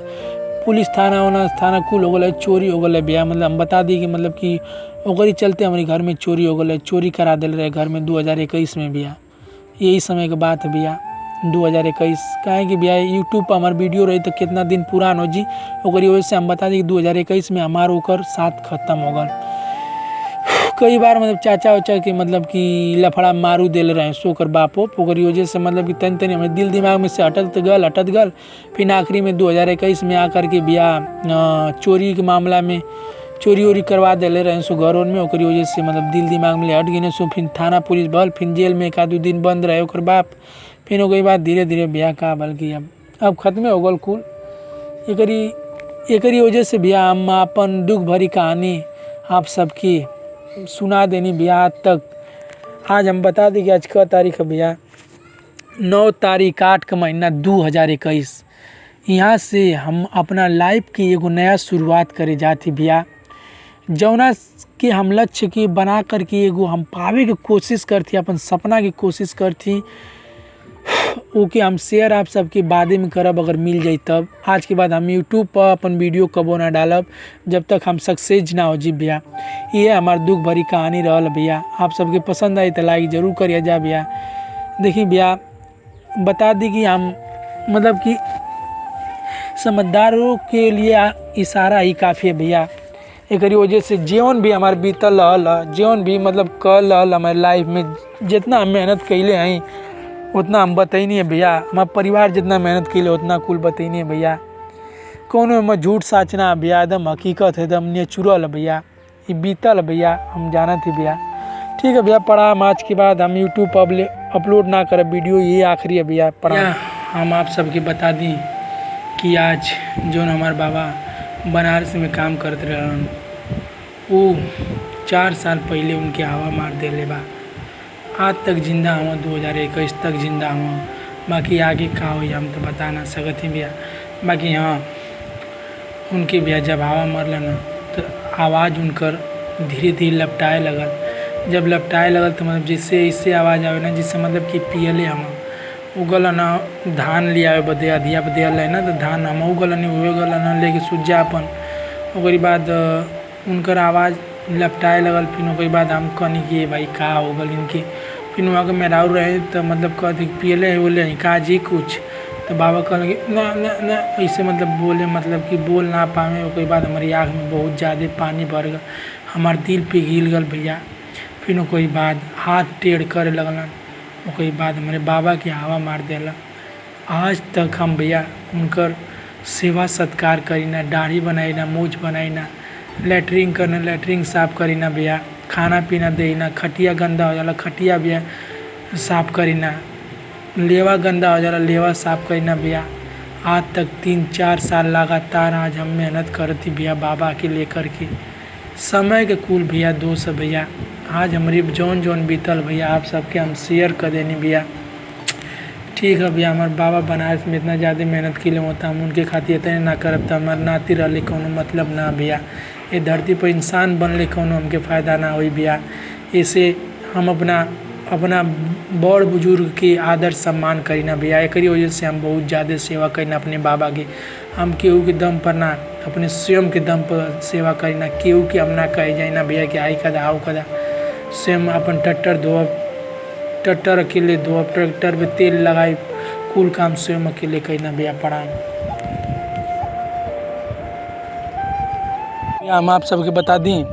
पुलिस थाना कुल हो गल, चोरी हो गल भैया। मतलब हम बता दी कि मतलब कि ओकरी चलते हमारे घर में चोरी हो गल, चोरी करा दिल रहे घर में 2021 में भैया। यही समय के बात है भैया 2021। काहे कि भैया यूट्यूब पर हमार वीडियो रही तो कितना दिन पुरान हो जी, ओकरी वजह से हम बता दी कि 2021 में हमार ओकर साथ खत्म हो गल। कई बार मतलब चाचा उचा के मतलब कि लफड़ा मारू दिल रहे सोकर बापो, ओकरी वजह से मतलब कि तनी हमारे दिल दिमाग में से हटत गल। फिर आखिरी में 2021 में आकर के भैया चोरी के मामला में चोरी करवा दिले रहे सो घरों में, ओकरी वजह से मतलब दिल दिमाग में हट गए सो। फिर थाना पुलिस भल, फिर जेल में 1-2 दिन बंद रहे ओकर बाप। फिर हो गई बात धीरे भैया का बल्कि अब खत्म हो गल कुल। एकरी वजह से भैया हम अपन दुख भरी कहानी आप सबकी सुना देनी भैया आज तक। आज हम बता दें कि आज क्या तारीख है भैया, 9 तारीख 8 का महीना 2021। यहाँ से हम अपना लाइफ की एगो नया शुरुआत करे जाती भैया, जौना के हम लक्ष्य के बना करके एगो हम पावे के कोशिश करती, अपन सपना की कोशिश करती। ओके हम शेयर आप सबके बादे में करब, अगर मिल जाई तब। आज के बाद हम यूट्यूब पर अपन वीडियो कबो ना डालब जब तक हम सक्सेस ना हो जी भैया। ये हमार दुख भरी कहानी रहल भैया। आप सबके पसंद आई तो लाइक जरूर करिए जा भैया। देखिए भैया, बता दी कि हम मतलब कि समझदारों के लिए इशारा ही काफ़ी है भैया। एक वजह से जीवन भी हमारे बीतल रहल, जीवन भी मतलब कल रहल हमारे लाइफ में। जितना हम मेहनत कैले हैं उतना हम बतैनी है भैया। हमारे परिवार जितना मेहनत कैले उतना कुल बतैनी है भैया। कोनो में झूठ साचना भैया, एकदम हकीकत है, एकदम नेचुरल है भैया। ये बीतल भैया, हम जाना थे भैया। ठीक है भैया, प्रणाम। आज के बाद हम यूट्यूब पर अपलोड ना करें वीडियो, ये आखिरी है भैया। प्रणाम। हम आप सबके बता दी कि आज जो हमारे बाबा बनारस में काम करते रहन, वो 4 साल पहले उनके हवा मार देले बा। आज तक जिंदा हूँ, 2021 तक जिंदा हूँ। बाकी आगे का हुई हम तो बता ना सकते भैया। बाकी हाँ, उनके भैया जब हवा मरल न तो आवाज़ उनकर धीरे धीरे लपटाए लगल। जब लपटाए लगल तो मतलब जिससे इससे आवाज़ आवे ना, जिससे मतलब कि पियले हम उगल न धान लिया बदे अधिया बदे है ना, तो धान हम उगल नहीं हुए गल न लेके सूझा अपन। ओकरी बाद उनकर आवाज़ लपटाए लगल। फिर ओकरी बाद हम कहनी कि भाई का हो गल इनके। फिर वहाँ के मेहरारू रहे तो मतलब कहते पियले बोले का जी कुछ, तो बाबा कहल कि ना ना ना ऐसे मतलब बोले, मतलब कि बोल ना पावे। ओकरी बाद हमारी आँख में बहुत ज़्यादा पानी भर गल, हमार दिल पिघल गल भैया। फिर ओकरी बाद हाथ टेढ़ करे लगलन। ओकरी बाद हमारे बाबा के हवा मार देला। आज तक हम भैया उनकर सेवा सत्कार करी ना, दाढ़ी बनाई ना, मूछ बनाई ना, लेटरिन करना, लेटरिन साफ़ करी ना भैया, खाना पीना दे ना, खटिया गंदा हो जाला खटिया भैया साफ़ करी ना, लेवा गंदा हो जाला लेवा साफ़ करी ना भैया। आज तक 3-4 साल लगातार आज हम मेहनत करती भैया बाबा के लेकर के। समय के कुल भैया दोस्त है भैया। आज हमारी जौन बीतल भैया आप सबके हम शेयर कर देनी भैया। ठीक है भैया, हमारे बाबा बनारस में इतना ज़्यादा मेहनत के लिए होता, हम उनके खातिर इतने ना करब तो हमारे नाती रहले कोनो मतलब ना भैया। ये धरती पर इंसान बनले कोनो हमके फ़ायदा ना हुई भैया। इसे हम अपना बड़ बुजुर्ग के आदर सम्मान करी ना भैया। एक वजह से हम बहुत ज़्यादा सेवा करीना अपने बाबा के। हम केहू के दम पर ना, अपने स्वयं के दम पर सेवा करीना। केहू के हम ना कहे जाए ना भैया कि आई कदा आओ कदा। स्वयं अपन ट्रैक्टर धोब, ट्रैक्टर अकेले धोब, ट्रैक्टर पे तेल लगाई, कुल काम स्वयं अकेले करीना भैया। प्रणाम। हम आप सबके बता दी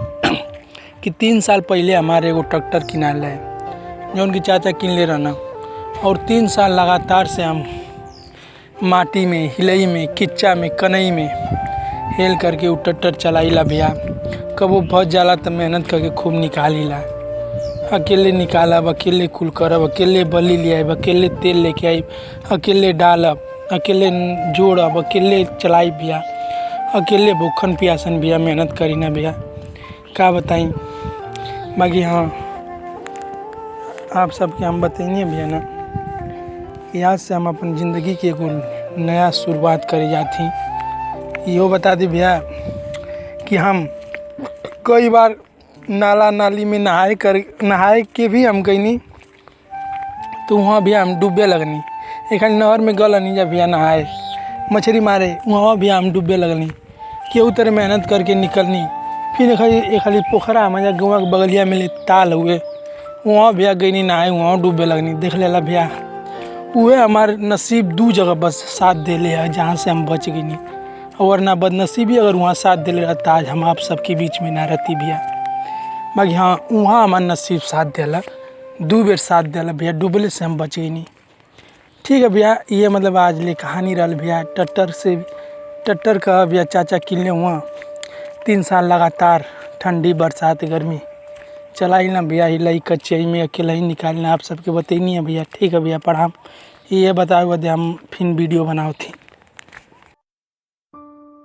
कि 3 साल पहले हमारे एगो ट्रैक्टर किनाल है जो उनकी चाचा किन ले रहना, और 3 साल लगातार से हम माटी में, हिलई में, किच्चा में, कनई में हेल करके वो ट्रैक्टर चलाइला भैया। कब वो फंस जाला तो मेहनत करके खूब निकालीला। अकेले निकालब, अकेले कुल करब, अकेले बली ले आइब, अकेले तेल लेके आइब, अकेले डालब, अकेले जोड़ब, अकेले चलाइब भैया। अकेले भूखन प्यासन भैया मेहनत करी ना भैया, का बताई। बाकी हाँ, आप सबके हम बताइए भैया ना, यहाँ से हम अपन ज़िंदगी के एगो नया शुरुआत करे जाती। यो बता दी भैया कि हम कई बार नाला नाली में नहाए के भी हम गईनी, तो वहाँ भैया हम डूबे लगनी। एक नहर में गलनी जब भैया नहाए मछली मारे, वहाँ भैया हम डूबे लगनी। केहू तरह मेहनत करके निकलनी। फिर एक खाली पोखरा हमारे गाँव के बगलिया में ताल हुए, वहाँ भैया गईनी नहाए, वहाँ डूबे लगनी। देख लेला भैया, वह हमार नसीब 2 जगह बस साथ दे ले है जहाँ से हम बच गई। और ना बदनसीबी अगर वहाँ साथ दे ले रहता आज हम आप सबके बीच में ना रहती भैया। बाकी हाँ, वहाँ हमार नसीब साथ देला, 2 बेर साथ देला भैया, डूबले से हम बच गई। ठीक है भैया, ये मतलब आज ले कहानी रहा भैया। ट्रैक्टर का भैया चाचा किनले हुआ 3 साल लगातार, ठंडी बरसात गर्मी चलाई ना भैया। हिलाई कच्चे में अकेला ही निकालना आप सबके बतैनी है भैया। ठीक है भैया, प्रणाम। ये बताओ बदे हम फिर वीडियो बनाओ थी।